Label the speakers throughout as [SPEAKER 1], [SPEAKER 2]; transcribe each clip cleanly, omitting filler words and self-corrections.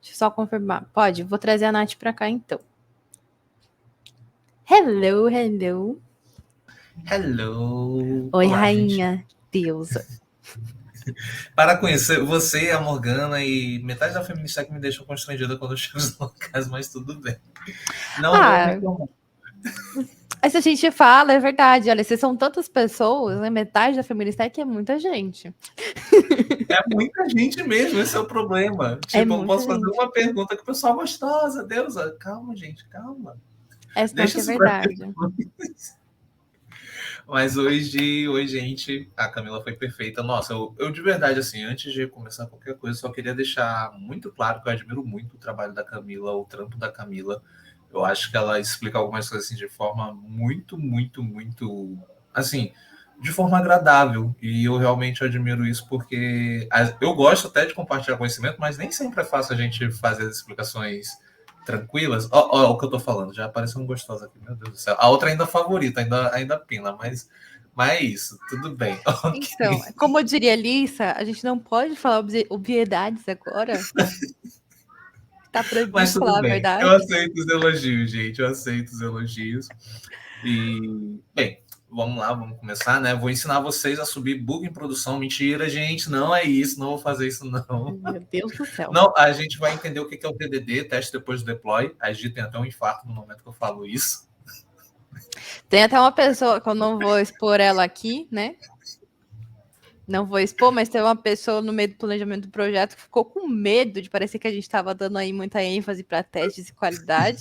[SPEAKER 1] Deixa eu só confirmar. Pode? Vou trazer a Nath pra cá, então. Hello, hello.
[SPEAKER 2] Hello.
[SPEAKER 1] Oi,
[SPEAKER 2] Olá,
[SPEAKER 1] rainha
[SPEAKER 2] gente.
[SPEAKER 1] deusa.
[SPEAKER 2] Para conhecer você, a Morgana e metade da feminista que me deixam constrangida quando eu chego nos locais, mas tudo bem. Não vou reclamar.
[SPEAKER 1] Mas se a gente fala, é verdade. Olha, se são tantas pessoas, né? Metade da Feministec é muita gente.
[SPEAKER 2] É muita gente mesmo, esse é o problema.
[SPEAKER 1] É
[SPEAKER 2] Tipo, eu
[SPEAKER 1] muita
[SPEAKER 2] posso fazer
[SPEAKER 1] gente.
[SPEAKER 2] uma pergunta que o pessoal gostosa, deusa. Calma, gente, calma.
[SPEAKER 1] É sinal
[SPEAKER 2] Deixa
[SPEAKER 1] que é
[SPEAKER 2] isso pra
[SPEAKER 1] verdade.
[SPEAKER 2] depois. Mas hoje, gente, a Camila foi perfeita. Nossa, eu de verdade, assim, antes de começar qualquer coisa, só queria deixar muito claro que eu admiro muito o trabalho da Camila, o trampo da Camila. Eu acho que ela explica algumas coisas assim de forma muito, assim, de forma agradável. E eu realmente admiro isso porque eu gosto até de compartilhar conhecimento, mas nem sempre é fácil a gente fazer as explicações tranquilas. Ó, o que eu tô falando, já apareceu um gostoso aqui, meu Deus do céu. A outra ainda favorita, ainda pina, mas é isso, tudo bem.
[SPEAKER 1] Então,
[SPEAKER 2] Ok.
[SPEAKER 1] como eu diria Lissa, a gente não pode falar obviedades agora. Tá proibido
[SPEAKER 2] Mas tudo
[SPEAKER 1] falar a
[SPEAKER 2] bem. Eu
[SPEAKER 1] verdade.
[SPEAKER 2] aceito os elogios, gente. Eu aceito os elogios. E, bem, vamos lá, vamos começar, né? Vou ensinar vocês a subir bug em produção. Mentira, gente, não é isso, não vou fazer isso, não.
[SPEAKER 1] Meu Deus do céu.
[SPEAKER 2] Não, a gente vai entender o que é o TDD, teste depois do deploy. A gente tem até um infarto no momento que eu falo isso.
[SPEAKER 1] Tem até uma pessoa que eu não vou expor ela aqui, né? Não vou expor, mas tem uma pessoa no meio do planejamento do projeto que ficou com medo de parecer que a gente estava dando aí muita ênfase para testes e qualidade.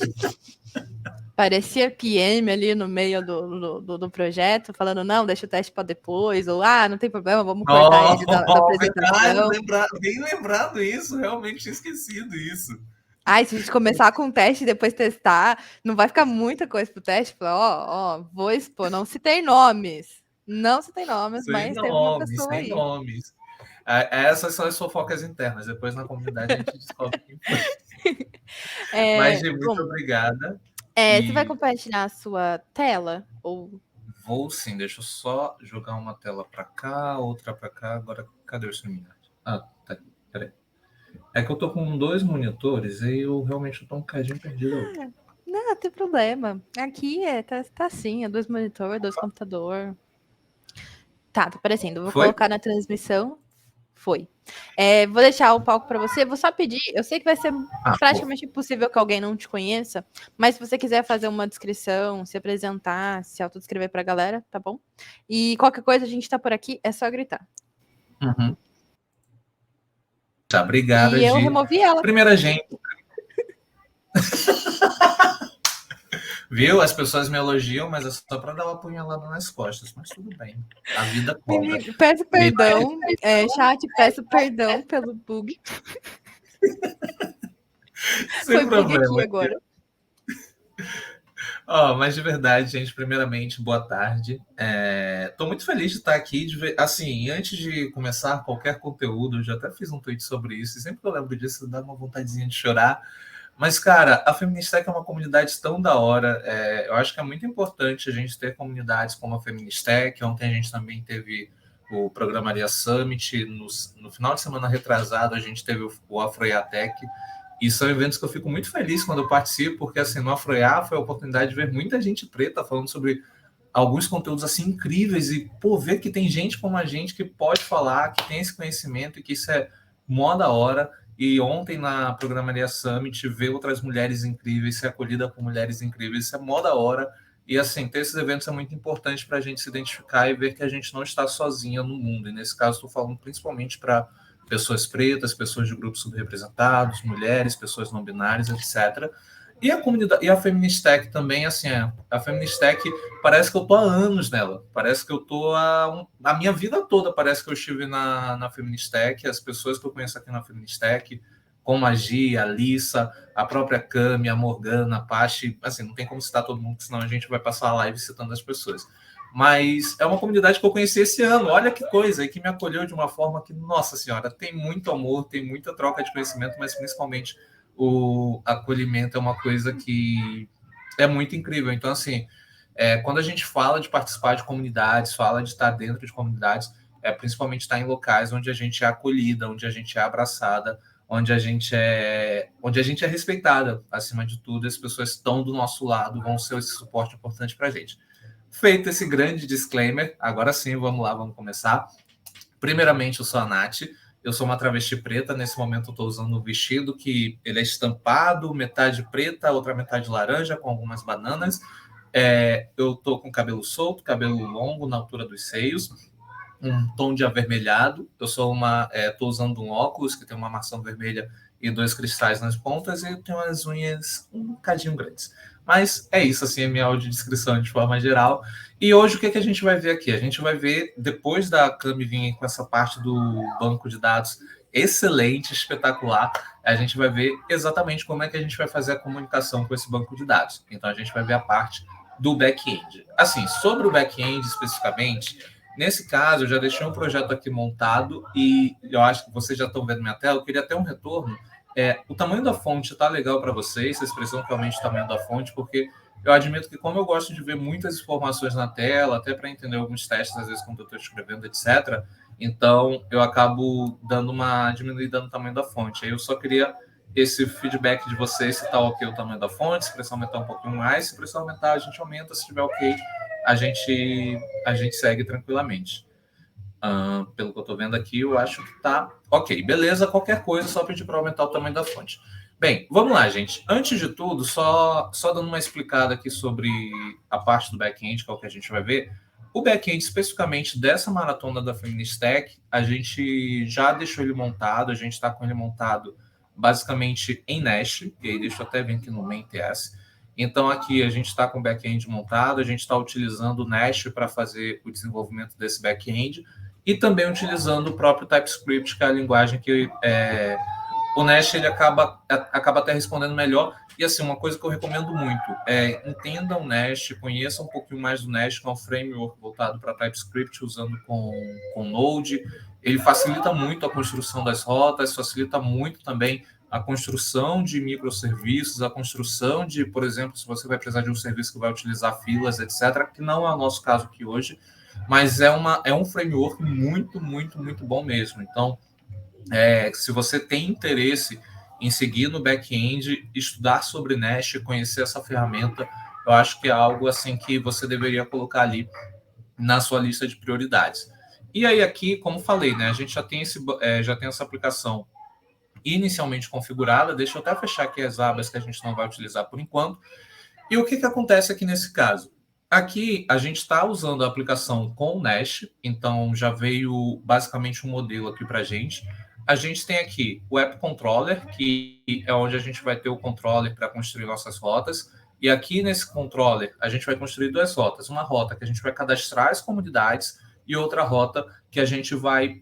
[SPEAKER 1] Parecia PM ali no meio do projeto, falando, não, deixa o teste para depois, ou, não tem problema, vamos cortar ele da
[SPEAKER 2] Verdade,
[SPEAKER 1] apresentação.
[SPEAKER 2] bem lembrado isso, realmente tinha esquecido isso.
[SPEAKER 1] Se a gente começar com o teste e depois testar, não vai ficar muita coisa pro teste? Vou expor, não citei nomes. Não citei nomes,
[SPEAKER 2] Sem
[SPEAKER 1] mas teve uma
[SPEAKER 2] nomes,
[SPEAKER 1] pessoa
[SPEAKER 2] sem
[SPEAKER 1] aí.
[SPEAKER 2] nomes. Essas são as fofocas internas. Depois na comunidade a gente descobre quem foi. Mas, Gi, muito
[SPEAKER 1] Bom,
[SPEAKER 2] obrigada.
[SPEAKER 1] você vai
[SPEAKER 2] E
[SPEAKER 1] compartilhar a sua tela? Ou
[SPEAKER 2] vou sim, deixa eu só jogar uma tela para cá, outra para cá. Agora, cadê o StreamYard? Ah, tá aqui, peraí. É que eu tô com dois monitores e eu realmente tô um cadinho perdido hoje.
[SPEAKER 1] não, tem problema. Aqui tá assim, é 2 monitor, 2 computador. Tá aparecendo. Vou
[SPEAKER 2] Foi?
[SPEAKER 1] colocar na transmissão. Foi. Vou deixar o palco para você. Vou só pedir. Eu sei que vai ser
[SPEAKER 2] Pô.
[SPEAKER 1] praticamente impossível que alguém não te conheça, mas se você quiser fazer uma descrição, se apresentar, se autodescrever para a galera, tá bom? E qualquer coisa, a gente tá por aqui, é só gritar.
[SPEAKER 2] Uhum. Tá, obrigada,
[SPEAKER 1] E eu
[SPEAKER 2] Gi.
[SPEAKER 1] removi ela.
[SPEAKER 2] Primeira, gente. Viu? As pessoas me elogiam, mas é só para dar uma apunhalada nas costas. Mas tudo bem. A vida cobra.
[SPEAKER 1] Peço
[SPEAKER 2] E
[SPEAKER 1] perdão, chat, peço perdão pelo bug.
[SPEAKER 2] sem
[SPEAKER 1] Foi bug aqui
[SPEAKER 2] problema.
[SPEAKER 1] agora.
[SPEAKER 2] Mas de verdade, gente, primeiramente, boa tarde. Estou muito feliz de estar aqui. Assim, antes de começar qualquer conteúdo, eu já até fiz um tweet sobre isso, e sempre que eu lembro disso, dá uma vontadezinha de chorar. Mas, cara, a Feministec é uma comunidade tão da hora. Eu acho que é muito importante a gente ter comunidades como a Feministec. Ontem a gente também teve o Programaria Summit. No final de semana retrasado, a gente teve o Afroiatec. E são eventos que eu fico muito feliz quando eu participo, porque assim, no Afroiá foi a oportunidade de ver muita gente preta falando sobre alguns conteúdos assim incríveis e ver que tem gente como a gente que pode falar, que tem esse conhecimento e que isso é mó da hora. E ontem na Programaria Summit ver outras mulheres incríveis, ser acolhida por mulheres incríveis, isso é mó da hora. E assim, ter esses eventos é muito importante para a gente se identificar e ver que a gente não está sozinha no mundo. E nesse caso, estou falando principalmente para pessoas pretas, pessoas de grupos subrepresentados, mulheres, pessoas não binárias, etc. E a comunidade, e a Feministec também, assim, a Feministec parece que eu tô há anos nela, parece que eu tô a minha vida toda, parece que eu estive na Feministec, as pessoas que eu conheço aqui na Feministec, como a Gia, a Lissa, a própria Cami, a Morgana, a Pachi, assim, não tem como citar todo mundo, senão a gente vai passar a live citando as pessoas. Mas é uma comunidade que eu conheci esse ano, olha que coisa, e que me acolheu de uma forma que, nossa senhora, tem muito amor, tem muita troca de conhecimento, mas principalmente o acolhimento é uma coisa que é muito incrível. Então, assim, quando a gente fala de participar de comunidades, fala de estar dentro de comunidades, principalmente estar em locais onde a gente é acolhida, onde a gente é abraçada, onde a gente é respeitada, acima de tudo, as pessoas estão do nosso lado, vão ser esse suporte importante para a gente. Feito esse grande disclaimer, agora sim, vamos lá, vamos começar. Primeiramente, eu sou a Nath, eu sou uma travesti preta, nesse momento eu estou usando um vestido que ele é estampado, metade preta, outra metade laranja, com algumas bananas. Eu estou com cabelo solto, cabelo longo na altura dos seios, um tom de avermelhado. Eu estou usando um óculos que tem uma maçã vermelha e 2 cristais nas pontas, e eu tenho as unhas um bocadinho grandes. Mas é isso, assim, a minha audiodescrição de forma geral. E hoje o que a gente vai ver aqui? A gente vai ver, depois da Cami vir com essa parte do banco de dados excelente, espetacular, a gente vai ver exatamente como é que a gente vai fazer a comunicação com esse banco de dados. Então a gente vai ver a parte do back-end. Assim, sobre o back-end especificamente, nesse caso, eu já deixei um projeto aqui montado e eu acho que vocês já estão vendo minha tela. Eu queria ter um retorno. O tamanho da fonte está legal para vocês? Vocês precisam que aumente o tamanho da fonte, porque eu admito que, como eu gosto de ver muitas informações na tela, até para entender alguns testes, às vezes, quando eu estou escrevendo, etc., então eu acabo dando uma diminuída no tamanho da fonte. Aí eu só queria esse feedback de vocês, se está ok o tamanho da fonte, se precisa aumentar um pouquinho mais, se precisa aumentar, a gente aumenta, se estiver ok, a gente segue tranquilamente. Pelo que eu estou vendo aqui, eu acho que está ok. Beleza, qualquer coisa, só pedir para aumentar o tamanho da fonte. Bem, vamos lá, gente. Antes de tudo, só dando uma explicada aqui sobre a parte do back-end, que é o que a gente vai ver. O back-end, especificamente dessa maratona da Feministech, a gente já deixou ele montado, a gente está com ele montado basicamente em Nest, e aí deixa eu até ver aqui no main.ts. Então, aqui a gente está com o back-end montado, a gente está utilizando o Nest para fazer o desenvolvimento desse back-end, e também utilizando o próprio TypeScript, que é a linguagem que o Nest ele acaba até respondendo melhor. E assim, uma coisa que eu recomendo muito entendam o Nest, conheçam um pouquinho mais do Nest, que é um framework voltado para TypeScript, usando com Node. Ele facilita muito a construção das rotas, facilita muito também a construção de microserviços, a construção de, por exemplo, se você vai precisar de um serviço que vai utilizar filas, etc., que não é o nosso caso aqui hoje, mas é um framework muito, muito, muito bom mesmo. Então, se você tem interesse em seguir no back-end, estudar sobre Nest, conhecer essa ferramenta, eu acho que é algo assim que você deveria colocar ali na sua lista de prioridades. E aí aqui, como falei, né, a gente já tem essa aplicação inicialmente configurada. Deixa eu até fechar aqui as abas que a gente não vai utilizar por enquanto. E o que acontece aqui nesse caso? Aqui a gente está usando a aplicação com o Nest, então já veio basicamente um modelo aqui para a gente. A gente tem aqui o App Controller, que é onde a gente vai ter o controller para construir nossas rotas. E aqui nesse controller a gente vai construir 2 rotas. Uma rota que a gente vai cadastrar as comunidades e outra rota que a gente vai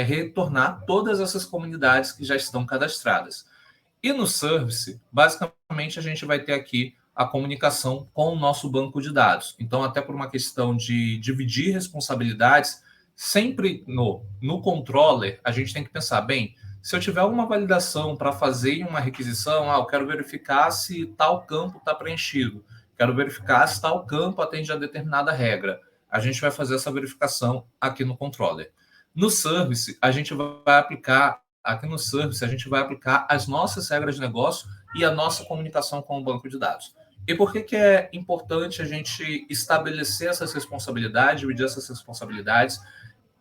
[SPEAKER 2] retornar todas essas comunidades que já estão cadastradas. E no Service, basicamente, a gente vai ter aqui a comunicação com o nosso banco de dados. Então, até por uma questão de dividir responsabilidades, sempre no controller, a gente tem que pensar, bem, se eu tiver uma validação para fazer uma requisição, eu quero verificar se tal campo está preenchido, quero verificar se tal campo atende a determinada regra. A gente vai fazer essa verificação aqui no controller. No Service, a gente vai aplicar as nossas regras de negócio e a nossa comunicação com o banco de dados. E por que é importante a gente estabelecer essas responsabilidades, dividir essas responsabilidades?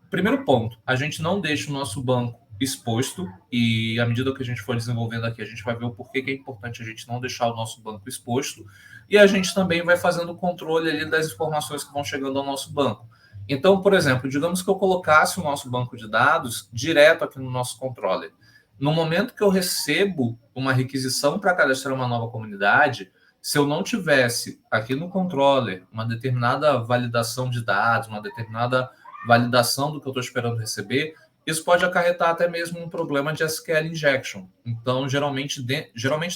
[SPEAKER 2] Primeiro ponto, a gente não deixa o nosso banco exposto, e à medida que a gente for desenvolvendo aqui, a gente vai ver o porquê que é importante a gente não deixar o nosso banco exposto, e a gente também vai fazendo o controle ali das informações que vão chegando ao nosso banco. Então, por exemplo, digamos que eu colocasse o nosso banco de dados direto aqui no nosso controller. No momento que eu recebo uma requisição para cadastrar uma nova comunidade, se eu não tivesse aqui no controller uma determinada validação de dados, uma determinada validação do que eu estou esperando receber, isso pode acarretar até mesmo um problema de SQL injection. Então, geralmente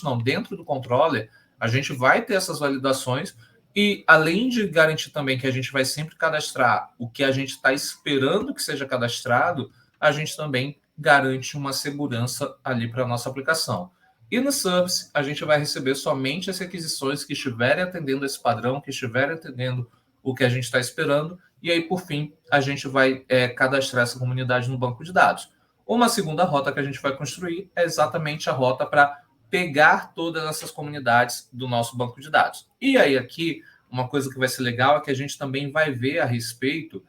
[SPEAKER 2] não, dentro do controller, a gente vai ter essas validações e, além de garantir também que a gente vai sempre cadastrar o que a gente está esperando que seja cadastrado, a gente também garante uma segurança ali para a nossa aplicação. E no Service, a gente vai receber somente as requisições que estiverem atendendo esse padrão, que estiverem atendendo o que a gente está esperando, e aí, por fim, a gente vai cadastrar essa comunidade no banco de dados. Uma segunda rota que a gente vai construir é exatamente a rota para pegar todas essas comunidades do nosso banco de dados. E aí aqui, uma coisa que vai ser legal é que a gente também vai ver a respeito,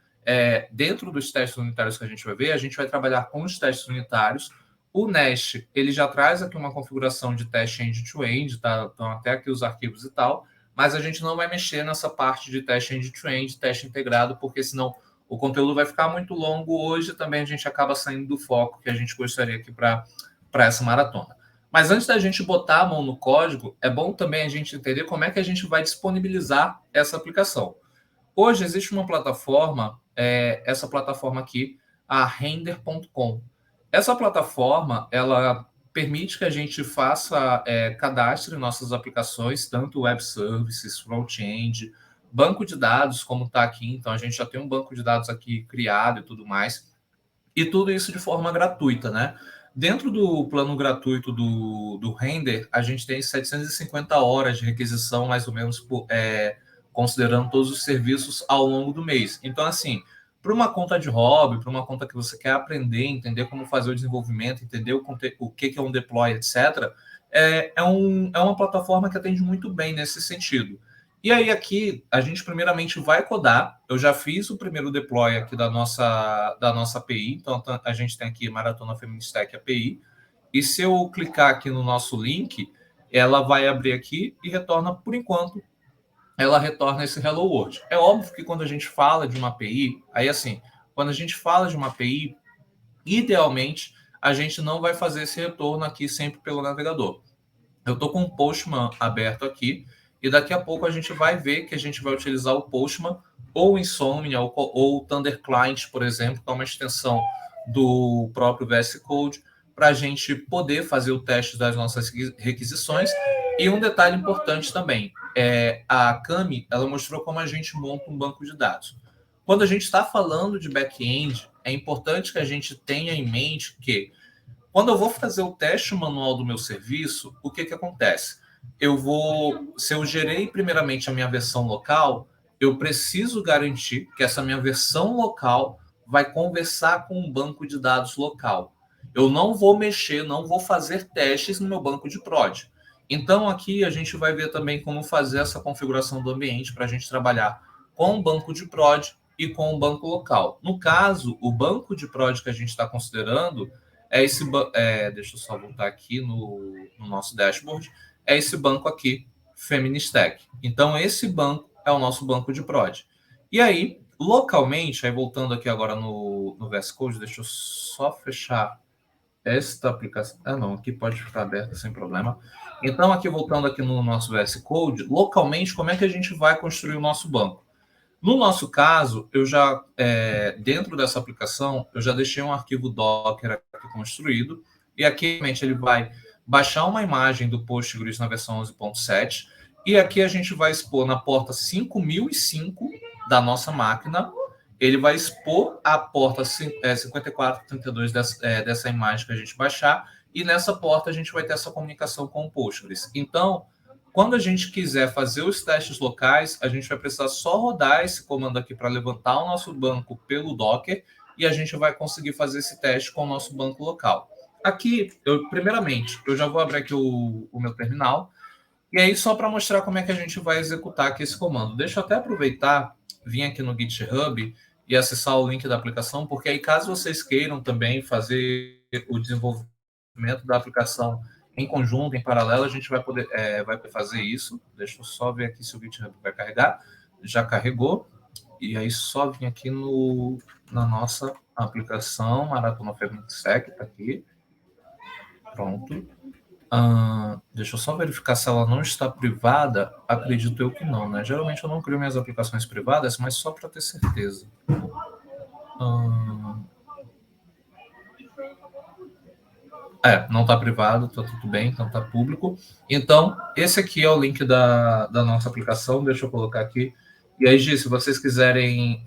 [SPEAKER 2] dentro dos testes unitários que a gente vai ver, a gente vai trabalhar com os testes unitários. O Nest, ele já traz aqui uma configuração de teste end-to-end, tá? Então até aqui os arquivos e tal, mas a gente não vai mexer nessa parte de teste end-to-end, teste integrado, porque senão o conteúdo vai ficar muito longo. Hoje também a gente acaba saindo do foco que a gente gostaria aqui para essa maratona. Mas antes da gente botar a mão no código, é bom também a gente entender como é que a gente vai disponibilizar essa aplicação. Hoje existe uma plataforma, essa plataforma aqui, a Render.com. Essa plataforma, ela permite que a gente faça cadastro em nossas aplicações, tanto web services, front-end, banco de dados, como está aqui. Então, a gente já tem um banco de dados aqui criado e tudo mais. E tudo isso de forma gratuita, né? Dentro do plano gratuito do Render, a gente tem 750 horas de requisição, mais ou menos, considerando todos os serviços ao longo do mês. Então, assim, para uma conta de hobby, para uma conta que você quer aprender, entender como fazer o desenvolvimento, entender o que é um deploy, etc., é uma plataforma que atende muito bem nesse sentido. E aí aqui, a gente primeiramente vai codar. Eu já fiz o primeiro deploy aqui da nossa API. Então, a gente tem aqui Maratona Feministack API. E se eu clicar aqui no nosso link, ela vai abrir aqui e retorna, por enquanto, ela retorna esse Hello World. É óbvio que quando a gente fala de uma API, aí assim, quando a gente fala de uma API, idealmente, a gente não vai fazer esse retorno aqui sempre pelo navegador. Eu estou com o Postman aberto aqui, e daqui a pouco a gente vai ver que a gente vai utilizar o Postman ou o Insomnia ou o Thunder Client, por exemplo, que é uma extensão do próprio VS Code, para a gente poder fazer o teste das nossas requisições. E um detalhe importante também, a Cami, ela mostrou como a gente monta um banco de dados. Quando a gente está falando de back-end, é importante que a gente tenha em mente que quando eu vou fazer o teste manual do meu serviço, o que acontece? Se eu gerei primeiramente a minha versão local, eu preciso garantir que essa minha versão local vai conversar com um banco de dados local. Eu não vou mexer, não vou fazer testes no meu banco de prod. Então, aqui a gente vai ver também como fazer essa configuração do ambiente para a gente trabalhar com o banco de prod e com o banco local. No caso, o banco de prod que a gente está considerando deixa eu só voltar aqui no nosso dashboard, é esse banco aqui, Feministack. Então, esse banco é o nosso banco de prod. E aí, localmente, aí voltando aqui agora no VS Code, deixa eu só fechar esta aplicação. Não, aqui pode ficar aberta sem problema. Então, aqui voltando aqui no nosso VS Code, localmente, como é que a gente vai construir o nosso banco? No nosso caso, eu já, dentro dessa aplicação, eu já deixei um arquivo Docker aqui construído, e aqui ele vai baixar uma imagem do Postgres na versão 11.7, e aqui a gente vai expor na porta 5005 da nossa máquina, ele vai expor a porta 5432 dessa imagem que a gente baixar, e nessa porta a gente vai ter essa comunicação com o Postgres. Então, quando a gente quiser fazer os testes locais, a gente vai precisar só rodar esse comando aqui para levantar o nosso banco pelo Docker, e a gente vai conseguir fazer esse teste com o nosso banco local. Aqui, primeiramente, eu já vou abrir aqui o meu terminal, e aí só para mostrar como é que a gente vai executar aqui esse comando. Deixa eu até aproveitar, vir aqui no GitHub e acessar o link da aplicação, porque aí caso vocês queiram também fazer o desenvolvimento da aplicação em conjunto, em paralelo, a gente vai poder fazer isso. Deixa eu só ver aqui se o GitHub vai carregar. Já carregou. E aí só vir aqui na nossa aplicação, Maratona Feministack, está aqui. Pronto. Deixa eu só verificar se ela não está privada. Acredito eu que não, né? Geralmente eu não crio minhas aplicações privadas, mas só para ter certeza. Não está privado, está tudo bem, então está público. Então, esse aqui é o link da nossa aplicação, deixa eu colocar aqui. E aí, Gi, se vocês quiserem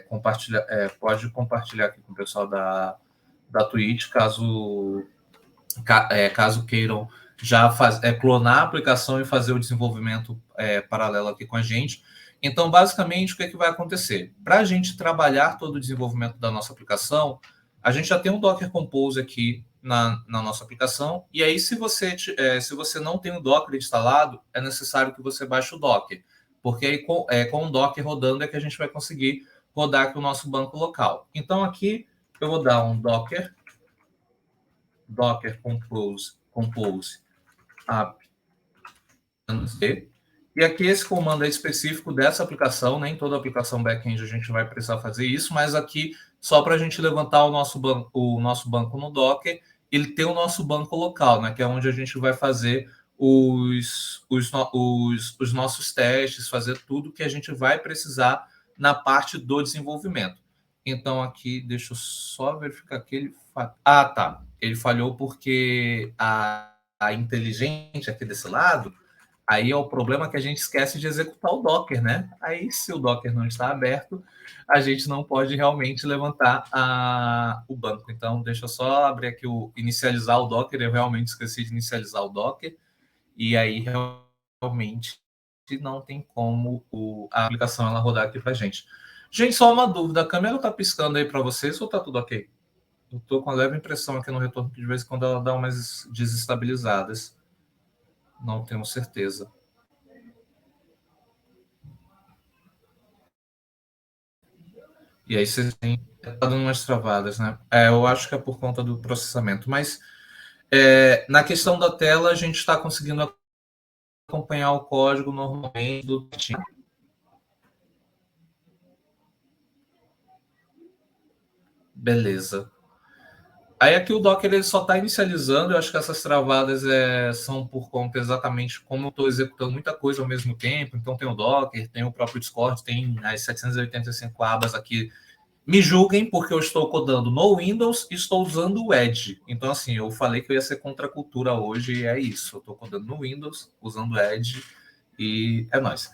[SPEAKER 2] compartilhar, pode compartilhar aqui com o pessoal da Twitch, caso queiram já clonar a aplicação e fazer o desenvolvimento paralelo aqui com a gente. Então, basicamente, o que vai acontecer? Para a gente trabalhar todo o desenvolvimento da nossa aplicação, A gente já tem um Docker Compose aqui na nossa aplicação, e aí se você não tem o Docker instalado, é necessário que você baixe o Docker, porque aí com o Docker rodando é que a gente vai conseguir rodar aqui o nosso banco local. Então aqui eu vou dar um Docker Compose app, e aqui esse comando é específico dessa aplicação, nem toda aplicação back-end a gente vai precisar fazer isso, mas aqui só para a gente levantar o nosso banco no Docker, ele tem o nosso banco local, né, que é onde a gente vai fazer os nossos testes, fazer tudo que a gente vai precisar na parte do desenvolvimento. Então aqui, deixa eu só verificar que ele... tá. Ele falhou porque a inteligente aqui desse lado, aí é o problema que a gente esquece de executar o Docker, né? Aí, se o Docker não está aberto, a gente não pode realmente levantar o banco. Então, deixa eu só abrir aqui inicializar o Docker. Eu realmente esqueci de inicializar o Docker. E aí, realmente, não tem como a aplicação ela rodar aqui para a gente. Gente, só uma dúvida. A câmera está piscando aí para vocês ou está tudo ok? Eu estou com a leve impressão aqui no retorno que de vez em quando ela dá umas desestabilizadas. Não tenho certeza. E aí você tem tá dando umas travadas, né? Eu acho que é por conta do processamento. Mas na questão da tela, a gente está conseguindo acompanhar o código normalmente do time. Beleza. Aí aqui o Docker ele só está inicializando. Eu acho que essas travadas são por conta exatamente como eu estou executando muita coisa ao mesmo tempo. Então tem o Docker, tem o próprio Discord, tem as 785 abas aqui. Me julguem porque eu estou codando no Windows e estou usando o Edge. Então, assim, eu falei que eu ia ser contra a cultura hoje e é isso. Eu estou codando no Windows, usando o Edge e é nóis.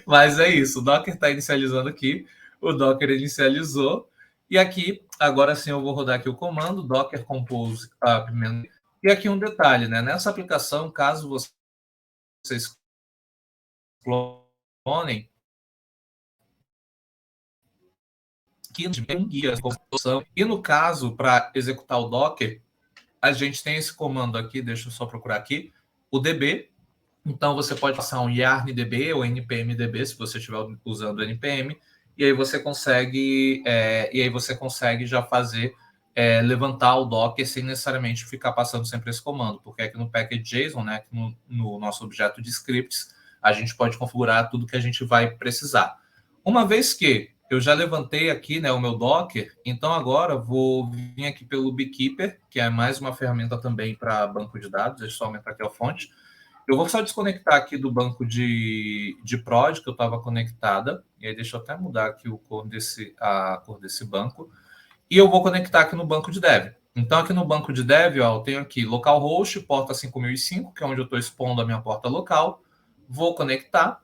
[SPEAKER 2] mas é isso. O Docker está inicializando aqui. O Docker inicializou. E aqui, agora sim, eu vou rodar aqui o comando Docker Compose. E aqui um detalhe, né? Nessa aplicação, caso vocês clonem, que um guia de construção. E no caso, para executar o Docker, a gente tem esse comando aqui, deixa eu só procurar aqui, o DB. Então você pode passar um yarn-db ou npm-db, se você estiver usando o npm, e aí você consegue já fazer levantar o Docker sem necessariamente ficar passando sempre esse comando, porque aqui no package.json, né, no nosso objeto de scripts, a gente pode configurar tudo que a gente vai precisar. Uma vez que eu já levantei aqui, né, o meu Docker, então agora vou vir aqui pelo Beekeeper, que é mais uma ferramenta também para banco de dados. Deixa eu só aumentar aqui a fonte. Eu vou só desconectar aqui do banco de prod que eu estava conectada, e aí deixa eu até mudar aqui a cor desse banco, e eu vou conectar aqui no banco de dev. Então aqui no banco de dev, ó, eu tenho aqui localhost, porta 5005, que é onde eu estou expondo a minha porta local, vou conectar.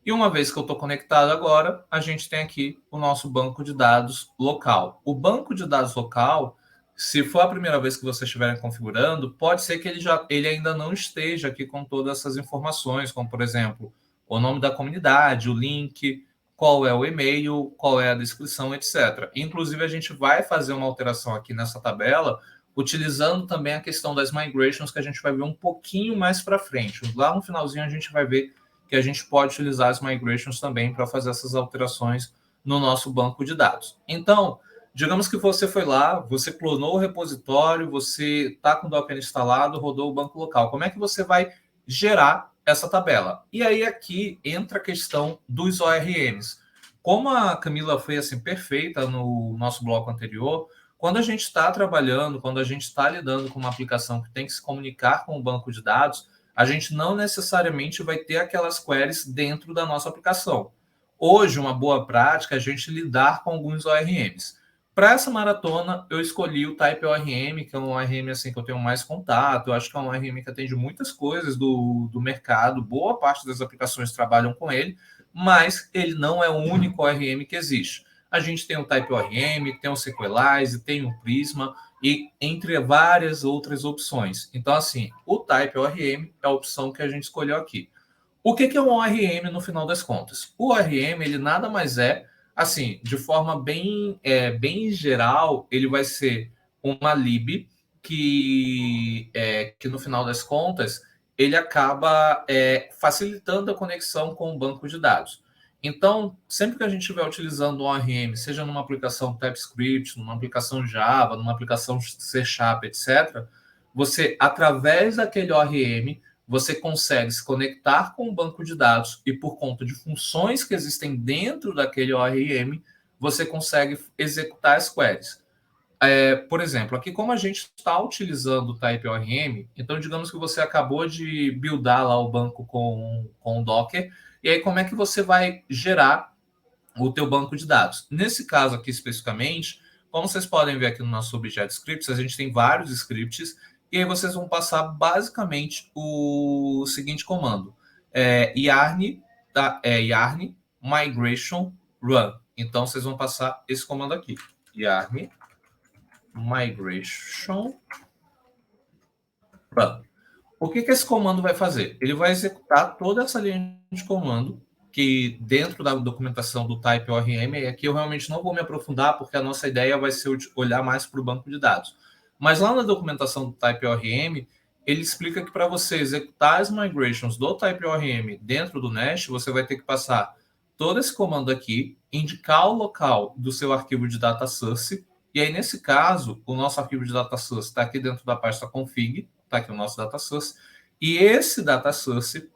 [SPEAKER 2] E uma vez que eu estou conectado agora, a gente tem aqui o nosso banco de dados local. O banco de dados local, se for a primeira vez que vocês estiverem configurando, pode ser que ele ainda não esteja aqui com todas essas informações, como, por exemplo, o nome da comunidade, o link, qual é o e-mail, qual é a descrição, etc. Inclusive, a gente vai fazer uma alteração aqui nessa tabela, utilizando também a questão das migrations, que a gente vai ver um pouquinho mais para frente. Lá no finalzinho, a gente vai ver que a gente pode utilizar as migrations também para fazer essas alterações no nosso banco de dados. Então, digamos que você foi lá, você clonou o repositório, você está com o Docker instalado, rodou o banco local. Como é que você vai gerar essa tabela? E aí aqui entra a questão dos ORMs. Como a Camila foi assim perfeita no nosso bloco anterior, quando a gente está trabalhando, quando a gente está lidando com uma aplicação que tem que se comunicar com o banco de dados, a gente não necessariamente vai ter aquelas queries dentro da nossa aplicação. Hoje, uma boa prática é a gente lidar com alguns ORMs. Para essa maratona, eu escolhi o Type ORM, que é um ORM assim, que eu tenho mais contato. Eu acho que é um ORM que atende muitas coisas do mercado. Boa parte das aplicações trabalham com ele, mas ele não é o único ORM que existe. A gente tem o Type ORM, tem o Sequelize, tem o Prisma, e entre várias outras opções. Então, assim, o Type ORM é a opção que a gente escolheu aqui. O que é um ORM no final das contas? O ORM, ele nada mais é assim, de forma bem geral, ele vai ser uma lib que no final das contas, ele acaba facilitando a conexão com o banco de dados. Então, sempre que a gente estiver utilizando um ORM, seja numa aplicação TypeScript, numa aplicação Java, numa aplicação C Sharp, etc., você, através daquele ORM, você consegue se conectar com o banco de dados e, por conta de funções que existem dentro daquele ORM, você consegue executar as queries. Por exemplo, aqui como a gente está utilizando o Type ORM, então digamos que você acabou de buildar lá o banco com o Docker, e aí como é que você vai gerar o teu banco de dados? Nesse caso aqui especificamente, como vocês podem ver aqui no nosso Objet Scripts, a gente tem vários scripts, e aí vocês vão passar basicamente o seguinte comando, yarn migration run. Então vocês vão passar esse comando aqui, yarn migration run. O que esse comando vai fazer? Ele vai executar toda essa linha de comando que dentro da documentação do Type ORM, e aqui eu realmente não vou me aprofundar, porque a nossa ideia vai ser olhar mais para o banco de dados. Mas lá na documentação do Type ORM, ele explica que para você executar as migrations do Type ORM dentro do Nest, você vai ter que passar todo esse comando aqui, indicar o local do seu arquivo de data source, e aí nesse caso, o nosso arquivo de data source está aqui dentro da pasta config, está aqui o nosso data source, e esse data source,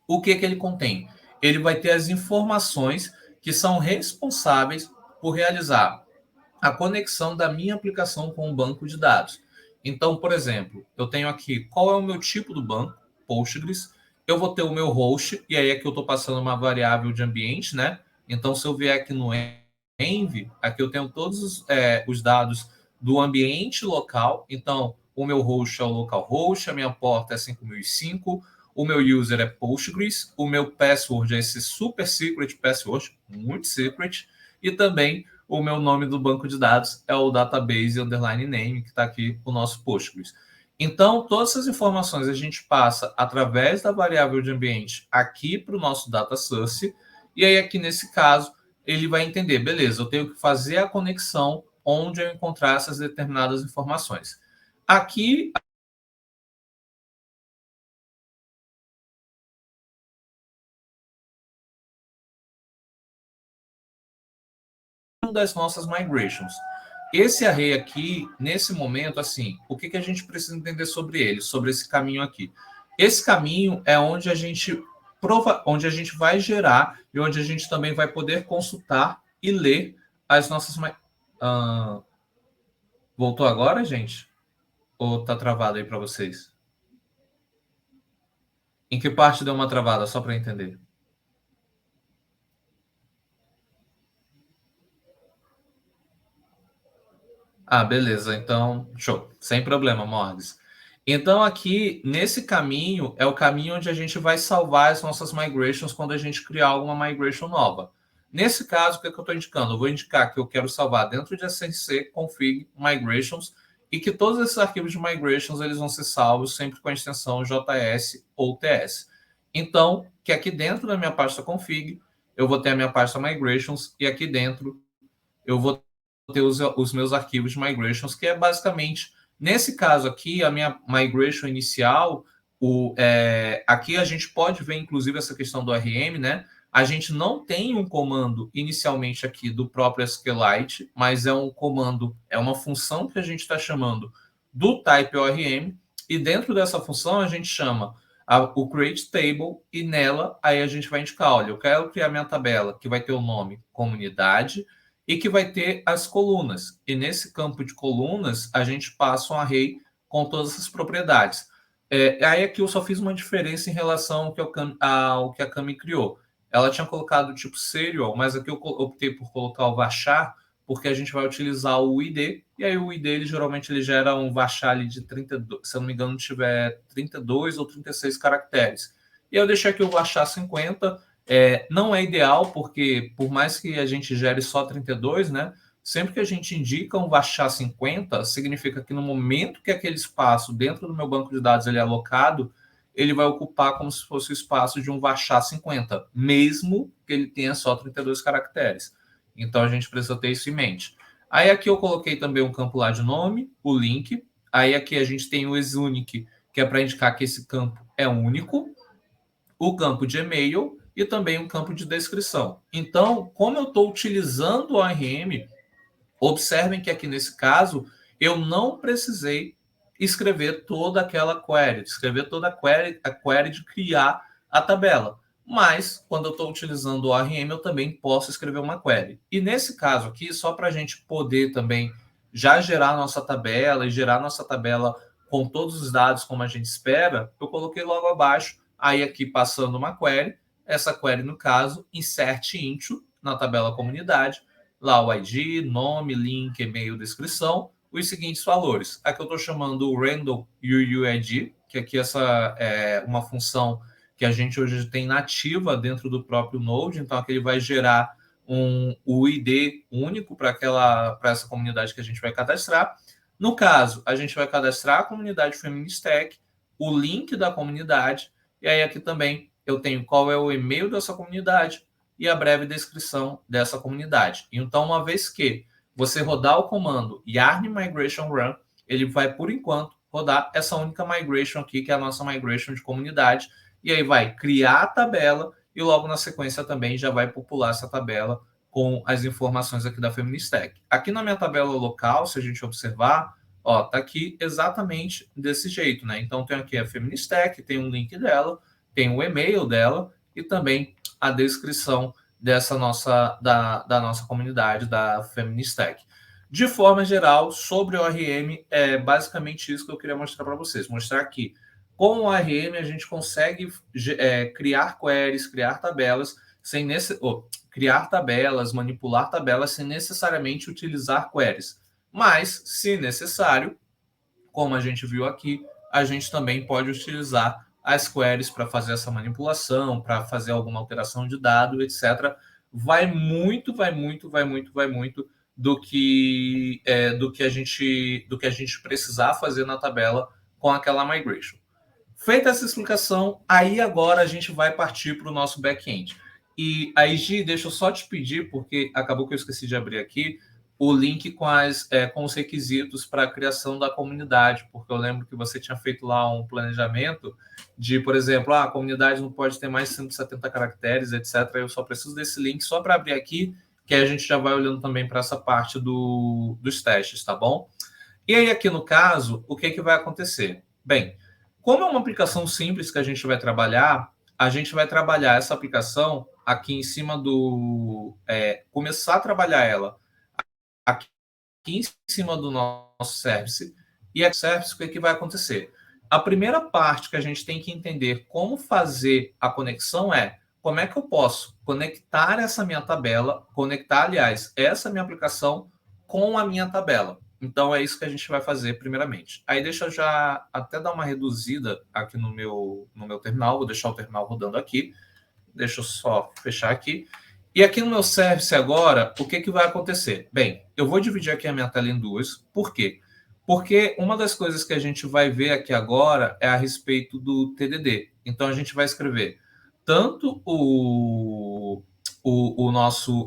[SPEAKER 2] o que ele contém? Ele vai ter as informações que são responsáveis por realizar a conexão da minha aplicação com o banco de dados. Então, por exemplo, eu tenho aqui qual é o meu tipo do banco, Postgres, eu vou ter o meu host, e aí aqui eu estou passando uma variável de ambiente, né? Então, se eu vier aqui no env, aqui eu tenho todos os dados do ambiente local. Então, o meu host é o localhost, a minha porta é 5005, o meu user é Postgres, o meu password é esse super secret password, muito secret, e também o meu nome do banco de dados é o database underline name, que está aqui o nosso Postgres. Então, todas essas informações a gente passa através da variável de ambiente aqui para o nosso data source, e aí aqui nesse caso, ele vai entender, beleza, eu tenho que fazer a conexão onde eu encontrar essas determinadas informações. Aqui, das nossas migrations. Esse array aqui, nesse momento, assim, o que a gente precisa entender sobre ele, sobre esse caminho aqui? Esse caminho é onde a gente onde a gente vai gerar e onde a gente também vai poder consultar e ler as nossas... Voltou agora, gente? Ou tá travado aí para vocês? Em que parte deu uma travada, só para entender? Ah, beleza. Então, show. Sem problema, Morgs. Então, aqui, nesse caminho, é o caminho onde a gente vai salvar as nossas migrations quando a gente criar alguma migration nova. Nesse caso, o que eu estou indicando? Eu vou indicar que eu quero salvar dentro de SRC, config, migrations, e que todos esses arquivos de migrations eles vão ser salvos sempre com a extensão JS ou TS. Então, que aqui dentro da minha pasta config, eu vou ter a minha pasta migrations, e aqui dentro eu vou ter os meus arquivos de migrations, que é basicamente, nesse caso aqui, a minha migration inicial, aqui a gente pode ver, inclusive, essa questão do RM, né? A gente não tem um comando inicialmente aqui do próprio SQLite, mas é um comando, é uma função que a gente está chamando do type ORM, e dentro dessa função a gente chama o create table, e nela aí a gente vai indicar, olha, eu quero criar minha tabela que vai ter o nome comunidade, e que vai ter as colunas. E nesse campo de colunas, a gente passa um array com todas essas propriedades. Aí aqui eu só fiz uma diferença em relação ao que a Cami criou. Ela tinha colocado o tipo serial, mas aqui eu optei por colocar o varchar, porque a gente vai utilizar o ID, e aí o ID ele, geralmente ele gera um varchar ali de 32, se eu não me engano, tiver 32 ou 36 caracteres. E eu deixei aqui o varchar 50, não é ideal, porque por mais que a gente gere só 32, né? Sempre que a gente indica um varchar 50, significa que no momento que aquele espaço dentro do meu banco de dados ele é alocado, ele vai ocupar como se fosse o espaço de um varchar 50, mesmo que ele tenha só 32 caracteres. Então, a gente precisa ter isso em mente. Aí, aqui eu coloquei também um campo lá de nome, o link. Aí, aqui a gente tem o exunic, que é para indicar que esse campo é único. O campo de e-mail e também um campo de descrição. Então, como eu estou utilizando o ORM, observem que aqui nesse caso, eu não precisei escrever toda aquela query, escrever toda a query de criar a tabela. Mas, quando eu estou utilizando o ORM, eu também posso escrever uma query. E nesse caso aqui, só para a gente poder também já gerar nossa tabela e gerar nossa tabela com todos os dados como a gente espera, eu coloquei logo abaixo, aí aqui passando uma query, essa query, no caso, insert into na tabela comunidade, lá o ID, nome, link, e-mail, descrição, os seguintes valores. Aqui eu estou chamando o random UUID, que aqui essa é uma função que a gente hoje tem nativa dentro do próprio Node, então aqui ele vai gerar o ID único para essa comunidade que a gente vai cadastrar. No caso, a gente vai cadastrar a comunidade Feministech, o link da comunidade, e aí aqui também eu tenho qual é o e-mail dessa comunidade e a breve descrição dessa comunidade. Então, uma vez que você rodar o comando yarn migration run, ele vai, por enquanto, rodar essa única migration aqui, que é a nossa migration de comunidade, e aí vai criar a tabela e logo na sequência também já vai popular essa tabela com as informações aqui da Feministech. Aqui na minha tabela local, se a gente observar, ó, tá aqui exatamente desse jeito, né? Então tem aqui a Feministech, tem um link dela, tem o e-mail dela e também a descrição dessa da nossa comunidade, da Feministech. De forma geral, sobre o ORM, é basicamente isso que eu queria mostrar para vocês. Mostrar que com o ORM a gente consegue criar queries, criar tabelas, criar tabelas, manipular tabelas sem necessariamente utilizar queries. Mas, se necessário, como a gente viu aqui, a gente também pode utilizar as queries para fazer essa manipulação, para fazer alguma alteração de dado, etc. Vai muito do que a gente precisar fazer na tabela com aquela migration. Feita essa explicação, aí agora a gente vai partir para o nosso back-end. E aí, Gi, deixa eu só te pedir, porque acabou que eu esqueci de abrir aqui, o link com os requisitos para a criação da comunidade, porque eu lembro que você tinha feito lá um planejamento de, por exemplo, a comunidade não pode ter mais de 170 caracteres, etc. Eu só preciso desse link só para abrir aqui, que aí a gente já vai olhando também para essa parte dos testes, tá bom? E aí, aqui no caso, o que vai acontecer? Bem, como é uma aplicação simples que a gente vai trabalhar essa aplicação aqui em cima começar a trabalhar ela aqui em cima do nosso service. E a service, o que vai acontecer? A primeira parte que a gente tem que entender como fazer a conexão é como é que eu posso conectar essa minha tabela, aliás, essa minha aplicação com a minha tabela. Então, é isso que a gente vai fazer primeiramente. Aí, deixa eu já até dar uma reduzida aqui no meu terminal. Vou deixar o terminal rodando aqui. Deixa eu só fechar aqui. E aqui no meu service agora, o que vai acontecer? Bem, eu vou dividir aqui a minha tela em duas. Por quê? Porque uma das coisas que a gente vai ver aqui agora é a respeito do TDD. Então, a gente vai escrever tanto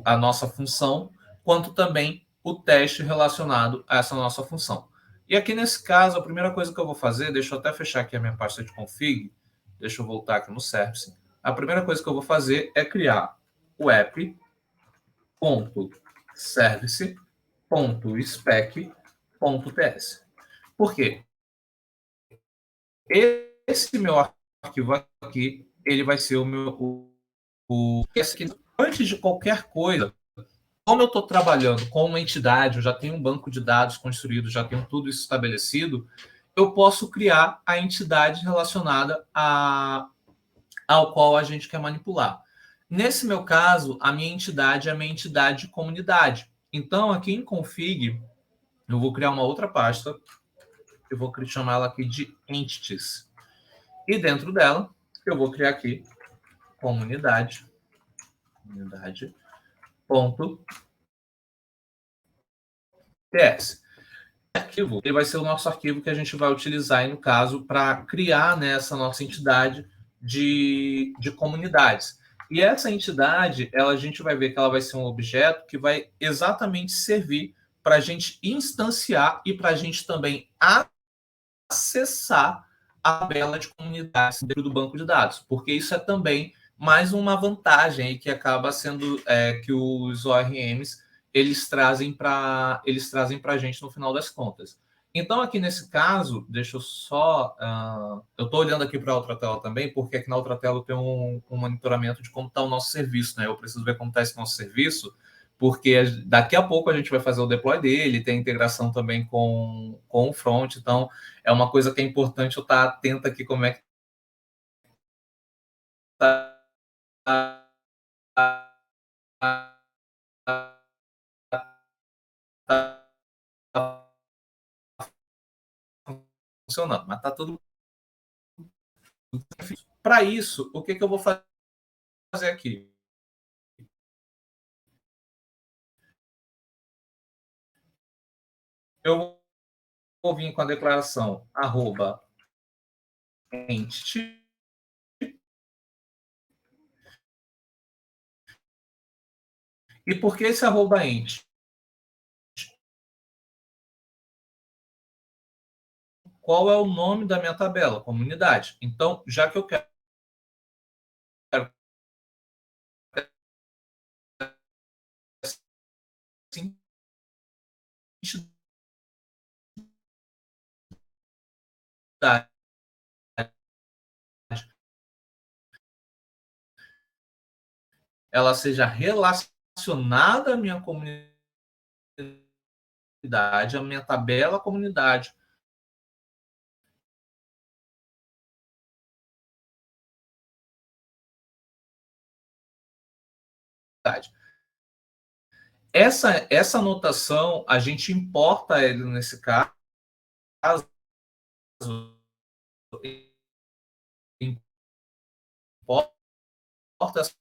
[SPEAKER 2] a nossa função, quanto também o teste relacionado a essa nossa função. E aqui nesse caso, a primeira coisa que eu vou fazer, deixa eu até fechar aqui a minha pasta de config, deixa eu voltar aqui no service. A primeira coisa que eu vou fazer é criar o app.service.spec.ts. Por quê? Esse meu arquivo aqui, ele vai ser o meu... Antes de qualquer coisa, como eu estou trabalhando com uma entidade, eu já tenho um banco de dados construído, já tenho tudo isso estabelecido, eu posso criar a entidade relacionada ao qual a gente quer manipular. Nesse meu caso, a minha entidade é a minha entidade de comunidade. Então, aqui em config, eu vou criar uma outra pasta, eu vou chamar ela aqui de entities. E dentro dela, eu vou criar aqui comunidade.ts. Arquivo, ele vai ser o nosso arquivo que a gente vai utilizar, aí, no caso, para criar, né, essa nossa entidade de comunidades. E essa entidade, a gente vai ver que ela vai ser um objeto que vai exatamente servir para a gente instanciar e para a gente também acessar a tabela de comunidades dentro do banco de dados, porque isso é também mais uma vantagem aí que acaba sendo que os ORMs eles trazem para a gente no final das contas. Então, aqui nesse caso, deixa eu só. Eu estou olhando aqui para a outra tela também, porque aqui na outra tela tem um monitoramento de como está o nosso serviço, né? Eu preciso ver como está esse nosso serviço, porque daqui a pouco a gente vai fazer o deploy dele, tem integração também com o front, então é uma coisa que é importante eu estar atento aqui como é que está funcionando, mas está tudo. Para isso, o que eu vou fazer aqui? Eu vou vir com a declaração @entity. E por que esse @entity? Qual é o nome da minha tabela? Comunidade. Então, já que eu quero ela seja relacionada à minha comunidade, à minha tabela comunidade. Essa anotação, a gente importa ele nesse caso, importa essa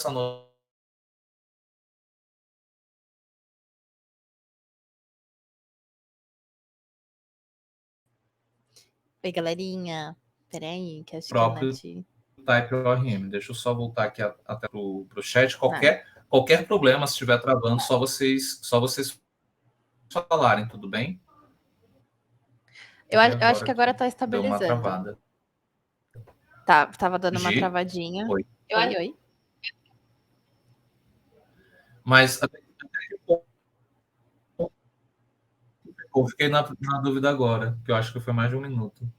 [SPEAKER 2] anotação.
[SPEAKER 1] Oi, galerinha. Peraí, que acho que a
[SPEAKER 2] Próprio
[SPEAKER 1] Nath...
[SPEAKER 2] Type ORM. Deixa eu só voltar aqui até para o chat.
[SPEAKER 1] Nath.
[SPEAKER 2] Qualquer problema, se estiver travando, só vocês falarem, tudo bem?
[SPEAKER 1] Eu acho que agora tá
[SPEAKER 2] deu uma
[SPEAKER 1] estabilizando.
[SPEAKER 2] travada.
[SPEAKER 1] Tá, tava dando uma
[SPEAKER 2] Gi?
[SPEAKER 1] travadinha.
[SPEAKER 2] Oi.
[SPEAKER 1] Oi.
[SPEAKER 2] Mas eu fiquei na dúvida agora, que eu acho que foi mais de 1 minuto.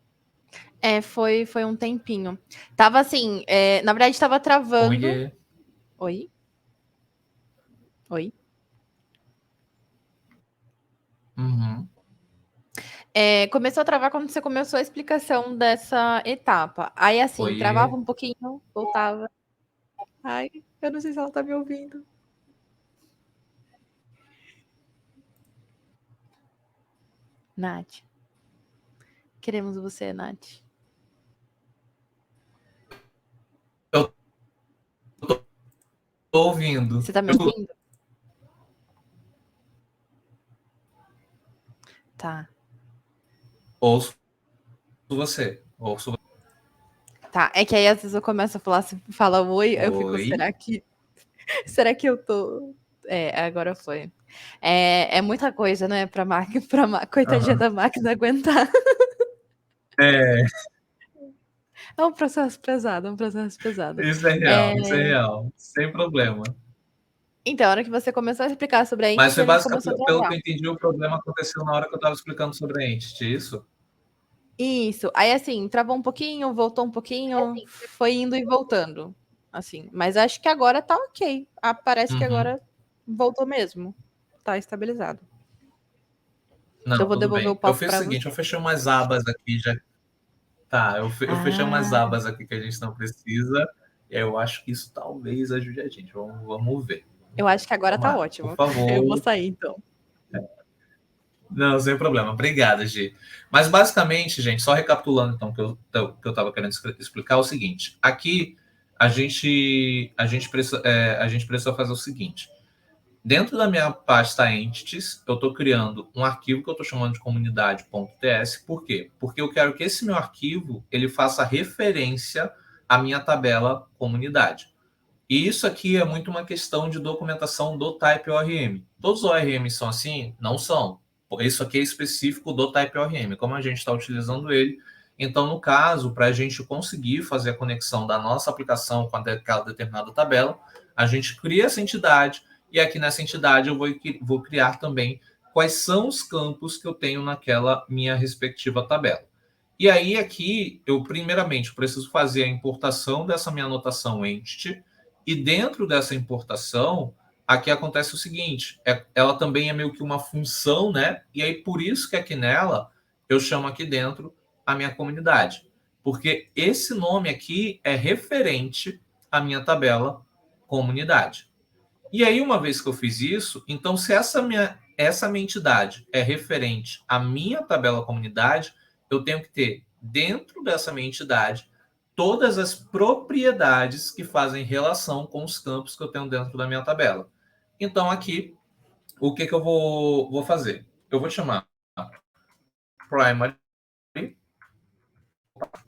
[SPEAKER 1] Foi um tempinho. Tava assim, na verdade tava travando.
[SPEAKER 2] Oiê.
[SPEAKER 1] Oi? Oi?
[SPEAKER 2] Uhum.
[SPEAKER 1] Começou a travar quando você começou a explicação dessa etapa. Aí, assim,
[SPEAKER 2] Oiê.
[SPEAKER 1] travava um pouquinho, voltava. Ai, eu não sei se ela tá me ouvindo. Nath. Queremos você, Nath.
[SPEAKER 2] Eu tô ouvindo.
[SPEAKER 1] Você tá me ouvindo? Tá.
[SPEAKER 2] Ouço você. Ouço.
[SPEAKER 1] Tá, é que aí às vezes eu começo a falar, você fala oi, eu fico,
[SPEAKER 2] Oi.
[SPEAKER 1] será que eu tô... Agora foi. É muita coisa, né, pra máquina, coitadinha da máquina aguentar.
[SPEAKER 2] É,
[SPEAKER 1] É um processo pesado, é um processo pesado.
[SPEAKER 2] isso é real, sem problema.
[SPEAKER 1] Então, a hora que você começou a explicar sobre a
[SPEAKER 2] Mas
[SPEAKER 1] Entity,
[SPEAKER 2] foi
[SPEAKER 1] ele começou a
[SPEAKER 2] basicamente, pelo que
[SPEAKER 1] travar.
[SPEAKER 2] eu entendi, o problema aconteceu na hora que eu estava explicando sobre a Entity, isso?
[SPEAKER 1] Isso. Aí, assim, travou um pouquinho, voltou um pouquinho, foi indo e voltando. Assim, mas acho que agora tá ok. Parece que
[SPEAKER 2] Uhum.
[SPEAKER 1] agora voltou mesmo. Tá estabilizado. Então, eu
[SPEAKER 2] Não,
[SPEAKER 1] vou
[SPEAKER 2] tudo
[SPEAKER 1] devolver o
[SPEAKER 2] bem. Eu
[SPEAKER 1] palco
[SPEAKER 2] fiz o
[SPEAKER 1] para
[SPEAKER 2] seguinte,
[SPEAKER 1] você.
[SPEAKER 2] eu fechei umas abas aqui já. Tá, eu fechei umas
[SPEAKER 1] Ah,
[SPEAKER 2] abas aqui que a gente não precisa. Eu acho que isso talvez ajude a gente. Vamos ver.
[SPEAKER 1] eu acho que agora tá
[SPEAKER 2] Tomara, por
[SPEAKER 1] ótimo. Eu vou
[SPEAKER 2] favor.
[SPEAKER 1] sair, então.
[SPEAKER 2] Não, sem problema. Obrigada, Gi. Mas basicamente, gente, só recapitulando então que eu estava querendo explicar é o seguinte. Aqui a gente precisa fazer o seguinte. Dentro da minha pasta entities, eu estou criando um arquivo que eu estou chamando de comunidade.ts. Por quê? Porque eu quero que esse meu arquivo ele faça referência a minha tabela comunidade. E isso aqui é muito uma questão de documentação do Type ORM. Todos os ORMs são assim? Não são. Isso aqui é específico do Type ORM, como a gente está utilizando ele. Então, no caso, para a gente conseguir fazer a conexão da nossa aplicação com aquela determinada tabela, a gente cria essa entidade, e aqui nessa entidade eu vou criar também quais são os campos que eu tenho naquela minha respectiva tabela. E aí, aqui, eu primeiramente preciso fazer a importação dessa minha anotação entity, e dentro dessa importação, aqui acontece o seguinte, ela também é meio que uma função, né? E aí, por isso que aqui nela, eu chamo aqui dentro a minha comunidade. Porque esse nome aqui é referente à minha tabela comunidade. E aí, uma vez que eu fiz isso, então, se essa minha entidade é referente à minha tabela comunidade, eu tenho que ter, dentro dessa minha entidade, todas as propriedades que fazem relação com os campos que eu tenho dentro da minha tabela. Então, aqui, o que eu vou fazer? Eu vou chamar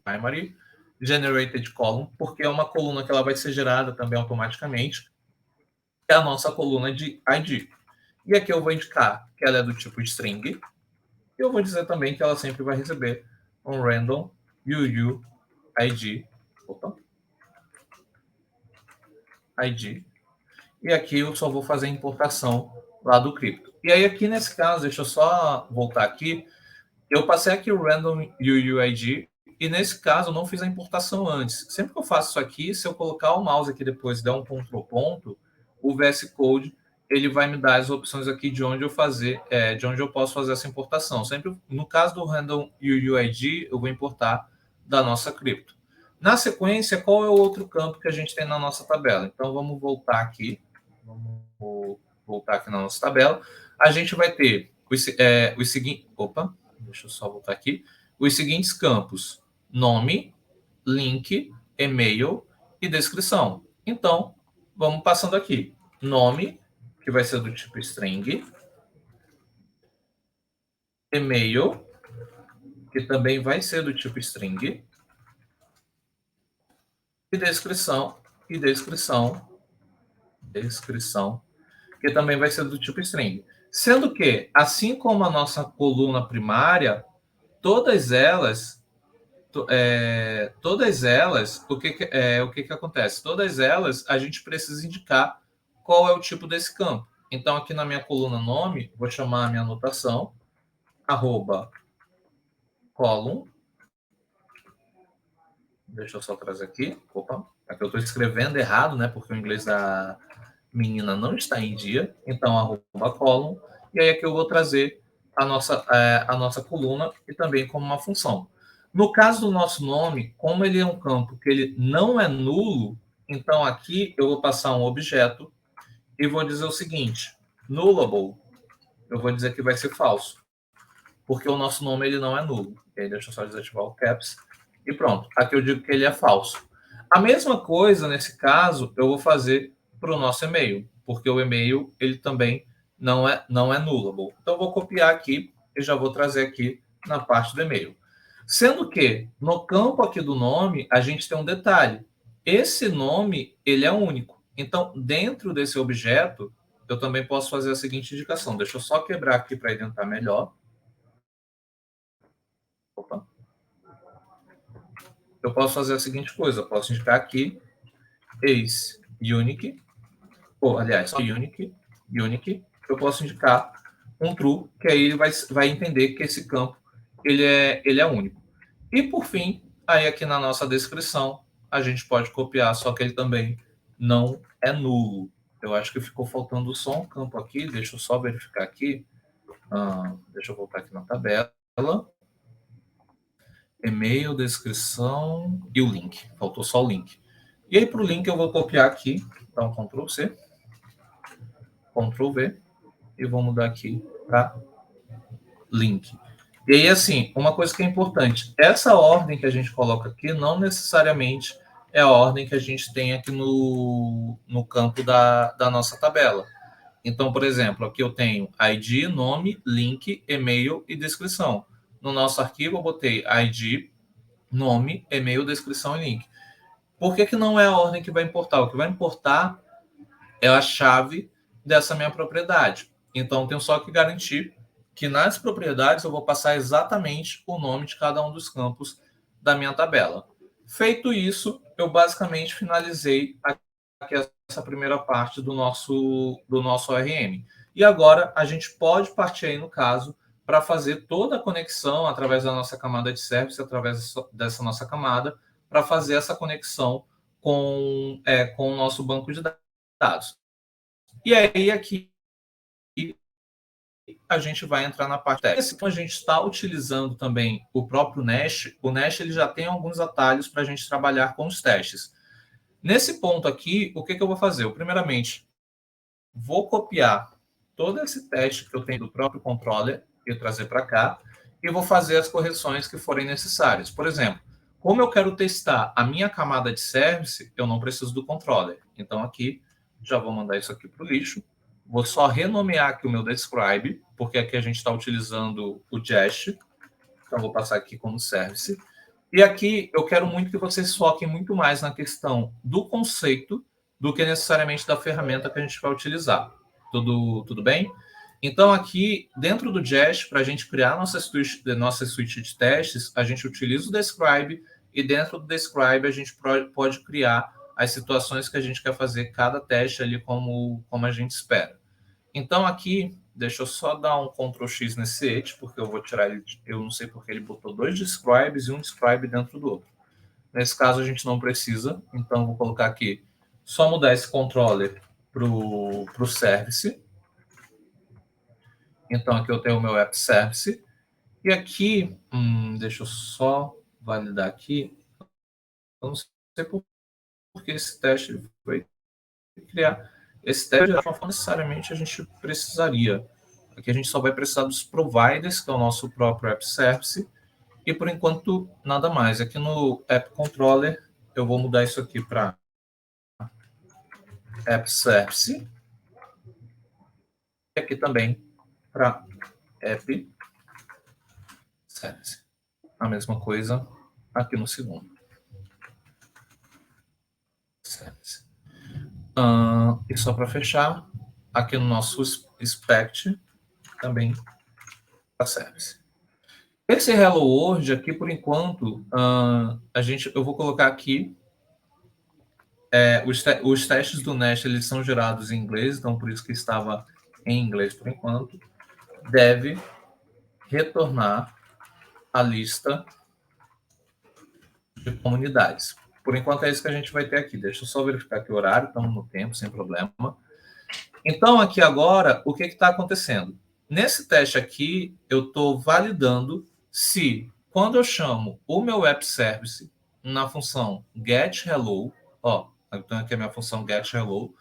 [SPEAKER 2] primary generated column, porque é uma coluna que ela vai ser gerada também automaticamente, é a nossa coluna de ID. E aqui eu vou indicar que ela é do tipo string, e eu vou dizer também que ela sempre vai receber um random UUID. Opa. ID. E aqui eu só vou fazer a importação lá do cripto. E aí aqui nesse caso, deixa eu só voltar aqui, eu passei aqui o random UUID, e nesse caso eu não fiz a importação antes. Sempre que eu faço isso aqui, se eu colocar o mouse aqui depois e der um Ctrl ponto, o VS Code ele vai me dar as opções aqui de onde eu posso fazer essa importação. Sempre no caso do random UUID, eu vou importar da nossa cripto. Na sequência, qual é o outro campo que a gente tem na nossa tabela? Então vamos voltar aqui. Vamos voltar aqui na nossa tabela. A gente vai ter os seguintes. Opa, deixa eu só voltar aqui. Os seguintes campos: nome, link, e-mail e descrição. Então, vamos passando aqui. Nome, que vai ser do tipo string. E-mail, que também vai ser do tipo string. E descrição, que também vai ser do tipo string. Sendo que, assim como a nossa coluna primária, todas elas, o que acontece? Todas elas, a gente precisa indicar qual é o tipo desse campo. Então, aqui na minha coluna nome, vou chamar a minha anotação, @column. Deixa eu só trazer aqui. Opa, aqui eu estou escrevendo errado, né? Porque o inglês da menina não está em dia. Então, @column. E aí aqui eu vou trazer a nossa coluna e também como uma função. No caso do nosso nome, como ele é um campo que ele não é nulo, então aqui eu vou passar um objeto e vou dizer o seguinte: nullable. Eu vou dizer que vai ser falso, porque o nosso nome ele não é nulo. E aí deixa eu só desativar o caps. E pronto, aqui eu digo que ele é falso. A mesma coisa, nesse caso, eu vou fazer para o nosso e-mail, porque o e-mail ele também não é nullable. Então, eu vou copiar aqui e já vou trazer aqui na parte do e-mail. Sendo que, no campo aqui do nome, a gente tem um detalhe. Esse nome, ele é único. Então, dentro desse objeto, eu também posso fazer a seguinte indicação. Deixa eu só quebrar aqui para identificar melhor. Opa. Eu posso fazer a seguinte coisa, eu posso indicar aqui ex unique, unique, eu posso indicar um true, que aí ele vai entender que esse campo ele é único. E por fim, aí aqui na nossa descrição, a gente pode copiar, só que ele também não é nulo. Eu acho que ficou faltando só um campo aqui, deixa eu só verificar aqui. Deixa eu voltar aqui na tabela. E-mail, descrição e o link. Faltou só o link. E aí, para o link, eu vou copiar aqui. Então, Ctrl+C, Ctrl+V, e vou mudar aqui para link. E aí, assim, uma coisa que é importante, essa ordem que a gente coloca aqui não necessariamente é a ordem que a gente tem aqui no campo da nossa tabela. Então, por exemplo, aqui eu tenho ID, nome, link, e-mail e descrição. No nosso arquivo, eu botei ID, nome, e-mail, descrição e link. Por que não é a ordem que vai importar? O que vai importar é a chave dessa minha propriedade. Então, tenho só que garantir que nas propriedades eu vou passar exatamente o nome de cada um dos campos da minha tabela. Feito isso, eu basicamente finalizei aqui essa primeira parte do nosso ORM. E agora a gente pode partir aí, no caso, para fazer toda a conexão através da nossa camada de service, através dessa nossa camada, para fazer essa conexão com o nosso banco de dados. E aí aqui a gente vai entrar na parte técnica. Como a gente está utilizando também o próprio Nest, o Nest ele já tem alguns atalhos para a gente trabalhar com os testes. Nesse ponto aqui, o que eu vou fazer? Eu, primeiramente, vou copiar todo esse teste que eu tenho do próprio controller e trazer para cá, e vou fazer as correções que forem necessárias. Por exemplo, como eu quero testar a minha camada de service, eu não preciso do controller. Então, aqui, já vou mandar isso aqui para o lixo. Vou só renomear aqui o meu describe, porque aqui a gente está utilizando o Jest. Então, vou passar aqui como service. E aqui eu quero muito que vocês foquem muito mais na questão do conceito do que necessariamente da ferramenta que a gente vai utilizar. Tudo bem? Então, aqui, dentro do Jest, para a gente criar nossa suite de testes, a gente utiliza o Describe, e dentro do Describe a gente pode criar as situações que a gente quer fazer cada teste ali como a gente espera. Então, aqui, deixa eu só dar um Ctrl X nesse et, porque eu vou tirar ele, eu não sei porque ele botou 2 describes e um describe dentro do outro. Nesse caso, a gente não precisa, então vou colocar aqui, só mudar esse controller para o service. Então, aqui eu tenho o meu app service. E aqui, deixa eu só validar aqui. Eu não sei por que esse teste foi criar. Esse teste, não necessariamente, a gente precisaria. Aqui a gente só vai precisar dos providers, que é o nosso próprio app service. E, por enquanto, nada mais. Aqui no app controller, eu vou mudar isso aqui para app service. E aqui também para app service. A mesma coisa aqui no segundo. Service. E só para fechar, aqui no nosso spect também para service. Esse Hello World aqui, por enquanto, eu vou colocar aqui os testes do Nest, eles são gerados em inglês, então por isso que estava em inglês por enquanto. Deve retornar a lista de comunidades. Por enquanto é isso que a gente vai ter aqui. Deixa eu só verificar aqui o horário, estamos no tempo, sem problema. Então, aqui agora, o que está acontecendo? Nesse teste aqui, eu estou validando se, quando eu chamo o meu app service na função getHello, então aqui é a minha função getHello,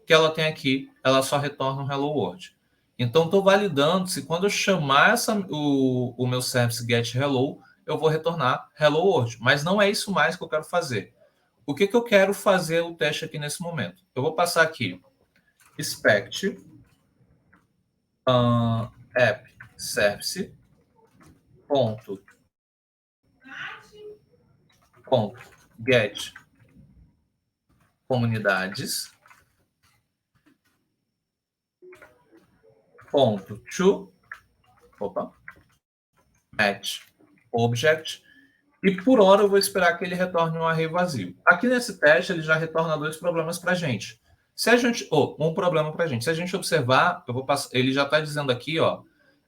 [SPEAKER 2] que ela tem aqui, ela só retorna um Hello World. Então, estou validando se quando eu chamar o meu service getHello, eu vou retornar Hello World. Mas não é isso mais que eu quero fazer. O que eu quero fazer o teste aqui nesse momento? Eu vou passar aqui expect app service get comunidades to match object, e por hora eu vou esperar que ele retorne um array vazio. Aqui nesse teste ele já retorna 2 problemas para a gente. Um problema para a gente. Se a gente observar, ele já está dizendo aqui,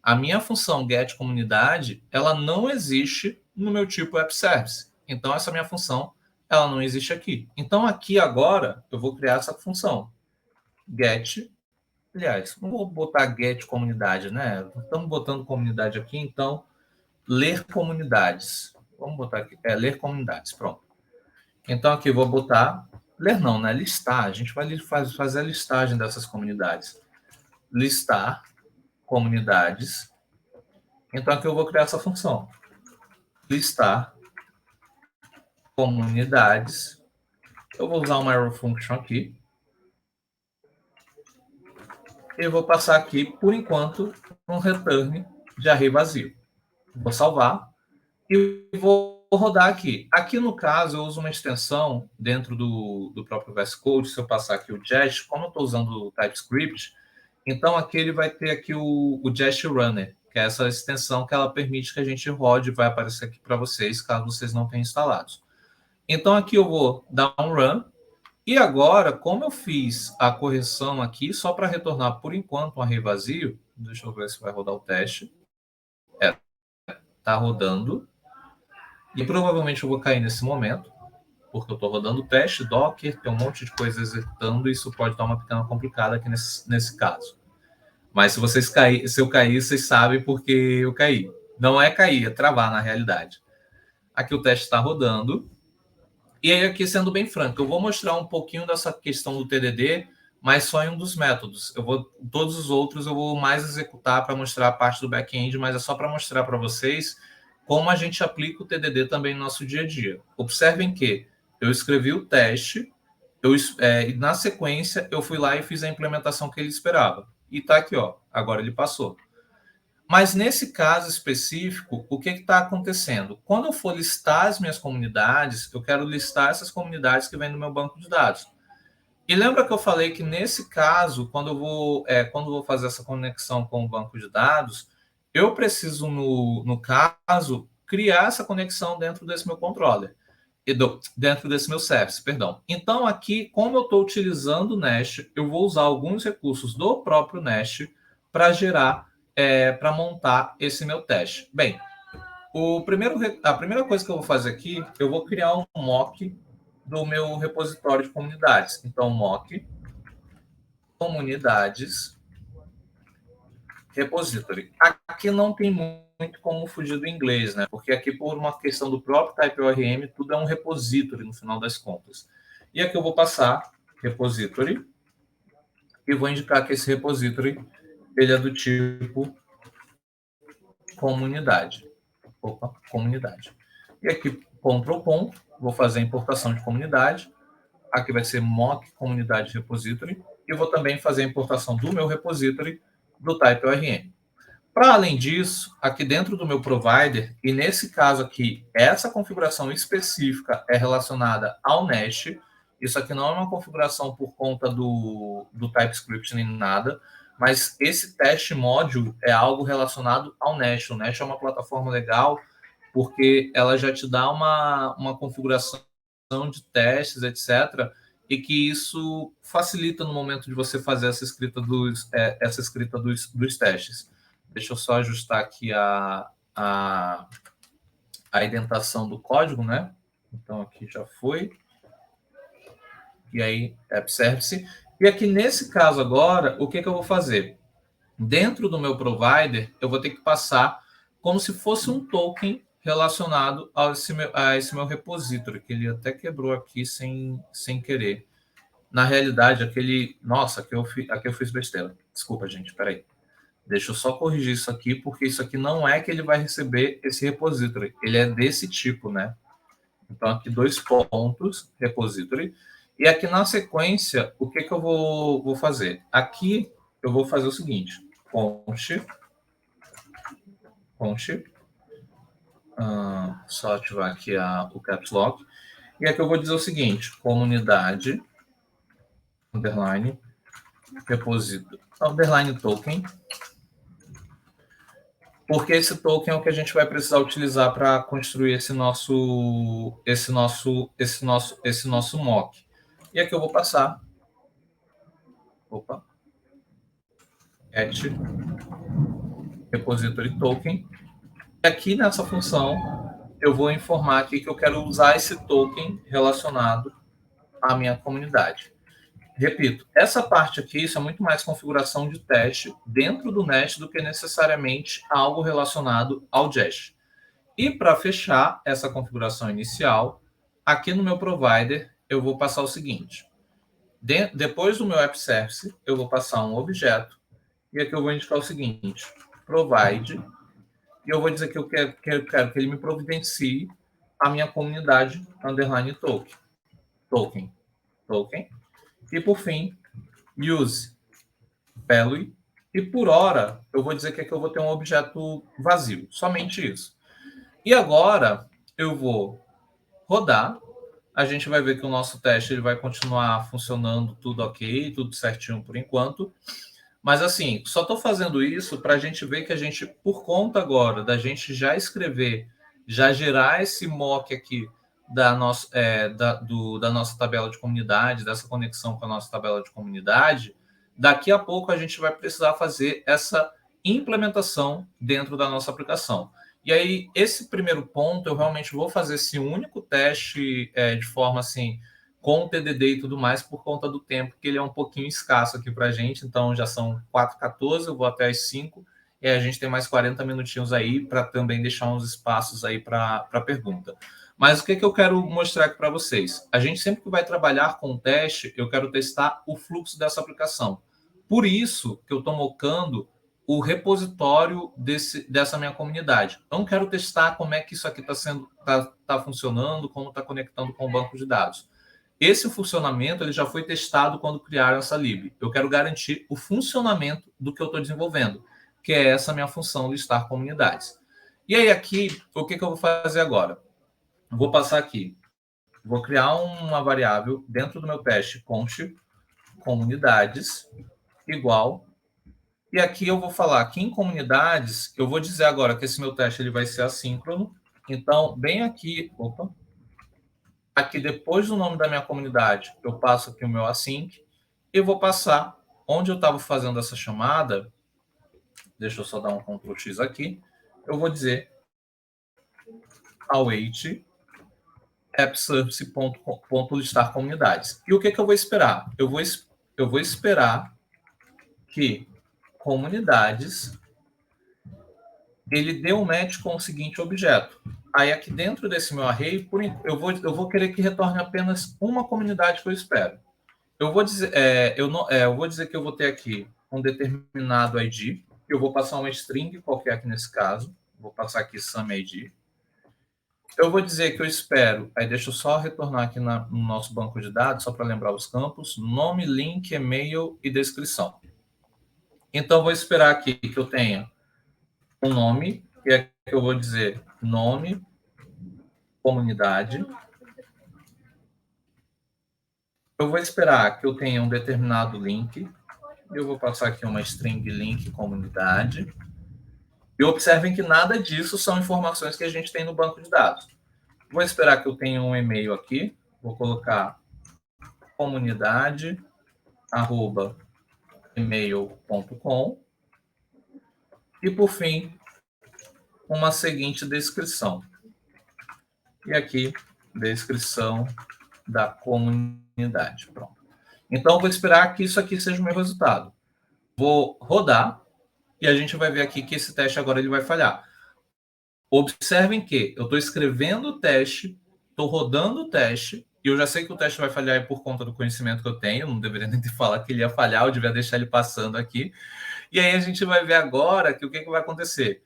[SPEAKER 2] a minha função get comunidade, ela não existe no meu tipo app service. Então essa minha função, ela não existe aqui. Então aqui agora eu vou criar essa função get. Aliás, não vou botar get comunidade, né? Estamos botando comunidade aqui, então ler comunidades. Vamos botar aqui, ler comunidades, pronto. Então aqui eu vou botar, ler não, né? Listar, a gente vai fazer a listagem dessas comunidades. Listar comunidades. Então aqui eu vou criar essa função. Listar comunidades. Eu vou usar uma arrow function aqui. Eu vou passar aqui, por enquanto, um return de array vazio. Vou salvar e vou rodar aqui. Aqui, no caso, eu uso uma extensão dentro do próprio VS Code. Se eu passar aqui o Jest, como eu estou usando o TypeScript, então aqui ele vai ter aqui o Jest Runner, que é essa extensão que ela permite que a gente rode, vai aparecer aqui para vocês, caso vocês não tenham instalado. Então aqui eu vou dar um run, e agora, como eu fiz a correção aqui, só para retornar por enquanto um array vazio, deixa eu ver se vai rodar o teste. Está rodando. E provavelmente eu vou cair nesse momento, porque eu estou rodando o teste, Docker, tem um monte de coisa executando, e isso pode dar uma pequena complicada aqui nesse caso. Mas se eu cair, vocês sabem porque eu caí. Não é cair, é travar na realidade. Aqui o teste está rodando. E aí aqui, sendo bem franco, eu vou mostrar um pouquinho dessa questão do TDD, mas só em um dos métodos. Todos os outros eu vou mais executar para mostrar a parte do back-end, mas é só para mostrar para vocês como a gente aplica o TDD também no nosso dia a dia. Observem que eu escrevi o teste, e na sequência eu fui lá e fiz a implementação que ele esperava. E está aqui, ó, agora ele passou. Mas nesse caso específico, o que está acontecendo? Quando eu for listar as minhas comunidades, eu quero listar essas comunidades que vêm do meu banco de dados. E lembra que eu falei que nesse caso, quando eu vou fazer essa conexão com o banco de dados, eu preciso, no caso, criar essa conexão dentro desse meu controller, dentro desse meu service, perdão. Então, aqui, como eu estou utilizando o Nest, eu vou usar alguns recursos do próprio Nest para gerar, para montar esse meu teste. Bem, a primeira coisa que eu vou fazer aqui, eu vou criar um mock do meu repositório de comunidades. Então, mock comunidades repository. Aqui não tem muito como fugir do inglês, né? Porque aqui, por uma questão do próprio TypeORM, tudo é um repository no final das contas. E aqui eu vou passar repository e vou indicar que esse repository ele é do tipo comunidade. Opa, comunidade. E aqui, Ctrl+, vou fazer a importação de comunidade. Aqui vai ser mock comunidade repository. E vou também fazer a importação do meu repository do TypeORM. Para além disso, aqui dentro do meu provider, e nesse caso aqui, essa configuração específica é relacionada ao Nest. Isso aqui não é uma configuração por conta do TypeScript nem nada, mas esse teste module é algo relacionado ao Nest. O Nest é uma plataforma legal porque ela já te dá uma configuração de testes, etc., e que isso facilita no momento de você fazer essa escrita dos testes. Deixa eu só ajustar aqui a indentação do código, né? Então, aqui já foi. E aí, app service. E aqui, nesse caso agora, o que eu vou fazer? Dentro do meu provider, eu vou ter que passar como se fosse um token relacionado a esse meu repository, que ele até quebrou aqui sem querer. Na realidade, nossa, aqui eu fiz besteira. Desculpa, gente, peraí. Deixa eu só corrigir isso aqui, porque isso aqui não é que ele vai receber esse repository. Ele é desse tipo, né? Então, aqui 2 pontos, repository. E aqui na sequência, o que eu vou fazer? Aqui eu vou fazer o seguinte. Const. Só ativar aqui o caps lock. E aqui eu vou dizer o seguinte. Comunidade, underline, repository, underline token. Porque esse token é o que a gente vai precisar utilizar para construir esse nosso mock. E aqui eu vou passar. At repository token. E aqui nessa função, eu vou informar aqui que eu quero usar esse token relacionado à minha comunidade. Repito, essa parte aqui, isso é muito mais configuração de teste dentro do Nest do que necessariamente algo relacionado ao Jest. E para fechar essa configuração inicial, aqui no meu provider, eu vou passar o seguinte. Depois do meu app service, eu vou passar um objeto, e aqui eu vou indicar o seguinte, provide, e eu vou dizer que eu quero que ele me providencie a minha comunidade underline token. E, por fim, use value. E, por hora, eu vou dizer que aqui eu vou ter um objeto vazio. Somente isso. E agora, eu vou rodar. A gente vai ver que o nosso teste ele vai continuar funcionando tudo ok, tudo certinho por enquanto. Mas assim, só estou fazendo isso para a gente ver que a gente, por conta agora da gente já escrever, já gerar esse mock aqui da nossa tabela de comunidade, dessa conexão com a nossa tabela de comunidade, daqui a pouco a gente vai precisar fazer essa implementação dentro da nossa aplicação. E aí, esse primeiro ponto, eu realmente vou fazer esse único teste de forma assim, com o TDD e tudo mais, por conta do tempo, que ele é um pouquinho escasso aqui para a gente. Então, já são 4h14, eu vou até às 5, e a gente tem mais 40 minutinhos aí para também deixar uns espaços aí para pergunta. Mas o que eu quero mostrar aqui para vocês? A gente sempre que vai trabalhar com o teste, eu quero testar o fluxo dessa aplicação. Por isso que eu estou mocando o repositório dessa minha comunidade. Eu não quero testar como é que isso aqui está funcionando, como está conectando com o banco de dados. Esse funcionamento ele já foi testado quando criaram essa lib. Eu quero garantir o funcionamento do que eu estou desenvolvendo, que é essa minha função listar comunidades. E aí aqui, o que eu vou fazer agora? Vou passar aqui. Vou criar uma variável dentro do meu teste const comunidades igual. E aqui eu vou falar que em comunidades, eu vou dizer agora que esse meu teste ele vai ser assíncrono. Então, bem aqui, aqui depois do nome da minha comunidade, eu passo aqui o meu async e vou passar onde eu estava fazendo essa chamada. Deixa eu só dar um Ctrl X aqui. Eu vou dizer await appservice.listar comunidades. E o que eu vou esperar? Eu vou esperar que comunidades ele dê um match com o seguinte objeto. Aí aqui dentro desse meu array, eu vou querer que retorne apenas uma comunidade que eu espero. Eu vou dizer, eu vou dizer que eu vou ter aqui um determinado ID, eu vou passar uma string qualquer aqui nesse caso, vou passar aqui SumID. Eu vou dizer que eu espero, aí deixa eu só retornar aqui no nosso banco de dados, só para lembrar os campos, nome, link, e-mail e descrição. Então, eu vou esperar aqui que eu tenha um nome, que é que eu vou dizer nome, comunidade. Eu vou esperar que eu tenha um determinado link. Eu vou passar aqui uma string link comunidade. E observem que nada disso são informações que a gente tem no banco de dados. Vou esperar que eu tenha um e-mail aqui. Vou colocar comunidade@email.com. E, por fim, uma seguinte descrição. E aqui, descrição da comunidade. Pronto. Então, vou esperar que isso aqui seja o meu resultado. Vou rodar e a gente vai ver aqui que esse teste agora ele vai falhar. Observem que eu estou escrevendo o teste, estou rodando o teste, e eu já sei que o teste vai falhar por conta do conhecimento que eu tenho, não deveria nem ter falado que ele ia falhar, eu devia deixar ele passando aqui. E aí a gente vai ver agora que o que vai acontecer.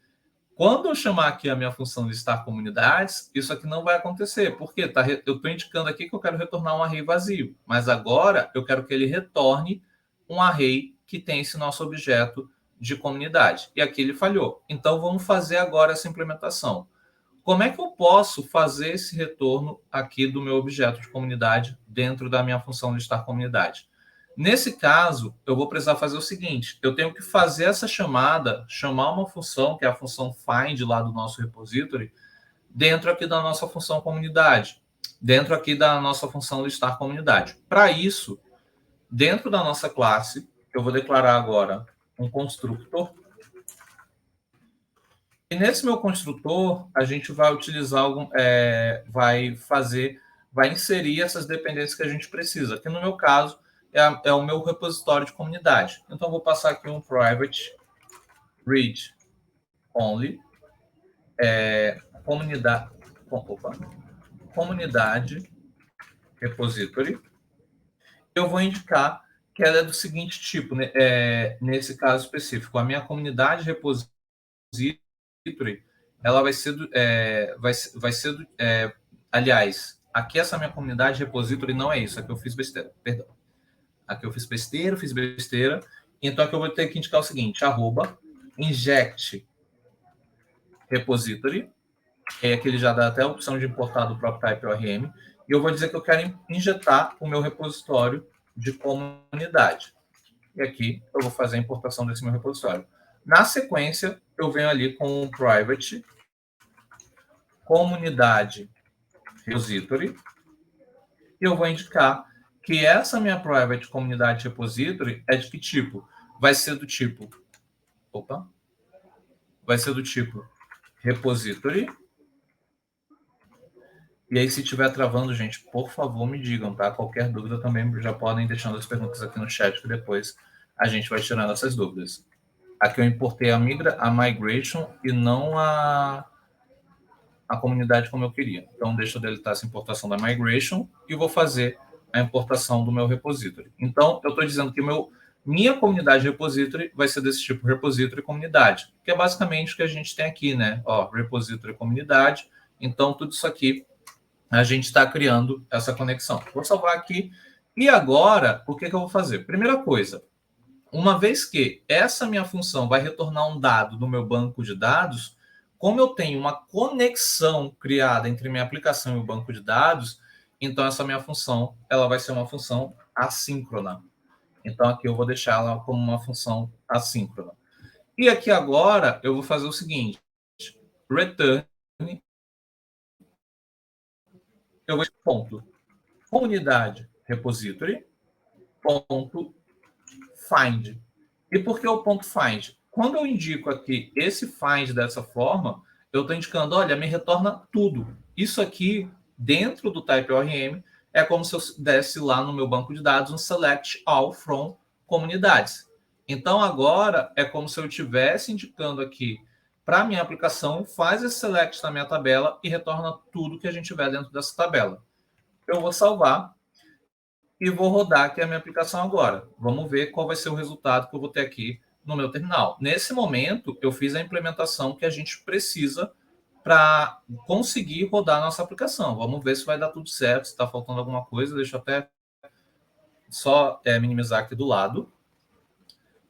[SPEAKER 2] Quando eu chamar aqui a minha função listar comunidades, isso aqui não vai acontecer. Por quê? Eu estou indicando aqui que eu quero retornar um array vazio. Mas agora eu quero que ele retorne um array que tem esse nosso objeto de comunidade. E aqui ele falhou. Então, vamos fazer agora essa implementação. Como é que eu posso fazer esse retorno aqui do meu objeto de comunidade dentro da minha função listar comunidade? Nesse caso, eu vou precisar fazer o seguinte, eu tenho que fazer essa chamada, chamar uma função, que é a função find lá do nosso repository, dentro aqui da nossa função comunidade, dentro aqui da nossa função listar comunidade. Para isso, dentro da nossa classe, eu vou declarar agora um constructor. E nesse meu construtor, a gente vai utilizar vai inserir essas dependências que a gente precisa. Que no meu caso, é o meu repositório de comunidade. Então, eu vou passar aqui um private read only, comunidade repository. Eu vou indicar que ela é do seguinte tipo, né? Nesse caso específico, a minha comunidade repository, ela vai ser, aliás, aqui essa minha comunidade repository não é isso, aqui eu fiz besteira, perdão. Aqui eu fiz besteira. Então, aqui eu vou ter que indicar o seguinte, @inject repository. E aí aqui ele já dá até a opção de importar do próprio Type ORM. E eu vou dizer que eu quero injetar o meu repositório de comunidade. E aqui eu vou fazer a importação desse meu repositório. Na sequência, eu venho ali com o private comunidade repository e eu vou indicar que essa minha private comunidade repository é de que tipo? Vai ser do tipo repository. E aí, se estiver travando, gente, por favor, me digam, tá? Qualquer dúvida também já podem deixando as perguntas aqui no chat, que depois a gente vai tirando essas dúvidas. Aqui eu importei a migration e não a comunidade como eu queria. Então, deixa eu deletar essa importação da migration e vou fazer a importação do meu repository. Então, eu estou dizendo que minha comunidade repository vai ser desse tipo repository comunidade, que é basicamente o que a gente tem aqui, né? Ó, repository comunidade. Então, tudo isso aqui a gente está criando essa conexão. Vou salvar aqui. E agora, o que eu vou fazer? Primeira coisa, uma vez que essa minha função vai retornar um dado do meu banco de dados, como eu tenho uma conexão criada entre minha aplicação e o banco de dados, então essa minha função ela vai ser uma função assíncrona. Então aqui eu vou deixar ela como uma função assíncrona. E aqui agora eu vou fazer o seguinte: return, eu vou ponto comunidade repository ponto find. E por que o ponto find? Quando eu indico aqui esse find dessa forma, eu estou indicando, olha, me retorna tudo. Isso aqui, dentro do Type ORM, é como se eu desse lá no meu banco de dados um select all from comunidades. Então, agora, é como se eu estivesse indicando aqui para a minha aplicação, faz esse select na minha tabela e retorna tudo que a gente tiver dentro dessa tabela. Eu vou salvar e vou rodar aqui a minha aplicação agora. Vamos ver qual vai ser o resultado que eu vou ter aqui no meu terminal. Nesse momento, eu fiz a implementação que a gente precisa para conseguir rodar a nossa aplicação. Vamos ver se vai dar tudo certo, se está faltando alguma coisa. Deixa eu até só minimizar aqui do lado.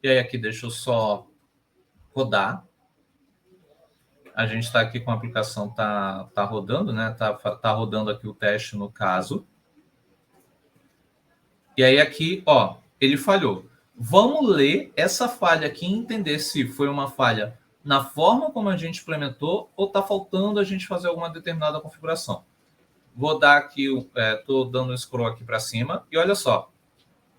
[SPEAKER 2] E aí aqui deixa eu só rodar. A gente está aqui com a aplicação, tá rodando, né? Tá rodando aqui o teste no caso. E aí aqui, ó, ele falhou. Vamos ler essa falha aqui e entender se foi uma falha na forma como a gente implementou ou está faltando a gente fazer alguma determinada configuração. Vou dar aqui, estou dando um scroll aqui para cima e olha só.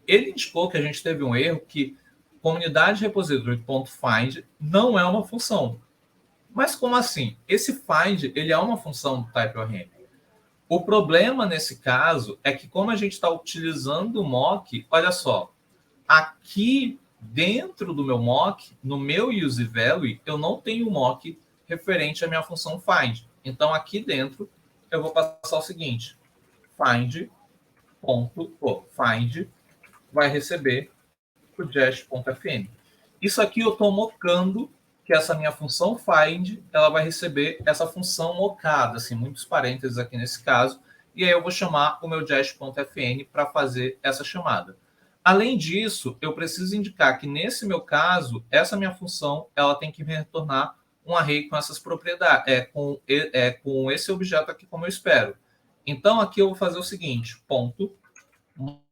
[SPEAKER 2] Ele indicou que a gente teve um erro que comunidade repository.find não é uma função. Mas como assim? Esse find ele é uma função do Type ORM. O problema nesse caso é que como a gente está utilizando o mock, olha só, aqui dentro do meu mock, no meu use value, eu não tenho mock referente à minha função find. Então aqui dentro eu vou passar o seguinte: find vai receber o jest.fn. Isso aqui eu estou mocando que essa minha função find, ela vai receber essa função mocada, assim, muitos parênteses aqui nesse caso, e aí eu vou chamar o meu jest.fn para fazer essa chamada. Além disso, eu preciso indicar que nesse meu caso, essa minha função, ela tem que me retornar um array com essas propriedades, com esse objeto aqui como eu espero. Então aqui eu vou fazer o seguinte, ponto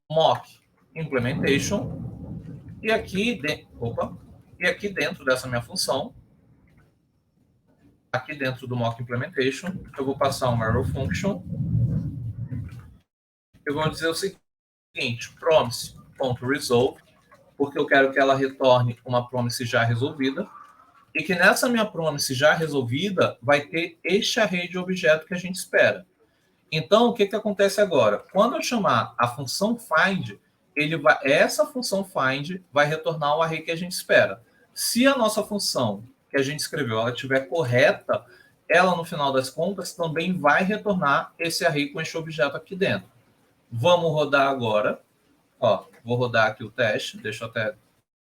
[SPEAKER 2] mock implementation, e aqui dentro dessa minha função, aqui dentro do mock implementation, eu vou passar uma arrow function. Eu vou dizer o seguinte, promise.resolve, porque eu quero que ela retorne uma promise já resolvida, e que nessa minha promise já resolvida vai ter este array de objeto que a gente espera. Então, o que acontece agora? Quando eu chamar a função find, essa função find vai retornar o array que a gente espera. Se a nossa função que a gente escreveu ela estiver correta, ela, no final das contas, também vai retornar esse array com este objeto aqui dentro. Vamos rodar agora. Ó, vou rodar aqui o teste. Deixa eu até...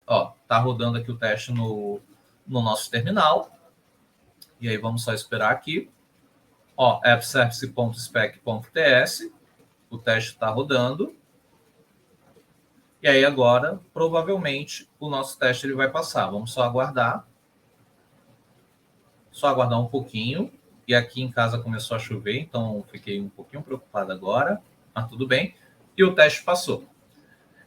[SPEAKER 2] Ó, tá rodando aqui o teste no nosso terminal. E aí, vamos só esperar aqui. Ó, appservice.spec.ts. O teste está rodando. E aí agora, provavelmente, o nosso teste ele vai passar. Vamos só aguardar. Só aguardar um pouquinho. e aqui em casa começou a chover, então fiquei um pouquinho preocupado agora, mas tudo bem. E o teste passou.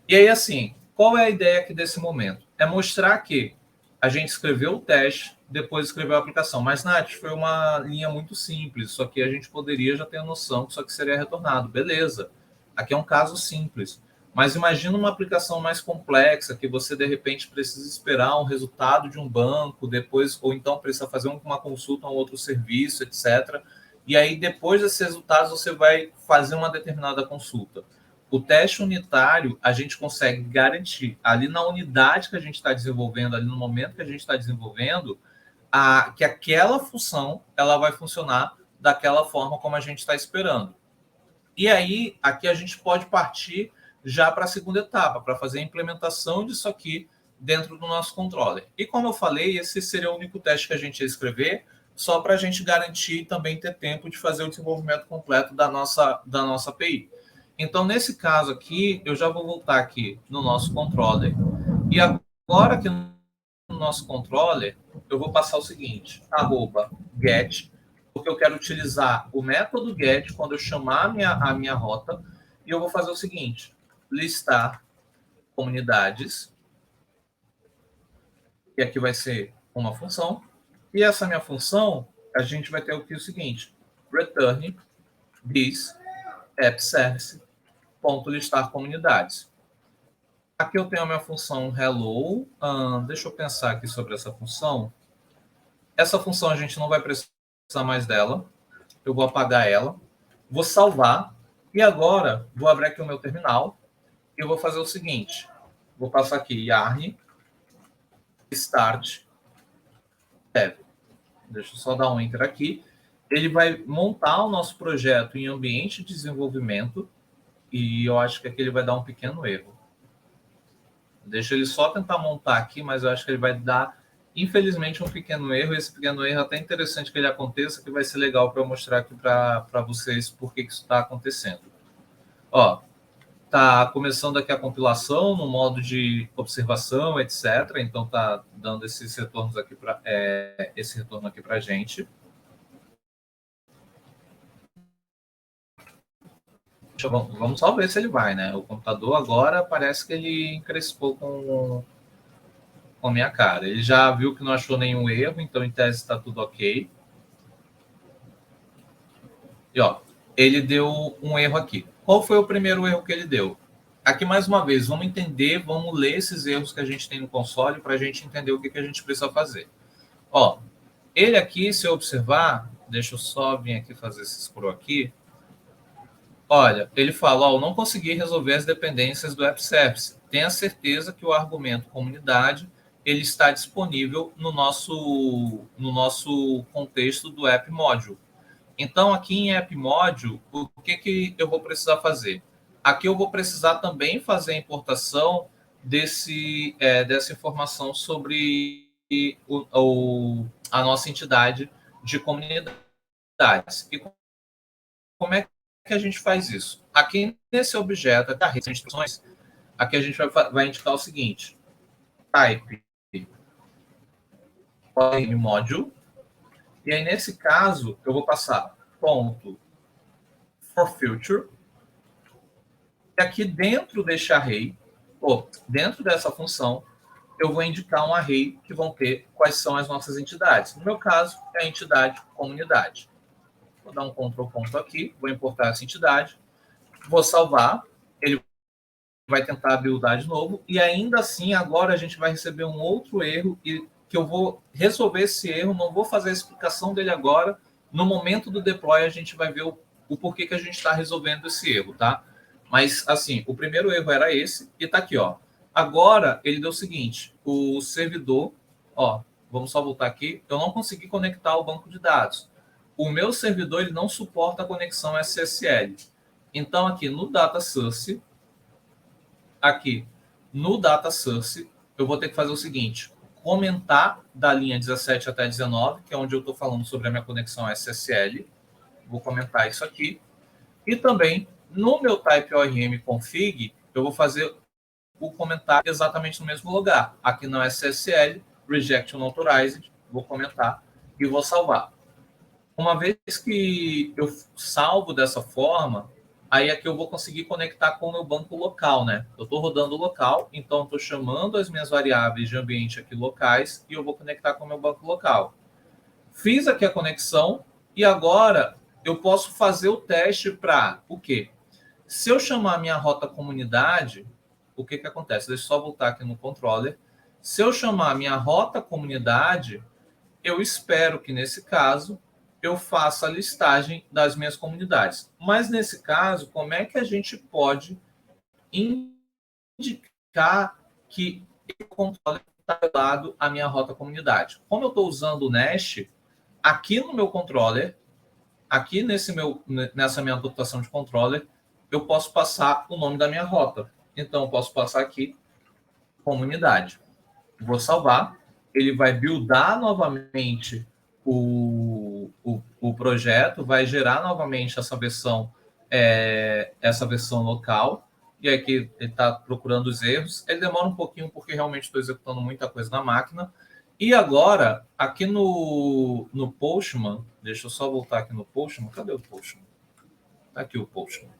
[SPEAKER 2] E aí, assim, qual é a ideia aqui desse momento? É mostrar que a gente escreveu o teste, depois escreveu a aplicação. Mas, Nath, foi uma linha muito simples, só que a gente poderia já ter a noção que isso aqui seria retornado. Beleza, aqui é um caso simples. Mas imagina uma aplicação mais complexa, que você, de repente, precisa esperar um resultado de um banco, depois, ou então precisa fazer uma consulta a um outro serviço, etc. E aí, depois desses resultados, você vai fazer uma determinada consulta. O teste unitário, a gente consegue garantir, ali na unidade que a gente está desenvolvendo, ali no momento que a gente está desenvolvendo, que aquela função ela vai funcionar daquela forma como a gente está esperando. E aí, aqui a gente pode partir já para a segunda etapa, para fazer a implementação disso aqui dentro do nosso controller. E como eu falei, esse seria o único teste que a gente ia escrever, só para a gente garantir e também ter tempo de fazer o desenvolvimento completo da nossa API. Então, nesse caso aqui, eu já vou voltar aqui no nosso controller. E agora que no nosso controller, eu vou passar o seguinte, @get, porque eu quero utilizar o método get quando eu chamar a minha rota, e eu vou fazer o seguinte, listar comunidades, e aqui vai ser uma função, e essa minha função, a gente vai ter o seguinte, return this app service listar comunidades. Aqui eu tenho a minha função hello. Deixa eu pensar aqui sobre essa função. Essa função a gente não vai precisar mais dela. Eu vou apagar ela. Vou salvar. E agora, vou abrir aqui o meu terminal. E eu vou fazer o seguinte. Vou passar aqui yarn start dev. Deixa eu só dar um enter aqui. Ele vai montar o nosso projeto em ambiente de desenvolvimento. E eu acho que aqui ele vai dar um pequeno erro. Deixa ele só tentar montar aqui, mas eu acho que ele vai dar, infelizmente, um pequeno erro. Esse pequeno erro é até interessante que ele aconteça, que vai ser legal para eu mostrar aqui para vocês por que isso está acontecendo. Ó, tá começando aqui a compilação no modo de observação, etc. Então tá dando esses retornos aqui esse retorno aqui para a gente. Vamos só ver se ele vai, né? O computador agora parece que ele encrespou com a minha cara. Ele já viu que não achou nenhum erro, então em tese está tudo ok. E ó, ele deu um erro aqui. Qual foi o primeiro erro que ele deu? Aqui, mais uma vez, vamos entender, vamos ler esses erros que a gente tem no console para a gente entender o que a gente precisa fazer. Ó, ele aqui, se eu observar, deixa eu só vir aqui fazer esse scroll aqui. Olha, ele fala, ó, eu não consegui resolver as dependências do App Service. Tenha certeza que o argumento comunidade ele está disponível no nosso contexto do App Module. Então, aqui em App Module, o que eu vou precisar fazer? Aqui eu vou precisar também fazer a importação dessa informação sobre a nossa entidade de comunidades. E como é que a gente faz isso? Aqui nesse objeto, da rede de instruções, aqui a gente vai indicar o seguinte, type module, e aí nesse caso eu vou passar ponto for future, e aqui dentro deste array, ou dentro dessa função, eu vou indicar um array que vão ter quais são as nossas entidades. No meu caso, é a entidade comunidade. Vou dar um Ctrl ponto aqui, vou importar essa entidade, vou salvar, ele vai tentar buildar de novo, e ainda assim, agora a gente vai receber um outro erro, e que eu vou resolver esse erro, não vou fazer a explicação dele agora, no momento do deploy a gente vai ver o porquê que a gente está resolvendo esse erro, tá? Mas, assim, o primeiro erro era esse, e tá aqui, ó. Agora, ele deu o seguinte, o servidor, ó, vamos só voltar aqui, eu não consegui conectar ao banco de dados. O meu servidor ele não suporta a conexão SSL. Então, aqui no Data Source, eu vou ter que fazer o seguinte, comentar da linha 17 até 19, que é onde eu estou falando sobre a minha conexão SSL. Vou comentar isso aqui. E também, no meu type ORM config, eu vou fazer o comentário exatamente no mesmo lugar. Aqui no SSL, reject unauthorized, vou comentar e vou salvar. Uma vez que eu salvo dessa forma, aí é que eu vou conseguir conectar com o meu banco local, né? Eu estou rodando local, então estou chamando as minhas variáveis de ambiente aqui locais e eu vou conectar com o meu banco local. Fiz aqui a conexão e agora eu posso fazer o teste para o quê? Se eu chamar minha rota comunidade, o que acontece? Deixa eu só voltar aqui no controller. Se eu chamar minha rota comunidade, eu espero que, nesse caso, eu faça a listagem das minhas comunidades. Mas, nesse caso, como é que a gente pode indicar que o controle está ligado à minha rota comunidade? Como eu estou usando o Nest, aqui no meu controller, aqui nessa minha adaptação de controller, eu posso passar o nome da minha rota. Então, eu posso passar aqui comunidade. Vou salvar. Ele vai buildar novamente o projeto, vai gerar novamente essa versão local. E aqui ele está procurando os erros. Ele demora um pouquinho porque realmente estou executando muita coisa na máquina. E agora, aqui no Postman, deixa eu só voltar aqui no Postman. Cadê o Postman? Está aqui o Postman.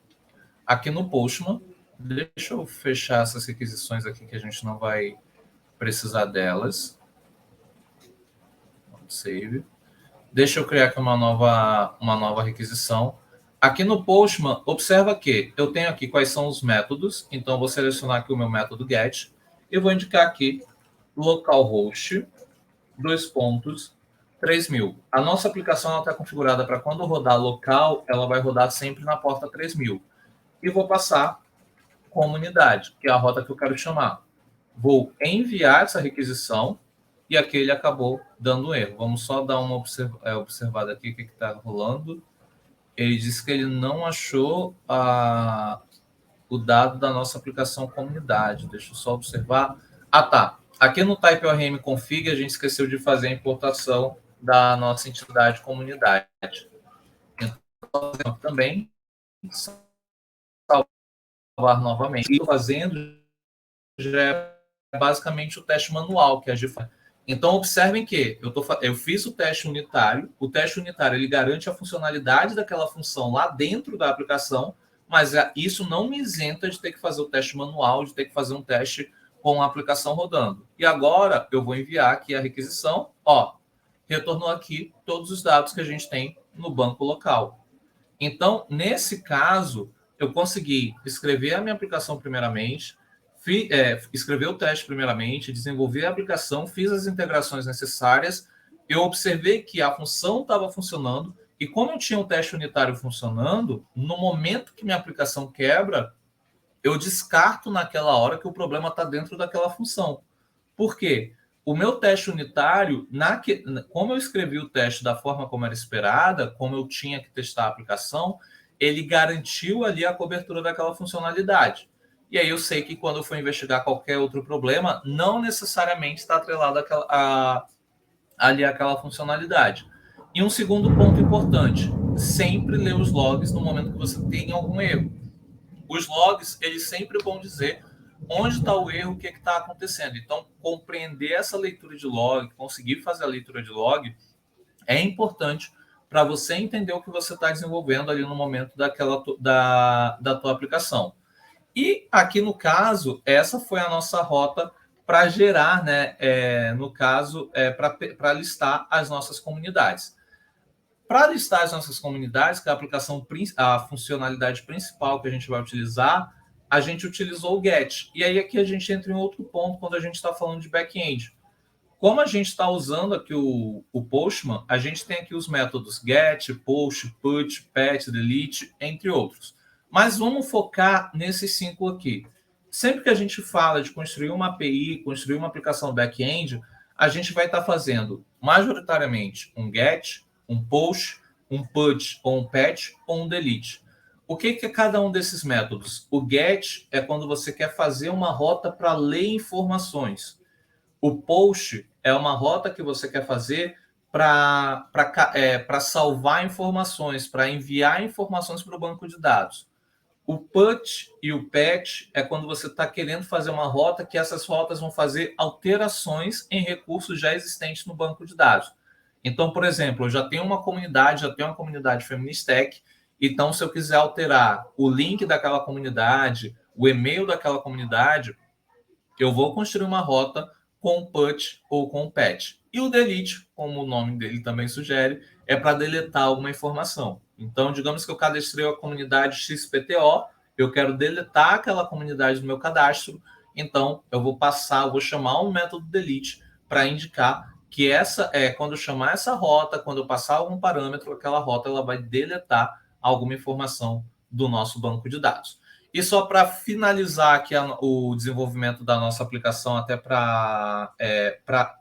[SPEAKER 2] Aqui no Postman, deixa eu fechar essas requisições aqui que a gente não vai precisar delas. Save. Deixa eu criar aqui uma nova requisição. Aqui no Postman, observa que eu tenho aqui quais são os métodos. Então, eu vou selecionar aqui o meu método get e vou indicar aqui localhost 2.3000. A nossa aplicação está configurada para quando rodar local, ela vai rodar sempre na porta 3000. E vou passar comunidade, que é a rota que eu quero chamar. Vou enviar essa requisição e aqui ele acabou dando um erro. Vamos só dar uma observada aqui o que está rolando. Ele disse que ele não achou o dado da nossa aplicação comunidade. Deixa eu só observar. Ah, tá. Aqui no Type ORM Config, a gente esqueceu de fazer a importação da nossa entidade comunidade. Então, também salvar novamente. E fazendo já é basicamente o teste manual que a gente faz. Então, observem que eu fiz o teste unitário ele garante a funcionalidade daquela função lá dentro da aplicação, mas isso não me isenta de ter que fazer o teste manual, de ter que fazer um teste com a aplicação rodando. E agora eu vou enviar aqui a requisição, retornou aqui todos os dados que a gente tem no banco local. Então, nesse caso, eu consegui escrever a minha aplicação primeiramente, escrever o teste primeiramente, desenvolver a aplicação, fiz as integrações necessárias, eu observei que a função estava funcionando, e como eu tinha o teste unitário funcionando, no momento que minha aplicação quebra, eu descarto naquela hora que o problema está dentro daquela função. Por quê? O meu teste unitário, como eu escrevi o teste da forma como era esperada, como eu tinha que testar a aplicação, ele garantiu ali a cobertura daquela funcionalidade. E aí eu sei que quando eu for investigar qualquer outro problema, não necessariamente está atrelado ali àquela funcionalidade. E um segundo ponto importante, sempre ler os logs no momento que você tem algum erro. Os logs, eles sempre vão dizer onde está o erro, o que está acontecendo. Então, compreender essa leitura de log, conseguir fazer a leitura de log, é importante para você entender o que você está desenvolvendo ali no momento da tua aplicação. E aqui no caso, essa foi a nossa rota para gerar, né? No caso, para listar as nossas comunidades. Para listar as nossas comunidades, que é a funcionalidade principal que a gente vai utilizar, a gente utilizou o get. E aí aqui a gente entra em outro ponto quando a gente está falando de back-end. Como a gente está usando aqui o Postman, a gente tem aqui os métodos get, post, put, pat, delete, entre outros. Mas vamos focar nesses 5 aqui. Sempre que a gente fala de construir uma API, construir uma aplicação back-end, a gente vai estar fazendo majoritariamente um get, um post, um put, ou um patch, ou um delete. O que é cada um desses métodos? O get é quando você quer fazer uma rota para ler informações. O post é uma rota que você quer fazer para salvar informações, para enviar informações para o banco de dados. O put e o patch é quando você está querendo fazer uma rota que essas rotas vão fazer alterações em recursos já existentes no banco de dados. Então, por exemplo, eu já tenho uma comunidade Feministech. Então, se eu quiser alterar o link daquela comunidade, o e-mail daquela comunidade, eu vou construir uma rota com put ou com pet. E o delete, como o nome dele também sugere, é para deletar alguma informação. Então, digamos que eu cadastrei a comunidade XPTO, eu quero deletar aquela comunidade do meu cadastro, então eu vou chamar um método delete para indicar que quando eu chamar essa rota, quando eu passar algum parâmetro, aquela rota ela vai deletar alguma informação do nosso banco de dados. E só para finalizar aqui o desenvolvimento da nossa aplicação, até para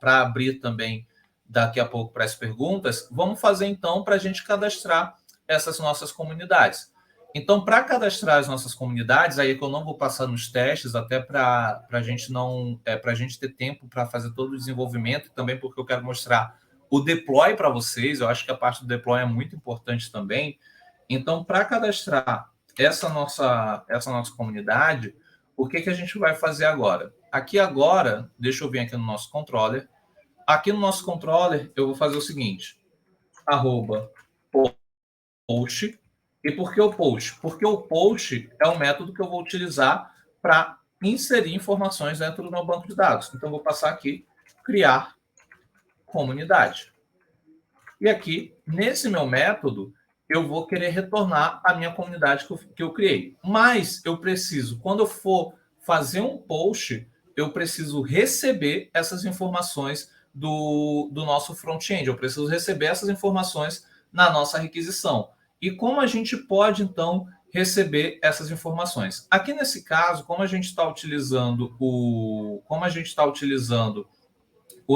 [SPEAKER 2] abrir também daqui a pouco para as perguntas, vamos fazer então para a gente cadastrar essas nossas comunidades. Então, para cadastrar as nossas comunidades, aí que eu não vou passar nos testes, até para a gente não para a gente ter tempo para fazer todo o desenvolvimento, e também porque eu quero mostrar o deploy para vocês. Eu acho que a parte do deploy é muito importante também. Então, para cadastrar essa nossa comunidade, o que a gente vai fazer agora? Aqui agora, deixa eu vir aqui no nosso controller. Aqui no nosso controller, eu vou fazer o seguinte, @post. E por que o post? Porque o post é um método que eu vou utilizar para inserir informações dentro do meu banco de dados. Então, eu vou passar aqui, criar comunidade. E aqui, nesse meu método, eu vou querer retornar a minha comunidade que eu criei. Mas eu preciso, quando eu for fazer um post, eu preciso receber essas informações do nosso front-end. Eu preciso receber essas informações na nossa requisição. E como a gente pode, então, receber essas informações? Aqui nesse caso, como a gente está utilizando o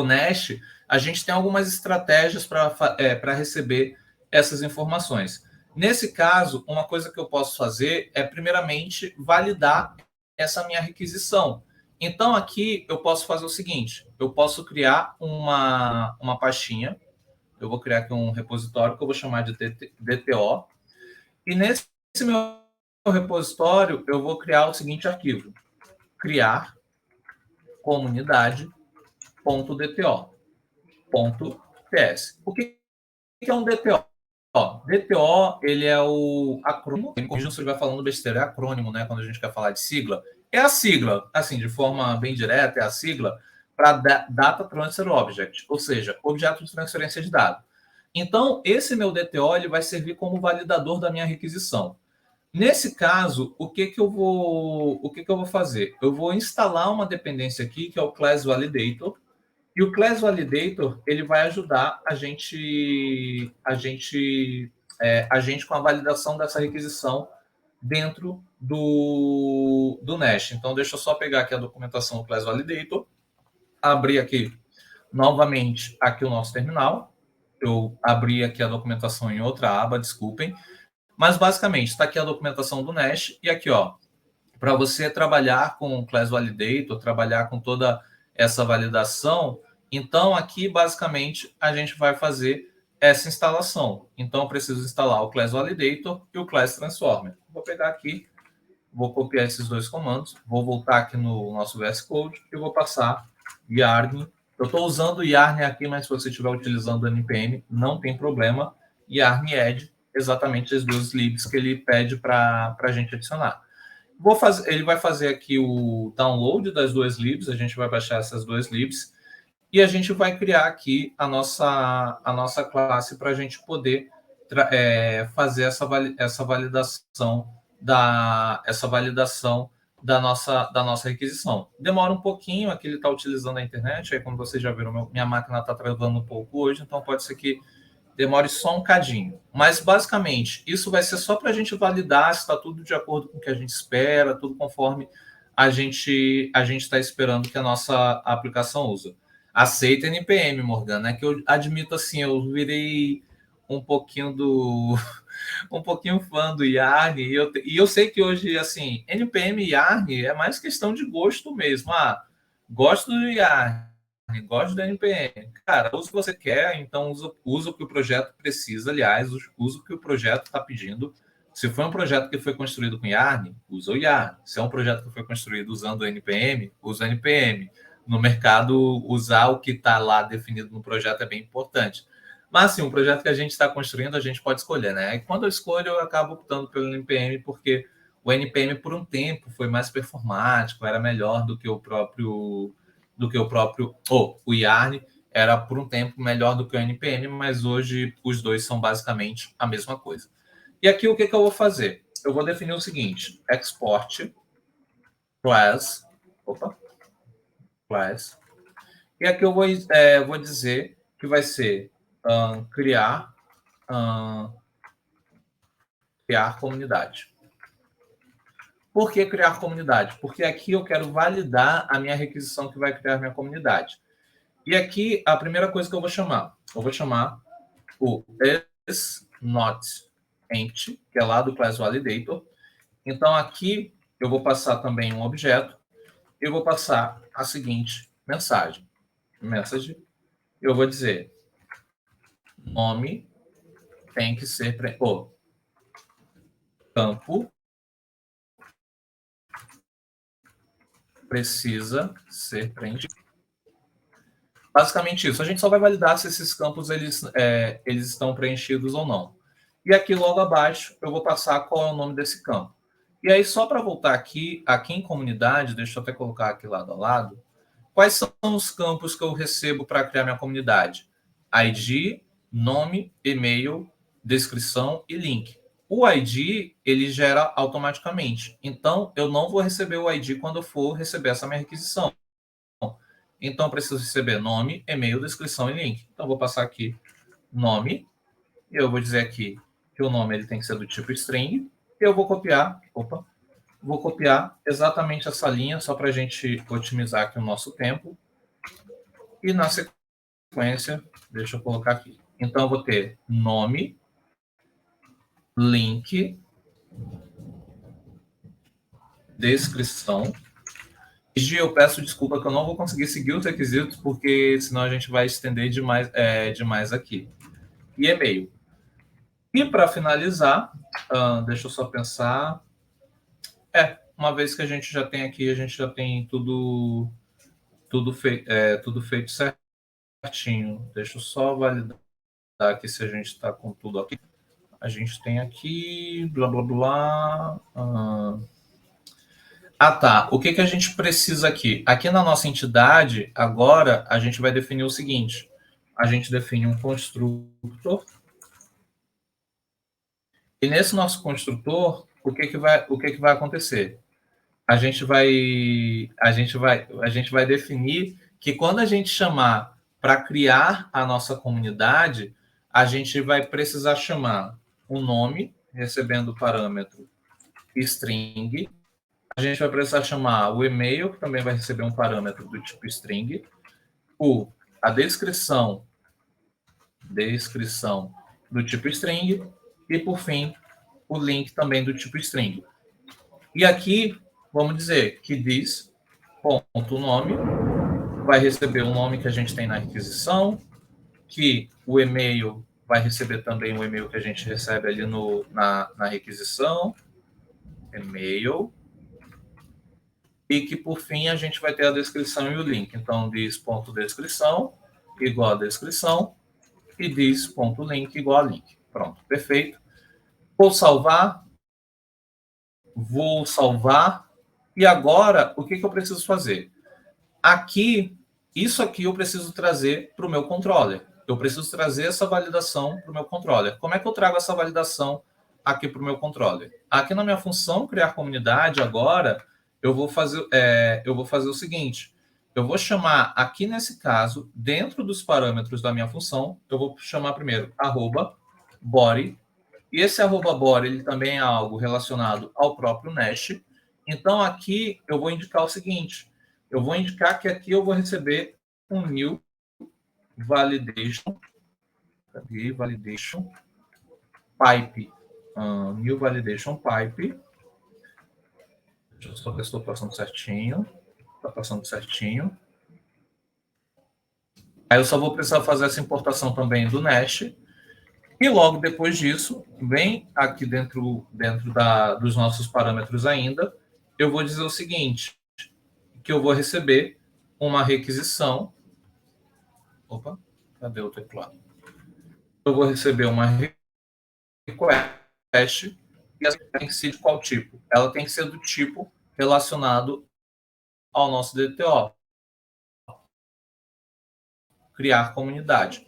[SPEAKER 2] Nest, a gente tem algumas estratégias para receber essas informações. Nesse caso, uma coisa que eu posso fazer é, primeiramente, validar essa minha requisição. Então, aqui, eu posso fazer o seguinte, eu posso criar uma pastinha, eu vou criar aqui um repositório que eu vou chamar de DTO, e nesse meu repositório, eu vou criar o seguinte arquivo, criar comunidade.dto.ps. O que é um DTO? DTO, ele é o acrônimo, me corrijam se eu estiver falando besteira, é acrônimo, né? Quando a gente quer falar de sigla. É a sigla, assim, de forma bem direta, é a sigla para Data Transfer Object, ou seja, objeto de transferência de dados. Então, esse meu DTO ele vai servir como validador da minha requisição. Nesse caso, o que eu vou fazer? Eu vou instalar uma dependência aqui, que é o Class Validator, e o Class Validator ele vai ajudar a gente com a validação dessa requisição dentro do Nest. Então, deixa eu só pegar aqui a documentação do Class Validator, abrir aqui novamente aqui o nosso terminal. Eu abri aqui a documentação em outra aba, desculpem. Mas, basicamente, está aqui a documentação do Nest e aqui, ó, para você trabalhar com o Class Validator, trabalhar com toda essa validação, então aqui, basicamente, a gente vai fazer essa instalação. Então, eu preciso instalar o Class Validator e o Class Transformer. Vou pegar aqui, vou copiar esses dois comandos, vou voltar aqui no nosso VS Code e vou passar yarn. Eu estou usando yarn aqui, mas se você estiver utilizando o npm, não tem problema. Yarn add, exatamente as duas libs que ele pede para a gente adicionar. Ele vai fazer aqui o download das duas libs, a gente vai baixar essas duas libs, e a gente vai criar aqui a nossa classe para a gente poder fazer essa validação da nossa requisição. Demora um pouquinho, aqui ele está utilizando a internet, aí como vocês já viram, minha máquina está travando um pouco hoje, então pode ser que demore só um cadinho. Mas, basicamente, isso vai ser só para a gente validar se está tudo de acordo com o que a gente espera, tudo conforme a gente está esperando que a nossa aplicação usa. Aceita NPM, Morgana. É que eu admito assim, eu virei um pouquinho fã do Yarn, e eu sei que hoje, assim, NPM e Yarn é mais questão de gosto mesmo. Gosto do Yarn, gosto do NPM. Cara, usa o que você quer, então usa o que o projeto precisa. Aliás, usa o que o projeto está pedindo. Se foi um projeto que foi construído com Yarn, usa o Yarn. Se é um projeto que foi construído usando o NPM, usa o NPM. No mercado, usar o que está lá definido no projeto é bem importante. Mas, assim, um projeto que a gente está construindo, a gente pode escolher, né? E quando eu escolho, eu acabo optando pelo NPM, porque o NPM, por um tempo, foi mais performático, era melhor do que o próprio... o Yarn era, por um tempo, melhor do que o NPM, mas hoje os dois são basicamente a mesma coisa. E aqui, o que eu vou fazer? Eu vou definir o seguinte, export class... class. E aqui eu vou dizer que vai ser criar comunidade. Por que criar comunidade? Porque aqui eu quero validar a minha requisição que vai criar minha comunidade. E aqui, a primeira coisa que eu vou chamar o isNotEmpty, que é lá do class validator. Então, aqui eu vou passar também um objeto. Eu vou passar a seguinte mensagem. Eu vou dizer nome tem que ser campo precisa ser preenchido. Basicamente isso. A gente só vai validar se esses campos eles estão preenchidos ou não. E aqui logo abaixo eu vou passar qual é o nome desse campo. E aí só para voltar aqui em comunidade, deixa eu até colocar aqui lado a lado, quais são os campos que eu recebo para criar minha comunidade? ID, nome, e-mail, descrição e link. O ID, ele gera automaticamente. Então, eu não vou receber o ID quando eu for receber essa minha requisição. Então, eu preciso receber nome, e-mail, descrição e link. Então, eu vou passar aqui nome. E eu vou dizer aqui que o nome ele tem que ser do tipo string. E eu vou copiar... Vou copiar exatamente essa linha, só para a gente otimizar aqui o nosso tempo. E na sequência, deixa eu colocar aqui. Então, eu vou ter nome, link, descrição. E eu peço desculpa que eu não vou conseguir seguir os requisitos, porque senão a gente vai estender demais aqui. E e-mail. E para finalizar, deixa eu só pensar. Uma vez que a gente já tem aqui, a gente já tem tudo feito certinho. Deixa eu só validar aqui se a gente está com tudo aqui. A gente tem aqui, blá, blá, blá. Tá. O que a gente precisa aqui? Aqui na nossa entidade, agora, a gente vai definir o seguinte. A gente define um construtor. E nesse nosso construtor, o que vai acontecer? A gente vai definir que quando a gente chamar para criar a nossa comunidade, a gente vai precisar chamar um nome, recebendo o parâmetro string. A gente vai precisar chamar o e-mail, que também vai receber um parâmetro do tipo string. A descrição do tipo string. E, por fim, o link também do tipo string. E aqui, vamos dizer que this.nome vai receber o nome que a gente tem na requisição, que o e-mail vai receber também o e-mail que a gente recebe ali na requisição, e-mail, e que, por fim, a gente vai ter a descrição e o link. Então, this.descrição igual a descrição e this.link igual a link. Pronto, perfeito. Vou salvar. E agora, o que eu preciso fazer? Isso aqui eu preciso trazer para o meu controller. Eu preciso trazer essa validação para o meu controller. Como é que eu trago essa validação aqui para o meu controller? Aqui na minha função criar comunidade, agora, eu vou fazer o seguinte. Eu vou chamar, aqui nesse caso, dentro dos parâmetros da minha função, eu vou chamar primeiro @body. E esse @body ele também é algo relacionado ao próprio Nest. Então, aqui eu vou indicar o seguinte. Eu vou indicar que aqui eu vou receber um new validation pipe. New validation pipe. Deixa eu só ver se estou passando certinho. Está passando certinho. Aí eu só vou precisar fazer essa importação também do Nest. E logo depois disso, vem aqui dentro dos nossos parâmetros ainda, eu vou dizer o seguinte, que eu vou receber uma requisição. Opa, cadê o teclado? eu vou receber uma request e essa tem que ser de qual tipo? Ela tem que ser do tipo relacionado ao nosso DTO. Criar comunidade.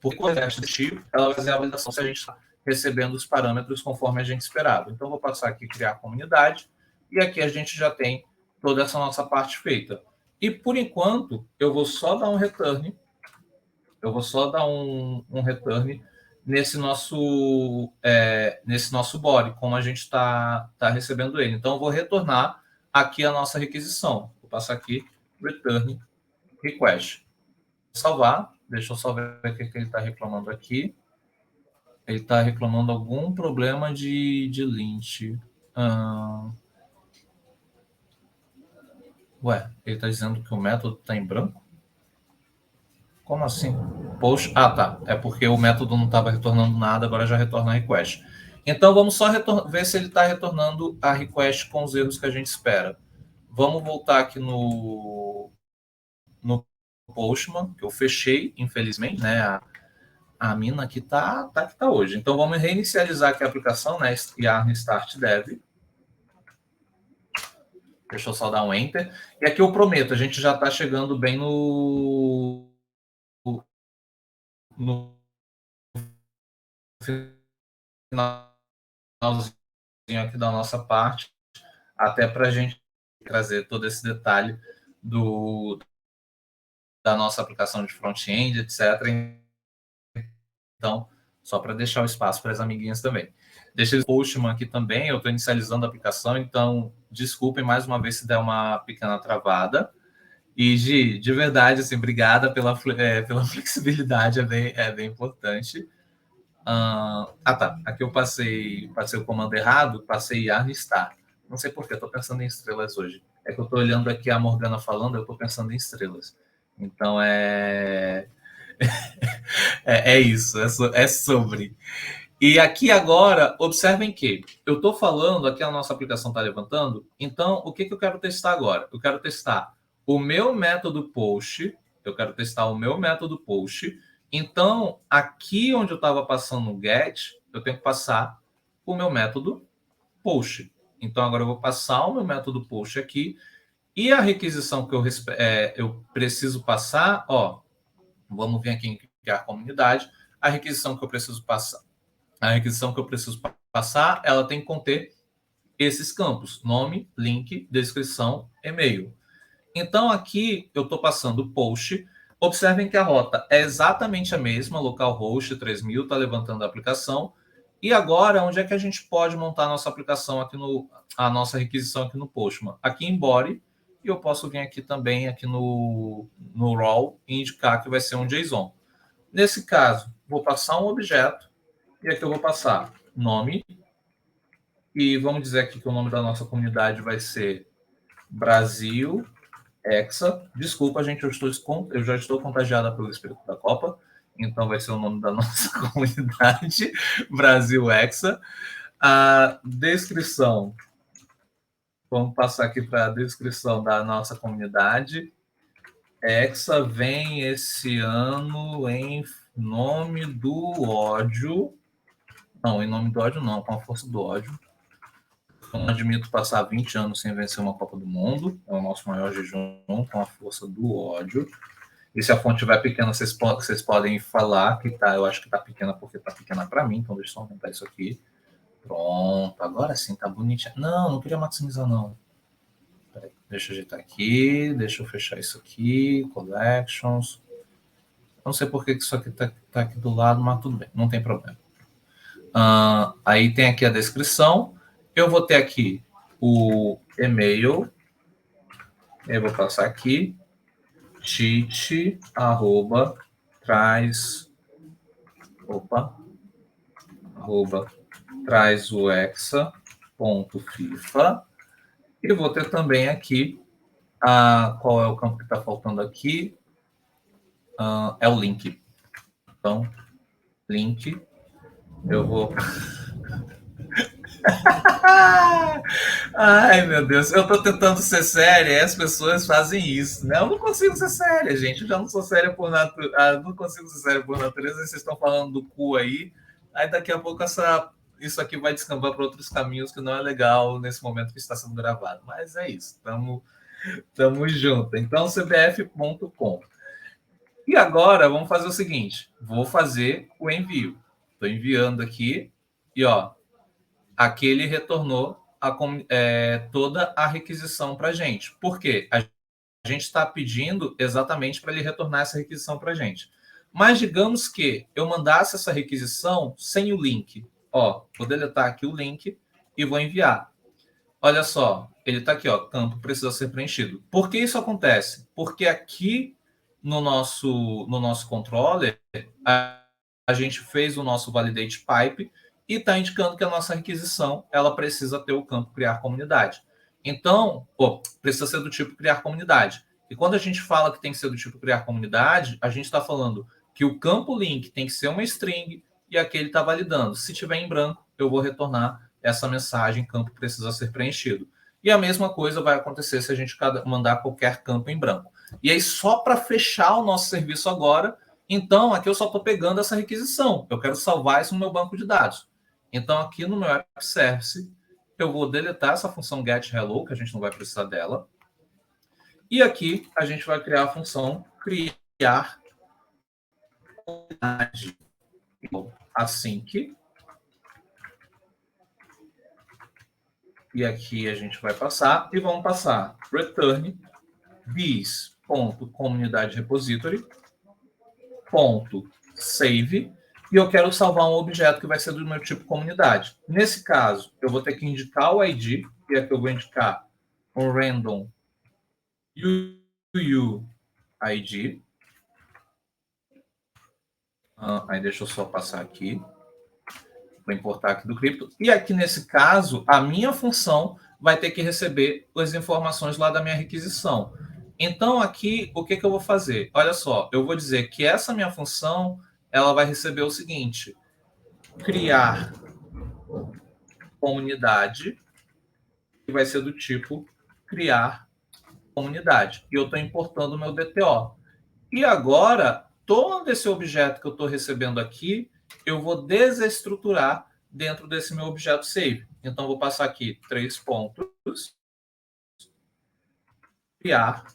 [SPEAKER 2] Porque com esse tipo, ela vai fazer a validação se a gente está recebendo os parâmetros conforme a gente esperava. Então, vou passar aqui criar comunidade e aqui a gente já tem toda essa nossa parte feita. E, por enquanto, eu vou só dar um return. Eu vou só dar um return nesse nosso body, como a gente está recebendo ele. Então, eu vou retornar aqui a nossa requisição. Vou passar aqui, return request. Vou salvar. Deixa eu só ver o que ele está reclamando aqui. Ele está reclamando algum problema de lint. Ué, ele está dizendo que o método está em branco? Como assim? Post. Ah, tá. É porque o método não estava retornando nada, agora já retorna a request. Então, vamos só ver se ele está retornando a request com os erros que a gente espera. Vamos voltar aqui no Postman, que eu fechei, infelizmente, né? A mina aqui tá que tá hoje. Então, vamos reinicializar aqui a aplicação, né? Yarn Start Dev. Deixa eu só dar um Enter. E aqui eu prometo, a gente já está chegando bem no finalzinho aqui da nossa parte, até para a gente trazer todo esse detalhe da nossa aplicação de front-end, etc. Então, só para deixar o espaço para as amiguinhas também. Deixa o Postman aqui também, eu estou inicializando a aplicação, então desculpem mais uma vez se der uma pequena travada. E, Gi, de verdade, assim, obrigada pela flexibilidade, é bem importante. Tá. Aqui eu passei o comando errado, passei yarn star. Não sei por que, estou pensando em estrelas hoje. É que eu estou olhando aqui a Morgana falando, eu estou pensando em estrelas. Então é isso, é sobre. E aqui agora, observem que eu estou falando, aqui a nossa aplicação está levantando, então o que eu quero testar agora? Eu quero testar o meu método post, então aqui onde eu estava passando o get, eu tenho que passar o meu método post. Então agora eu vou passar o meu método post aqui, e a requisição que eu preciso passar, vamos vir aqui em criar comunidade, a requisição que eu preciso passar, ela tem que conter esses campos: nome, link, descrição, e-mail. Então, aqui eu estou passando o post. Observem que a rota é exatamente a mesma, localhost 3000, está levantando a aplicação. E agora, onde é que a gente pode montar a nossa aplicação aqui a nossa requisição aqui no Postman? Aqui em Body, e eu posso vir aqui também aqui no raw e indicar que vai ser um JSON. Nesse caso, vou passar um objeto, e aqui eu vou passar nome, e vamos dizer aqui que o nome da nossa comunidade vai ser Brasil Hexa. Desculpa, gente, eu já estou contagiada pelo espírito da Copa, então vai ser o nome da nossa comunidade, Brasil Hexa. A descrição, vamos passar aqui para a descrição da nossa comunidade. Hexa vem esse ano em nome do ódio. Não, em nome do ódio não, com a força do ódio. Não admito passar 20 anos sem vencer uma Copa do Mundo. É o nosso maior jejum, com a força do ódio. E se a fonte estiver pequena, vocês podem falar que tá. Eu acho que está pequena porque está pequena para mim. Então, deixa eu só aumentar isso aqui. Pronto, agora sim, tá bonitinho. Não queria maximizar, não. Peraí, deixa eu ajeitar aqui. Deixa eu fechar isso aqui. Collections. Não sei por que isso aqui tá aqui do lado, mas tudo bem, não tem problema. Aí tem aqui a descrição. Eu vou ter aqui o e-mail. Eu vou passar aqui. Tite, traz o hexa.fifa. E vou ter também aqui qual é o campo que está faltando aqui? É o link. Então, link. Eu vou Ai, meu Deus, eu tô tentando ser séria e as pessoas fazem isso, né? Eu não consigo ser séria, gente. Eu já não sou séria por natureza. Não consigo ser séria por natureza. Vocês estão falando do cu aí. Aí daqui a pouco isso aqui vai descambar para outros caminhos que não é legal nesse momento que está sendo gravado. Mas é isso. Tamo junto. Então, cbf.com. E agora vamos fazer o seguinte: vou fazer o envio. Estou enviando aqui e ó, aqui ele retornou toda a requisição para a gente. Por quê? A gente está pedindo exatamente para ele retornar essa requisição para a gente. Mas digamos que eu mandasse essa requisição sem o link. Ó, vou deletar aqui o link e vou enviar. Olha só, ele está aqui, ó, campo precisa ser preenchido. Por que isso acontece? Porque aqui no nosso controller, a gente fez o nosso validate pipe e está indicando que a nossa requisição ela precisa ter o campo criar comunidade. Então, precisa ser do tipo criar comunidade. E quando a gente fala que tem que ser do tipo criar comunidade, a gente está falando que o campo link tem que ser uma string e aqui ele está validando. Se tiver em branco, eu vou retornar essa mensagem, campo precisa ser preenchido. E a mesma coisa vai acontecer se a gente mandar qualquer campo em branco. E aí, só para fechar o nosso serviço agora, então aqui eu só estou pegando essa requisição. Eu quero salvar isso no meu banco de dados. Então, aqui no meu app service, eu vou deletar essa função getHello, que a gente não vai precisar dela. E aqui a gente vai criar a função criar comunidade. Async. E aqui a gente vai passar e vamos passar return this.comunidade repository .save e eu quero salvar um objeto que vai ser do meu tipo comunidade. Nesse caso, eu vou ter que indicar o ID, e aqui eu vou indicar um random UUID. Aí deixa eu só passar aqui. Vou importar aqui do cripto. E aqui nesse caso, a minha função vai ter que receber as informações lá da minha requisição. Então aqui, o que eu vou fazer? Olha só, eu vou dizer que essa minha função, ela vai receber o seguinte: criar comunidade, que vai ser do tipo criar comunidade. E eu estou importando o meu DTO. E agora, todo esse objeto que eu estou recebendo aqui, eu vou desestruturar dentro desse meu objeto save. Então, vou passar aqui 3 pontos, criar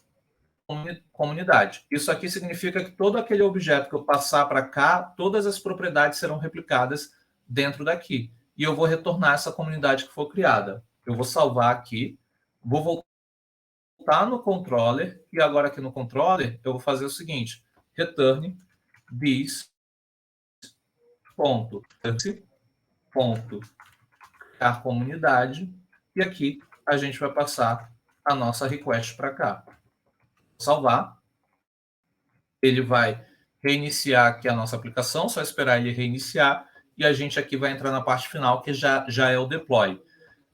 [SPEAKER 2] comunidade. Isso aqui significa que todo aquele objeto que eu passar para cá, todas as propriedades serão replicadas dentro daqui. E eu vou retornar essa comunidade que for criada. Eu vou salvar aqui, vou voltar no controller, e agora aqui no controller, eu vou fazer o seguinte: return this criar comunidade, e aqui a gente vai passar a nossa request para cá. Salvar. Ele vai reiniciar aqui a nossa aplicação, só esperar ele reiniciar, e a gente aqui vai entrar na parte final, que já é o deploy.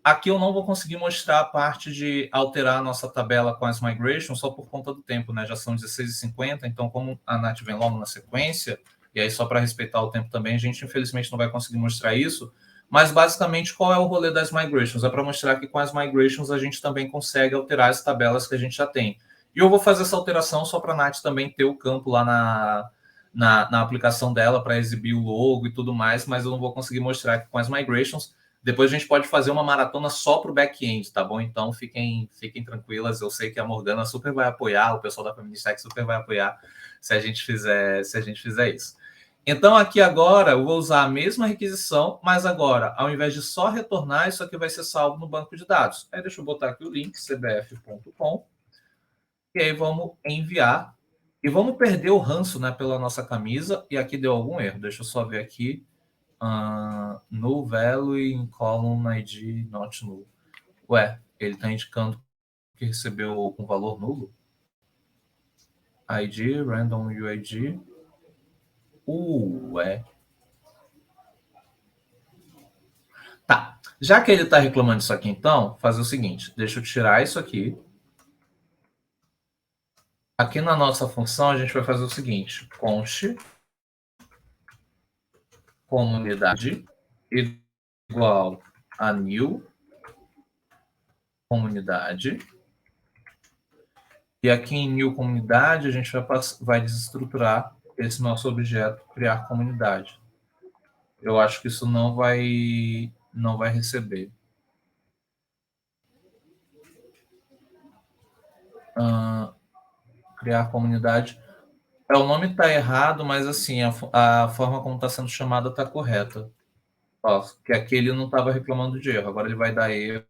[SPEAKER 2] Aqui eu não vou conseguir mostrar a parte de alterar a nossa tabela com as migrations só por conta do tempo, né? Já são 16h50, então como a Nath vem logo na sequência, e aí só para respeitar o tempo também, a gente infelizmente não vai conseguir mostrar isso, mas basicamente qual é o rolê das migrations? É para mostrar que com as migrations a gente também consegue alterar as tabelas que a gente já tem. E eu vou fazer essa alteração só para a Nath também ter o campo lá na aplicação dela para exibir o logo e tudo mais, mas eu não vou conseguir mostrar aqui com as migrations. Depois a gente pode fazer uma maratona só para o back-end, tá bom? Então fiquem tranquilas. Eu sei que a Morgana super vai apoiar, o pessoal da Feministech super vai apoiar se a gente fizer isso. Então aqui agora eu vou usar a mesma requisição, mas agora, ao invés de só retornar, isso aqui vai ser salvo no banco de dados. Aí deixa eu botar aqui o link, cbf.com, e aí vamos enviar. E vamos perder o ranço, né, pela nossa camisa. E aqui deu algum erro. Deixa eu só ver aqui. Null value in column ID not null. Ué, ele está indicando que recebeu um valor nulo? ID, random UID. Ué. Tá. Já que ele está reclamando disso aqui, então, fazer o seguinte. Deixa eu tirar isso aqui. Aqui na nossa função, a gente vai fazer o seguinte. Const comunidade igual a new comunidade. E aqui em new comunidade, a gente vai desestruturar esse nosso objeto, criar comunidade. Eu acho que isso não vai receber. Criar comunidade. O nome está errado, mas assim, a forma como está sendo chamada está correta. Ó, que aqui ele não estava reclamando de erro, agora ele vai dar erro.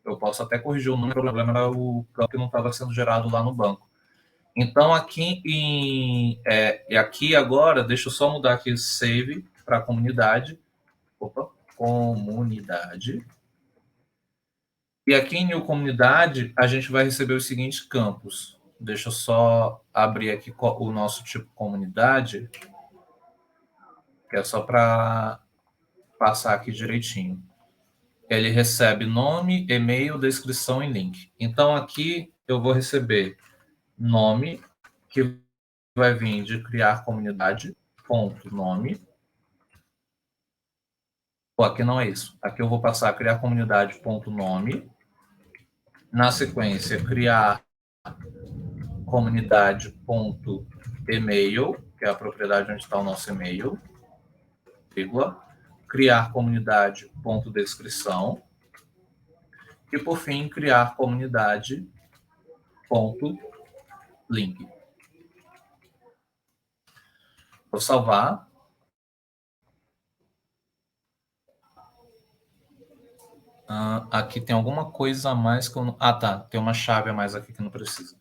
[SPEAKER 2] Eu posso até corrigir o nome, o problema era o campo que não estava sendo gerado lá no banco. Então, aqui aqui agora, deixa eu só mudar aqui save para comunidade. Opa, comunidade. E aqui em new comunidade, a gente vai receber os seguintes campos. Deixa eu só abrir aqui o nosso tipo comunidade, que é só para passar aqui direitinho. Ele recebe nome, e-mail, descrição e link. Então, aqui eu vou receber nome, que vai vir de criar comunidade, ponto nome. Pô, aqui não é isso. Aqui eu vou passar a criar comunidade, ponto nome. Na sequência, criar comunidade, ponto e-mail, que é a propriedade onde está o nosso e-mail, vírgula. Criar comunidade, ponto descrição. E, por fim, criar comunidade, ponto link. Vou salvar. Aqui tem alguma coisa a mais que eu não... Ah, tá. Tem uma chave a mais aqui que não precisa.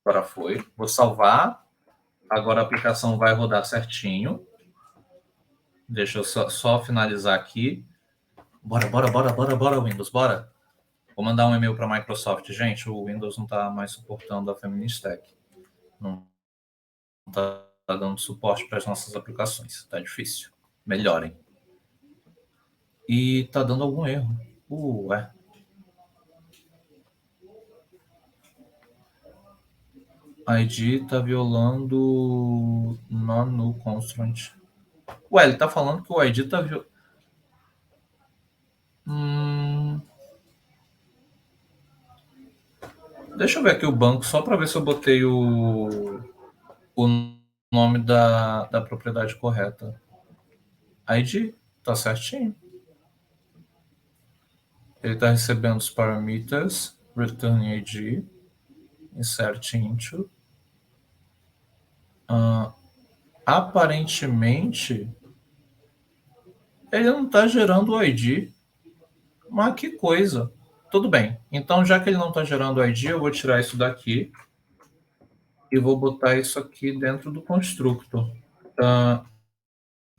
[SPEAKER 2] Agora foi. Vou salvar. Agora a aplicação vai rodar certinho. Deixa eu só finalizar aqui. Bora, Windows, bora. Vou mandar um e-mail para a Microsoft. Gente, o Windows não está mais suportando a Feministack. Não está dando suporte para as nossas aplicações. Está difícil. Melhorem. E está dando algum erro. Ué. ID está violando non-null constraint. Ué, ele está falando que o ID está violando... Deixa eu ver aqui o banco, só para ver se eu botei o nome da propriedade correta. ID, tá certinho. Ele está recebendo os parameters, return ID, insert into. Aparentemente, ele não está gerando o ID. Mas que coisa. Tudo bem. Então, já que ele não está gerando o ID, eu vou tirar isso daqui e vou botar isso aqui dentro do constructor.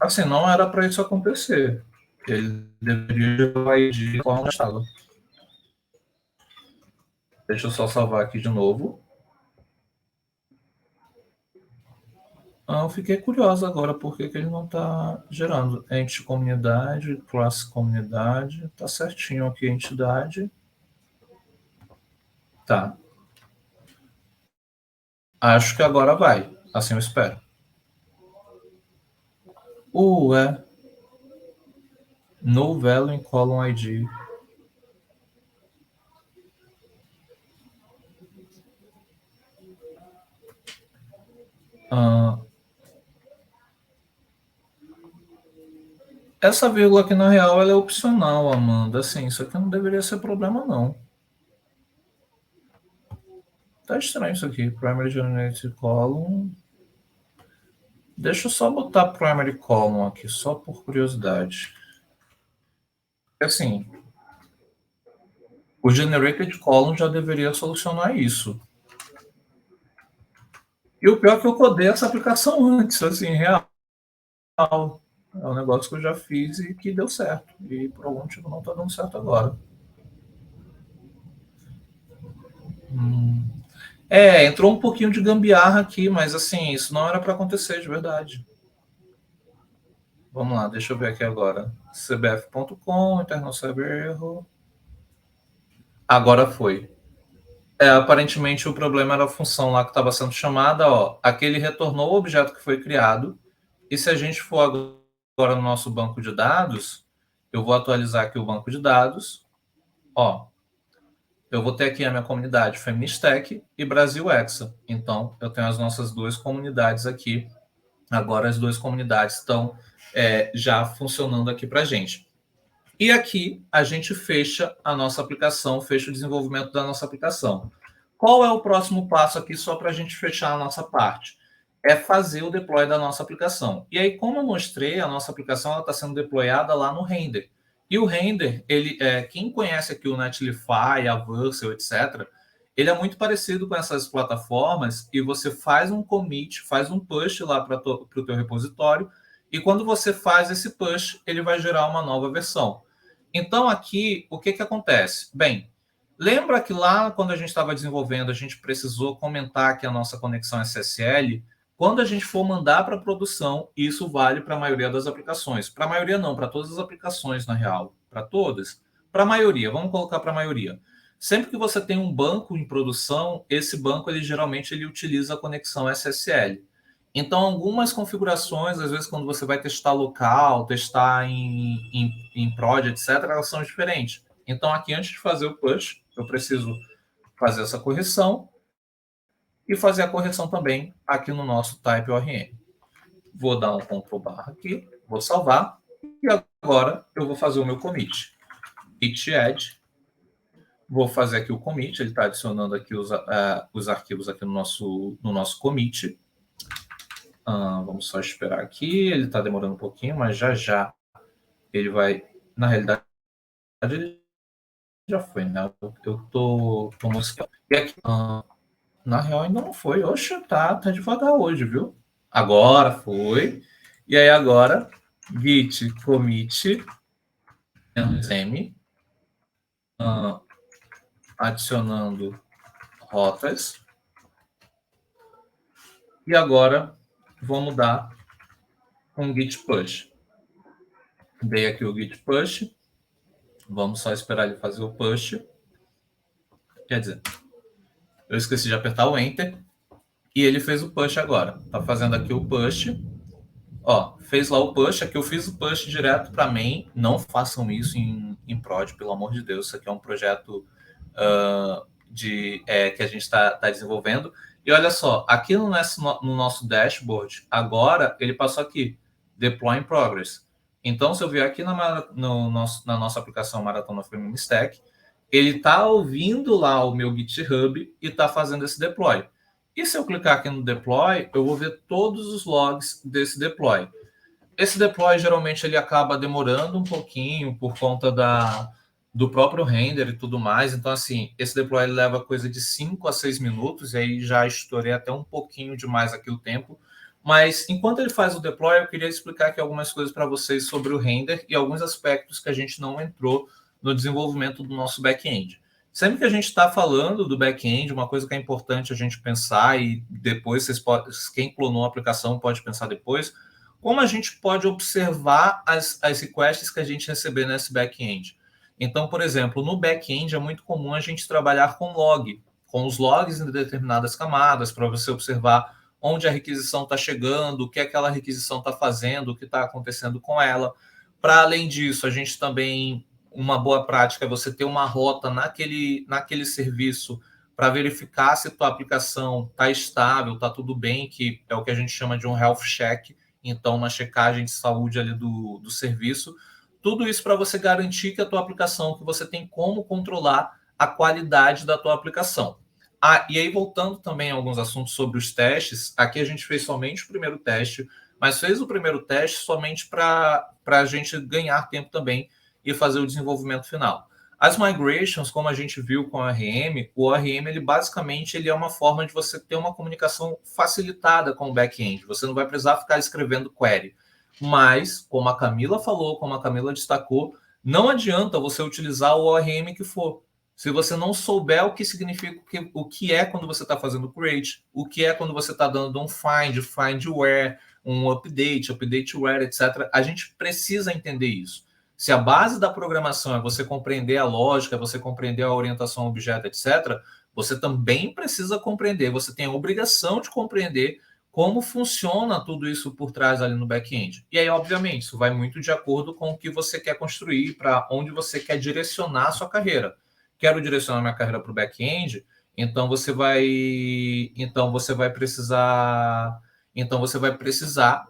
[SPEAKER 2] Assim, não era para isso acontecer. Ele deveria gerar o ID conforme estava. Deixa eu só salvar aqui de novo. Eu fiquei curioso agora porque ele não está gerando. Ente comunidade, classe comunidade. Está certinho aqui a entidade. Tá. Acho que agora vai. Assim eu espero. No value in column ID. Essa vírgula aqui, na real, ela é opcional, Amanda. Assim, isso aqui não deveria ser problema, não. Tá estranho isso aqui. Primary generated column. Deixa eu só botar primary column aqui, só por curiosidade. Assim, o generated column já deveria solucionar isso. E o pior é que eu codei essa aplicação antes, assim, real. É um negócio que eu já fiz e que deu certo. E por algum motivo não está dando certo agora. Entrou um pouquinho de gambiarra aqui, mas assim, isso não era para acontecer de verdade. Vamos lá, deixa eu ver aqui agora. cbf.com, internal server erro. Agora foi. Aparentemente o problema era a função lá que estava sendo chamada. Aqui ele retornou o objeto que foi criado. E se a gente for agora no nosso banco de dados, Eu vou atualizar aqui o banco de dados. Ó, eu vou ter aqui a minha comunidade Feministech e Brasil Hexa. Então, eu tenho as nossas duas comunidades aqui. Agora, as duas comunidades estão já funcionando aqui para a gente. E aqui, a gente fecha a nossa aplicação, fecha o desenvolvimento da nossa aplicação. Qual é o próximo passo aqui, só para a gente fechar a nossa parte? É fazer o deploy da nossa aplicação. E aí, como eu mostrei, a nossa aplicação está sendo deployada lá no Render. E o Render, quem conhece aqui o Netlify, a Vercel, etc., ele é muito parecido com essas plataformas e você faz um commit, faz um push lá para o teu repositório e quando você faz esse push, ele vai gerar uma nova versão. Então, aqui, o que acontece? Bem, lembra que lá, quando a gente estava desenvolvendo, a gente precisou comentar que a nossa conexão SSL, quando a gente for mandar para produção, isso vale para a maioria das aplicações. Para a maioria não, para todas as aplicações, na real. Para todas. Para a maioria, vamos colocar para a maioria. Sempre que você tem um banco em produção, esse banco, geralmente, ele utiliza a conexão SSL. Então, algumas configurações, às vezes, quando você vai testar local, testar em prod, etc., elas são diferentes. Então, aqui, antes de fazer o push, eu preciso fazer essa correção e fazer a correção também aqui no nosso type ORM. Vou dar um Ctrl+ aqui, vou salvar, e agora eu vou fazer o meu commit. Git add, vou fazer aqui o commit, ele está adicionando aqui os arquivos aqui no nosso commit. Vamos só esperar aqui, ele está demorando um pouquinho, mas já ele vai, na realidade, ele já foi, né? Eu tô moscando. E aqui, na real, ainda não foi. Oxe, tá devagar hoje, viu? Agora foi. E aí, agora, git commit npm, adicionando rotas. E agora, vamos dar um git push. Dei aqui o git push. Vamos só esperar ele fazer o push. Quer dizer, eu esqueci de apertar o Enter. E ele fez o push agora. Tá fazendo aqui o push. Ó, fez lá o push. Aqui eu fiz o push direto para main. Não façam isso em prod, pelo amor de Deus. Isso aqui é um projeto que a gente está desenvolvendo. E olha só, aqui no nosso dashboard, agora ele passou aqui, Deploy in Progress. Então, se eu vier aqui na nossa aplicação Maratona Feministech, ele está ouvindo lá o meu GitHub e está fazendo esse deploy. E se eu clicar aqui no deploy, eu vou ver todos os logs desse deploy. Esse deploy, geralmente, ele acaba demorando um pouquinho por conta do próprio render e tudo mais. Então, assim, esse deploy ele leva coisa de 5 a 6 minutos, e aí já estourei até um pouquinho demais aqui o tempo. Mas, enquanto ele faz o deploy, eu queria explicar aqui algumas coisas para vocês sobre o render e alguns aspectos que a gente não entrou no desenvolvimento do nosso back-end. Sempre que a gente está falando do back-end, uma coisa que é importante a gente pensar, e depois quem clonou a aplicação pode pensar depois, como a gente pode observar as requests que a gente receber nesse back-end. Então, por exemplo, no back-end é muito comum a gente trabalhar com log, com os logs em determinadas camadas, para você observar onde a requisição está chegando, o que aquela requisição está fazendo, o que está acontecendo com ela. Para além disso, a gente também, uma boa prática é você ter uma rota naquele serviço para verificar se a tua aplicação está estável, está tudo bem, que é o que a gente chama de um health check, então uma checagem de saúde ali do serviço. Tudo isso para você garantir que a tua aplicação, que você tem como controlar a qualidade da tua aplicação. E aí, voltando também a alguns assuntos sobre os testes, aqui a gente fez somente o primeiro teste, mas fez o primeiro teste somente para a gente ganhar tempo também e fazer o desenvolvimento final. As migrations, como a gente viu com o ORM, ele basicamente é uma forma de você ter uma comunicação facilitada com o back-end. Você não vai precisar ficar escrevendo query. Mas, como a Camila falou, como a Camila destacou, não adianta você utilizar o ORM que for. Se você não souber o que significa, o que é quando você está fazendo create, o que é quando você está dando um find where, um update where, etc., a gente precisa entender isso. Se a base da programação é você compreender a lógica, é você compreender a orientação a objeto, etc., você também precisa compreender, você tem a obrigação de compreender como funciona tudo isso por trás ali no back-end. E aí, obviamente, isso vai muito de acordo com o que você quer construir, para onde você quer direcionar a sua carreira. Quero direcionar minha carreira para o back-end, então você vai precisar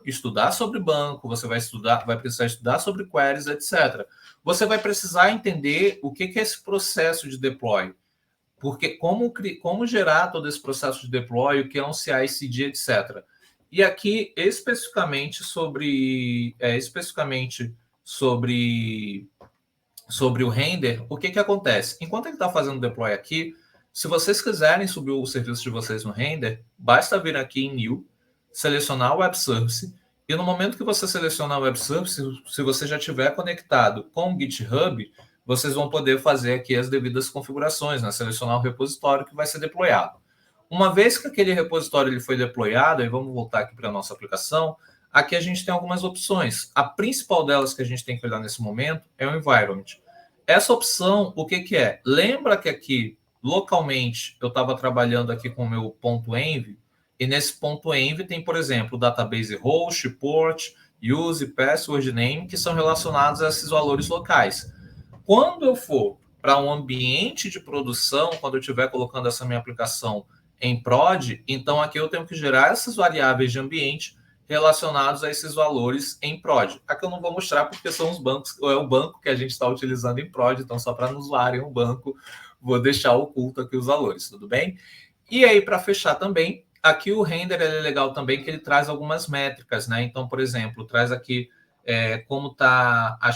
[SPEAKER 2] estudar sobre banco, vai precisar estudar sobre queries, etc. Você vai precisar entender o que é esse processo de deploy, porque como gerar todo esse processo de deploy, o que é um CI/CD, etc. E aqui sobre o render, o que acontece? Enquanto ele está fazendo o deploy aqui, se vocês quiserem subir o serviço de vocês no render, basta vir aqui em New, selecionar o Web Service, e no momento que você selecionar o Web Service, se você já estiver conectado com o GitHub, vocês vão poder fazer aqui as devidas configurações, né? Selecionar o repositório que vai ser deployado. Uma vez que aquele repositório ele foi deployado, aí vamos voltar aqui para a nossa aplicação, aqui a gente tem algumas opções. A principal delas que a gente tem que olhar nesse momento é o environment. Essa opção, o que é? Lembra que aqui, localmente, eu estava trabalhando aqui com o meu .env, e nesse .env tem, por exemplo, o database host, port, use, password name, que são relacionados a esses valores locais. Quando eu for para um ambiente de produção, quando eu estiver colocando essa minha aplicação em prod, então aqui eu tenho que gerar essas variáveis de ambiente relacionados a esses valores em prod. Aqui eu não vou mostrar porque são os bancos, ou é o banco que a gente está utilizando em prod, então só para não zoarem o banco, vou deixar oculto aqui os valores, tudo bem? E aí, para fechar também, aqui o render é legal também, que ele traz algumas métricas, né? Então, por exemplo, traz aqui como está a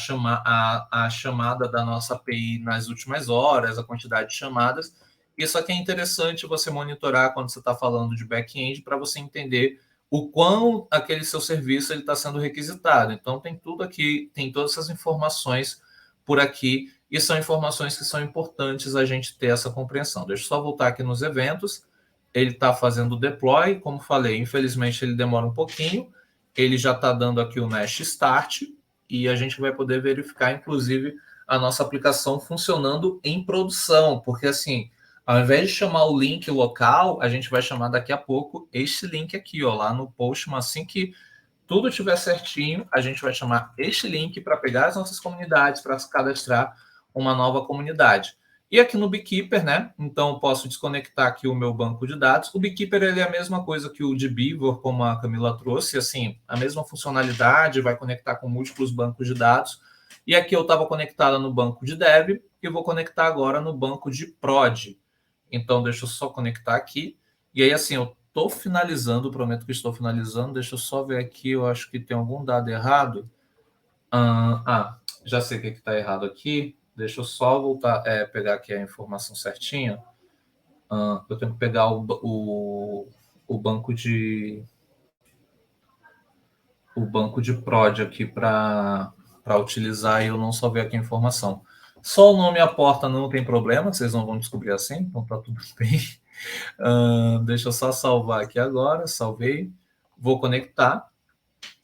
[SPEAKER 2] chamada da nossa API nas últimas horas, a quantidade de chamadas. Isso aqui é interessante você monitorar quando você está falando de back-end, para você entender o quão aquele seu serviço está sendo requisitado. Então, tem tudo aqui, tem todas essas informações por aqui, e são informações que são importantes a gente ter essa compreensão. Deixa eu só voltar aqui nos eventos. Ele está fazendo o deploy, como falei, infelizmente ele demora um pouquinho, ele já está dando aqui o Mesh Start, e a gente vai poder verificar, inclusive, a nossa aplicação funcionando em produção, porque assim, ao invés de chamar o link local, a gente vai chamar daqui a pouco este link aqui, ó, lá no Postman. Assim que tudo estiver certinho, a gente vai chamar este link para pegar as nossas comunidades, para se cadastrar uma nova comunidade. E aqui no Beekeeper, né? Então, eu posso desconectar aqui o meu banco de dados. O Beekeeper ele é a mesma coisa que o de Beaver, como a Camila trouxe, assim, a mesma funcionalidade, vai conectar com múltiplos bancos de dados. E aqui eu estava conectada no banco de Dev e vou conectar agora no banco de Prod. Então, deixa eu só conectar aqui. E aí, assim, eu estou finalizando, prometo que estou finalizando. Deixa eu só ver aqui, eu acho que tem algum dado errado. Já sei o que está errado aqui. Deixa eu só voltar, pegar aqui a informação certinha. Eu tenho que pegar o banco de prod aqui para utilizar, e eu não salvei aqui a informação. Só o nome e a porta não tem problema, vocês não vão descobrir assim, então tá tudo bem. Deixa eu só salvar aqui agora, salvei. Vou conectar.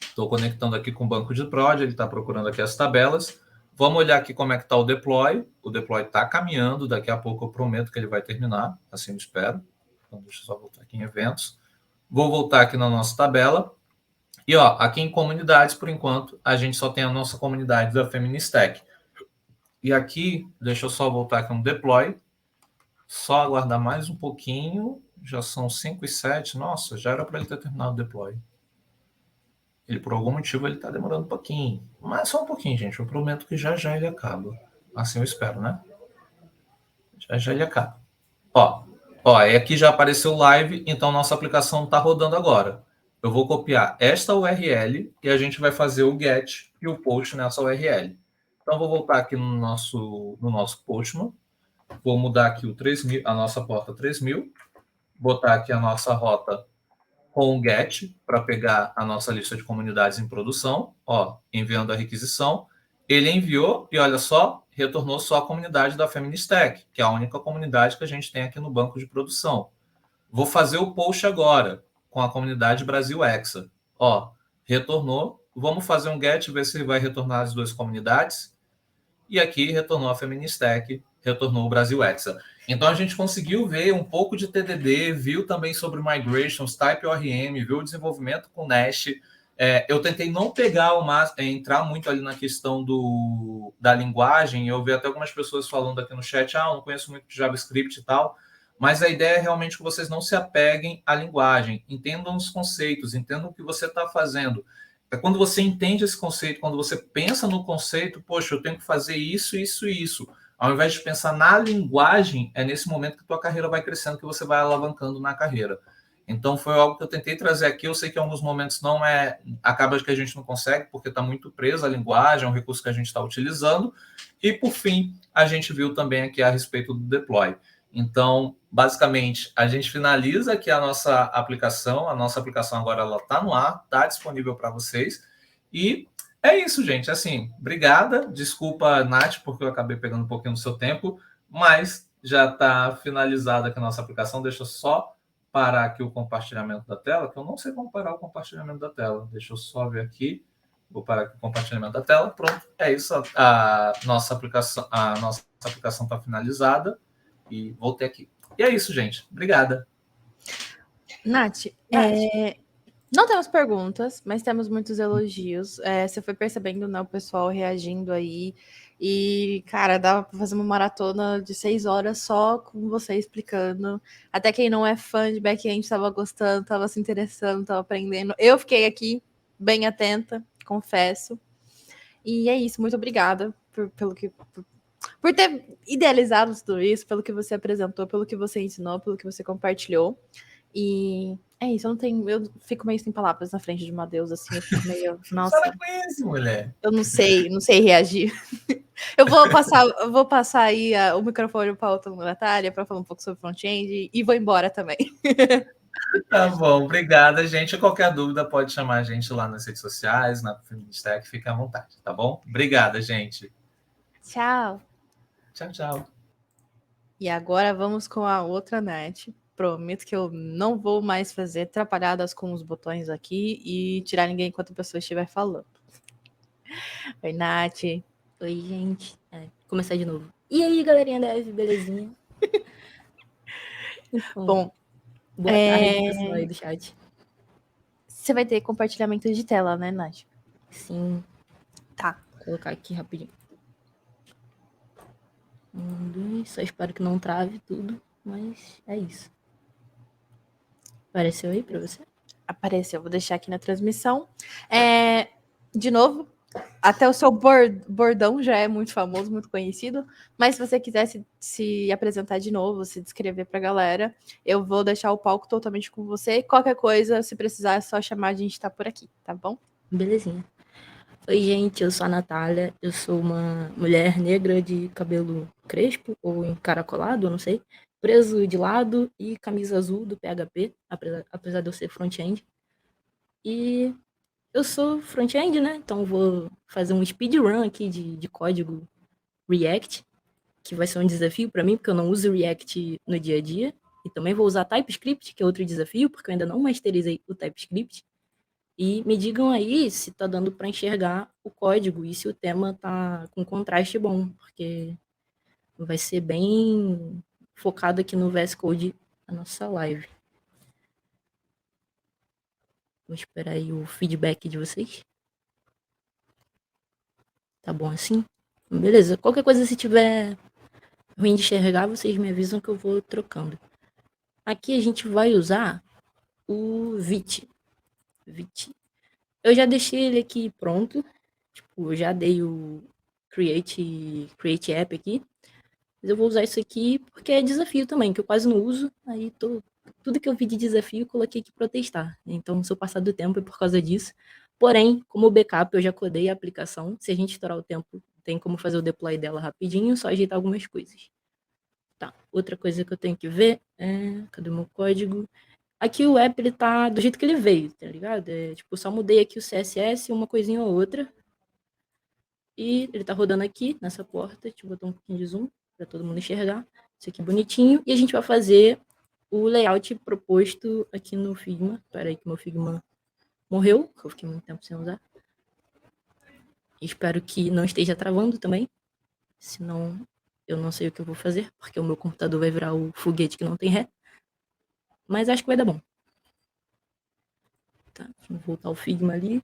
[SPEAKER 2] Estou conectando aqui com o banco de prod, ele está procurando aqui as tabelas. Vamos olhar aqui como é que está o deploy. O deploy está caminhando, daqui a pouco eu prometo que ele vai terminar, assim eu espero. Então, deixa eu só voltar aqui em eventos. Vou voltar aqui na nossa tabela. E ó, aqui em comunidades, por enquanto, a gente só tem a nossa comunidade da Feministack. E aqui, deixa eu só voltar aqui no deploy. Só aguardar mais um pouquinho. Já são 5:07. Nossa, já era para ele ter terminado o deploy. Ele, por algum motivo, ele está demorando um pouquinho. Mas só um pouquinho, gente. Eu prometo que já já ele acaba. Assim eu espero, né? Já já ele acaba. Ó, aqui já apareceu live, então nossa aplicação está rodando agora. Eu vou copiar esta URL e a gente vai fazer o get e o post nessa URL. Então, vou voltar aqui no nosso Postman. Vou mudar aqui o 3000, a nossa porta 3000. Botar aqui a nossa rota com o get para pegar a nossa lista de comunidades em produção. Ó, enviando a requisição. Ele enviou e, olha só, retornou só a comunidade da Feministack, que é a única comunidade que a gente tem aqui no banco de produção. Vou fazer o post agora com a comunidade Brasil Hexa. Ó, retornou. Vamos fazer um get, ver se vai retornar as duas comunidades. E aqui retornou a Feministack, retornou o Brasil Hexa. Então a gente conseguiu ver um pouco de TDD, viu também sobre migrations, type ORM, viu o desenvolvimento com Nest. Eu tentei não pegar entrar muito ali na questão da linguagem. Eu vi até algumas pessoas falando aqui no chat, eu não conheço muito de JavaScript e tal, mas a ideia é realmente que vocês não se apeguem à linguagem, entendam os conceitos, entendam o que você está fazendo. Quando você entende esse conceito, quando você pensa no conceito, poxa, eu tenho que fazer isso, isso e isso. Ao invés de pensar na linguagem, é nesse momento que tua carreira vai crescendo, que você vai alavancando na carreira. Então foi algo que eu tentei trazer aqui. Eu sei que em alguns momentos não acaba que a gente não consegue, porque está muito preso à linguagem, é um recurso que a gente está utilizando. E por fim, a gente viu também aqui a respeito do deploy. Então, basicamente, a gente finaliza aqui a nossa aplicação. A nossa aplicação agora ela está no ar, está disponível para vocês. E é isso, gente. Assim, obrigada. Desculpa, Nath, porque eu acabei pegando um pouquinho do seu tempo, mas já está finalizada aqui a nossa aplicação. Deixa eu só parar aqui o compartilhamento da tela, que eu não sei como parar o compartilhamento da tela. Deixa eu só ver aqui. Vou parar aqui o compartilhamento da tela. Pronto, é isso. A nossa aplicação está finalizada e voltei aqui. E é isso, gente. Obrigada.
[SPEAKER 1] Nath, não temos perguntas, mas temos muitos elogios. Você foi percebendo, né, o pessoal reagindo aí. E, cara, dava para fazer uma maratona de 6 horas só com você explicando. Até quem não é fã de back-end estava gostando, estava se interessando, estava aprendendo. Eu fiquei aqui bem atenta, confesso. E é isso, muito obrigada por ter idealizado tudo isso, pelo que você apresentou, pelo que você ensinou, pelo que você compartilhou. E é isso, eu fico meio sem palavras na frente de uma deusa, assim, eu fico meio, nossa.
[SPEAKER 2] Fala com isso, mulher.
[SPEAKER 1] Eu não sei reagir. Eu vou passar aí o microfone para outra Natália para falar um pouco sobre front-end e vou embora também.
[SPEAKER 2] Tá bom, obrigada, gente. Qualquer dúvida pode chamar a gente lá nas redes sociais, na Feministech, fica à vontade, tá bom? Obrigada, gente.
[SPEAKER 1] Tchau.
[SPEAKER 2] Tchau, tchau.
[SPEAKER 1] E agora vamos com a outra Nath. Prometo que eu não vou mais fazer atrapalhadas com os botões aqui e tirar ninguém enquanto a pessoa estiver falando. Oi, Nath.
[SPEAKER 3] Oi, gente. Começar de novo. E aí, galerinha da Eve, belezinha? Então,
[SPEAKER 1] Bom,
[SPEAKER 3] boa tarde, pessoal aí do chat.
[SPEAKER 1] Você vai ter compartilhamento de tela, né, Nath?
[SPEAKER 3] Sim.
[SPEAKER 1] Tá.
[SPEAKER 3] Vou colocar aqui rapidinho. Só espero que não trave tudo, mas é isso. Apareceu aí pra você?
[SPEAKER 1] Apareceu, vou deixar aqui na transmissão. De novo, até o seu bordão já é muito famoso, muito conhecido, mas se você quiser se apresentar de novo, se descrever pra galera, eu vou deixar o palco totalmente com você. Qualquer coisa, se precisar, é só chamar, a gente tá por aqui, tá bom?
[SPEAKER 3] Belezinha. Oi, gente, eu sou a Natália, eu sou uma mulher negra de cabelo crespo ou encaracolado, não sei, preso de lado e camisa azul do PHP, apesar de eu ser front-end. E eu sou front-end, né? Então vou fazer um speedrun aqui de código React, que vai ser um desafio para mim, porque eu não uso React no dia a dia. E também vou usar TypeScript, que é outro desafio, porque eu ainda não masterizei o TypeScript. E me digam aí se tá dando para enxergar o código e se o tema tá com contraste bom, porque vai ser bem focado aqui no VS Code a nossa live. Vou esperar aí o feedback de vocês. Tá bom assim? Beleza. Qualquer coisa, se tiver ruim de enxergar, vocês me avisam que eu vou trocando. Aqui a gente vai usar o Vite. Eu já deixei ele aqui pronto. Tipo, eu já dei o Create App aqui. Mas eu vou usar isso aqui porque é desafio também, que eu quase não uso. Aí tudo que eu vi de desafio, eu coloquei aqui para testar. Então, se eu passar do tempo é por causa disso. Porém, como backup, eu já codei a aplicação. Se a gente estourar o tempo, tem como fazer o deploy dela rapidinho, só ajeitar algumas coisas. Tá, outra coisa que eu tenho que ver é... Cadê o meu código? Aqui o app, ele tá do jeito que ele veio, tá ligado? Tipo, só mudei aqui o CSS, uma coisinha ou outra. E ele tá rodando aqui, nessa porta. Deixa eu botar um pouquinho de zoom para todo mundo enxergar. Isso aqui bonitinho. E a gente vai fazer o layout proposto aqui no Figma. Espera aí que meu Figma morreu, que eu fiquei muito tempo sem usar. Espero que não esteja travando também. Senão Eu não sei o que eu vou fazer, porque o meu computador vai virar o foguete que não tem ré. Mas acho que vai dar bom. Tá, vamos voltar ao Figma ali.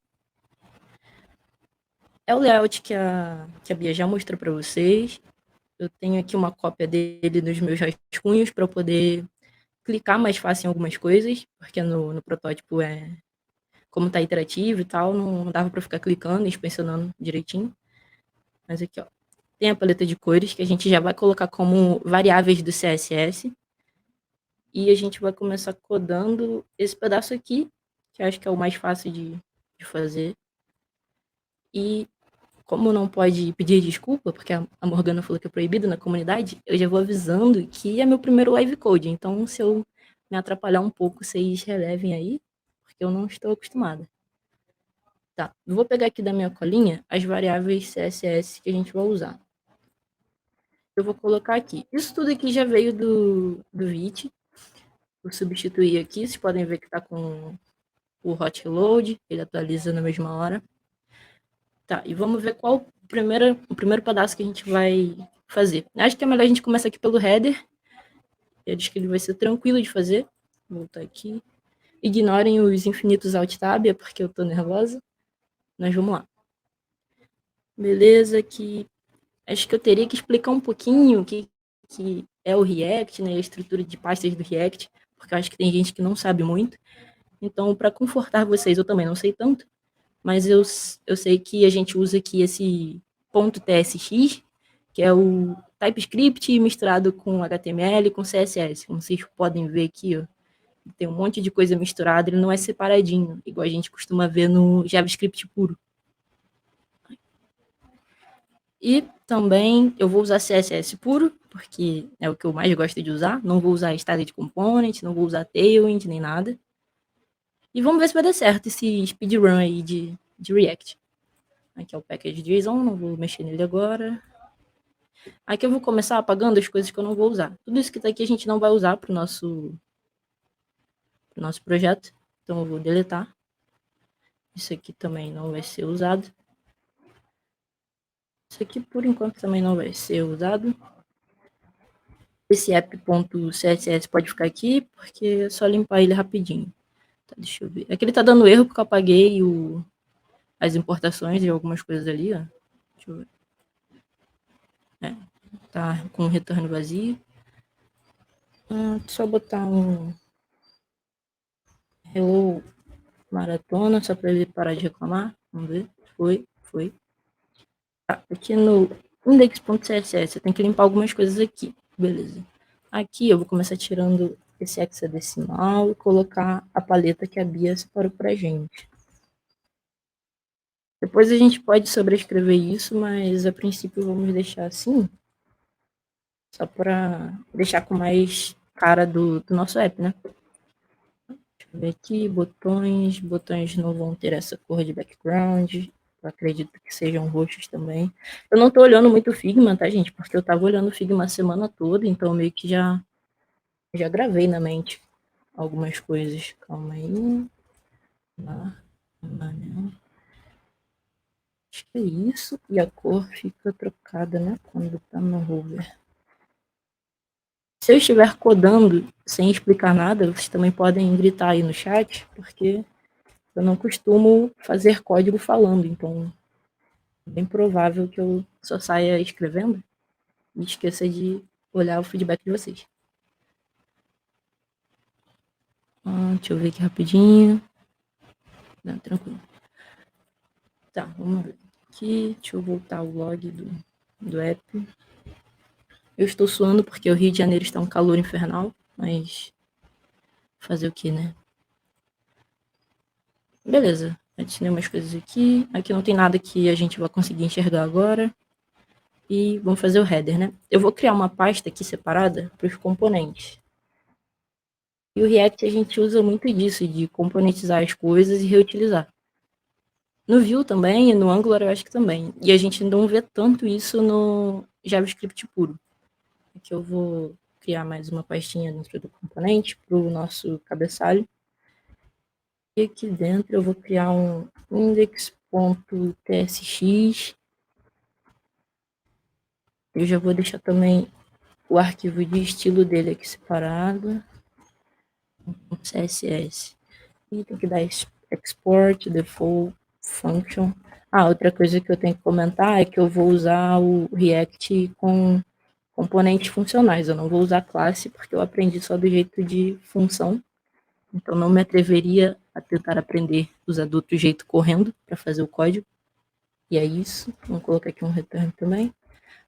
[SPEAKER 3] É o layout que a Bia já mostrou para vocês. Eu tenho aqui uma cópia dele nos meus rascunhos para poder clicar mais fácil em algumas coisas, porque no protótipo como tá interativo e tal, não dava para ficar clicando e inspecionando direitinho. Mas aqui, ó, tem a paleta de cores que a gente já vai colocar como variáveis do CSS. E a gente vai começar codando esse pedaço aqui, que eu acho que é o mais fácil de fazer. E como não pode pedir desculpa, porque a Morgana falou que é proibido na comunidade, eu já vou avisando que é meu primeiro live code. Então, se eu me atrapalhar um pouco, vocês relevem aí, porque eu não estou acostumada. Tá, eu vou pegar aqui da minha colinha as variáveis CSS que a gente vai usar. Eu vou colocar aqui. Isso tudo aqui já veio do Vite. Vou substituir aqui, vocês podem ver que está com o hot reload, ele atualiza na mesma hora. Tá, e vamos ver qual o primeiro pedaço que a gente vai fazer. Acho que é melhor a gente começar aqui pelo header. Eu acho que ele vai ser tranquilo de fazer. Vou voltar aqui. Ignorem os infinitos alt tab, é porque eu tô nervosa. Nós vamos lá. Beleza, que acho que eu teria que explicar um pouquinho o que é o React, né, a estrutura de pastas do React, porque eu acho que tem gente que não sabe muito. Então, para confortar vocês, eu também não sei tanto, mas eu sei que a gente usa aqui esse .tsx, que é o TypeScript misturado com HTML e com CSS. Como vocês podem ver aqui, ó, tem um monte de coisa misturada, ele não é separadinho, igual a gente costuma ver no JavaScript puro. E também eu vou usar CSS puro, porque é o que eu mais gosto de usar. Não vou usar Styled Component, não vou usar Tailwind, nem nada. E vamos ver se vai dar certo esse speedrun aí de React. Aqui é o package.json, não vou mexer nele agora. Aqui eu vou começar apagando as coisas que eu não vou usar. Tudo isso que tá aqui a gente não vai usar pro nosso projeto. Então eu vou deletar. Isso aqui também não vai ser usado. Isso aqui por enquanto também não vai ser usado. Esse app.css pode ficar aqui, porque é só limpar ele rapidinho. Tá, deixa eu ver. Aqui ele tá dando erro porque eu apaguei as importações de algumas coisas ali, ó. Deixa eu ver. Tá com retorno vazio. Só botar um hello maratona, só para ele parar de reclamar. Vamos ver. Foi. Tá, aqui no index.css, eu tenho que limpar algumas coisas aqui. Beleza. Aqui eu vou começar tirando esse hexadecimal e colocar a paleta que a Bia separou pra gente. Depois a gente pode sobrescrever isso, mas a princípio vamos deixar assim, só para deixar com mais cara do nosso app, né? Deixa eu ver aqui, botões não vão ter essa cor de background, eu acredito que sejam roxos também. Eu não tô olhando muito o Figma, tá, gente? Porque eu tava olhando o Figma a semana toda, então meio que já gravei na mente algumas coisas. Calma aí. Acho que é isso. E a cor fica trocada, né? Quando tá no hover. Se eu estiver codando sem explicar nada, vocês também podem gritar aí no chat, porque eu não costumo fazer código falando, então é bem provável que eu só saia escrevendo e esqueça de olhar o feedback de vocês. Deixa eu ver aqui rapidinho. Não, tranquilo. Tá, vamos ver aqui. Deixa eu voltar ao log do app. Eu estou suando porque o Rio de Janeiro está um calor infernal, mas fazer o que, né? Beleza, adicionei umas coisas aqui. Aqui não tem nada que a gente vai conseguir enxergar agora. E vamos fazer o header, né? Eu vou criar uma pasta aqui separada para os componentes. E o React a gente usa muito disso, de componentizar as coisas e reutilizar. No Vue também, e no Angular eu acho que também. E a gente não vê tanto isso no JavaScript puro. Aqui eu vou criar mais uma pastinha dentro do componente para o nosso cabeçalho. E aqui dentro eu vou criar um index.tsx. Eu já vou deixar também o arquivo de estilo dele aqui separado. Com CSS. E tem que dar export, default, function. Outra coisa que eu tenho que comentar é que eu vou usar o React com componentes funcionais. Eu não vou usar classe, porque eu aprendi só do jeito de função. Então, não me atreveria a tentar aprender usar do outro jeito correndo para fazer o código. E é isso. Vamos colocar aqui um return também.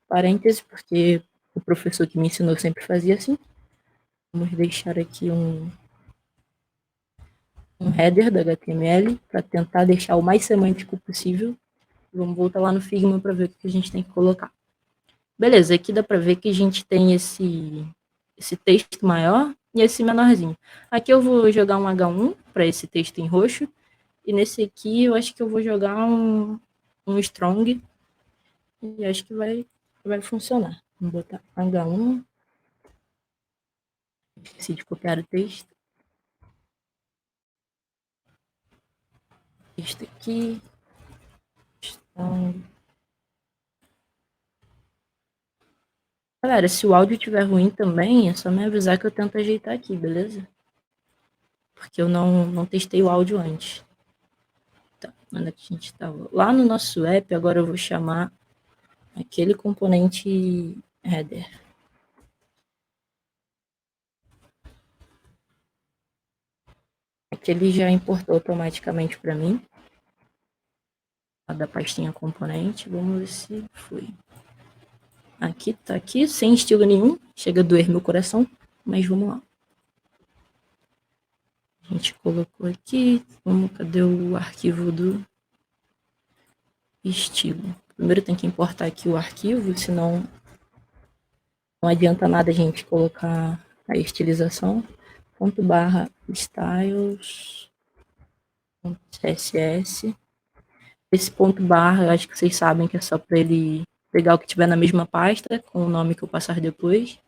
[SPEAKER 3] Parênteses, porque o professor que me ensinou sempre fazia assim. Vamos deixar aqui um header do HTML para tentar deixar o mais semântico possível. Vamos voltar lá no Figma para ver o que a gente tem que colocar. Beleza, aqui dá para ver que a gente tem esse texto maior e esse menorzinho. Aqui eu vou jogar um H1 para esse texto em roxo. E nesse aqui eu acho que eu vou jogar um strong. E acho que vai funcionar. Vamos botar H1. Esqueci de copiar o texto. Este aqui. Strong. Galera, se o áudio estiver ruim também, é só me avisar que eu tento ajeitar aqui, beleza? Porque eu não testei o áudio antes. Tá, onde é que a gente estava? Lá no nosso app, agora eu vou chamar aquele componente header. Aqui ele já importou automaticamente para mim. Da pastinha componente. Vamos ver se foi. Aqui, tá aqui, sem estilo nenhum. Chega a doer meu coração, mas vamos lá. A gente colocou aqui. Cadê o arquivo do estilo? Primeiro tem que importar aqui o arquivo, senão não adianta nada a gente colocar a estilização. ./styles .css. Esse ponto barra, eu acho que vocês sabem que é só para ele pegar o que tiver na mesma pasta, com o nome que eu passar depois.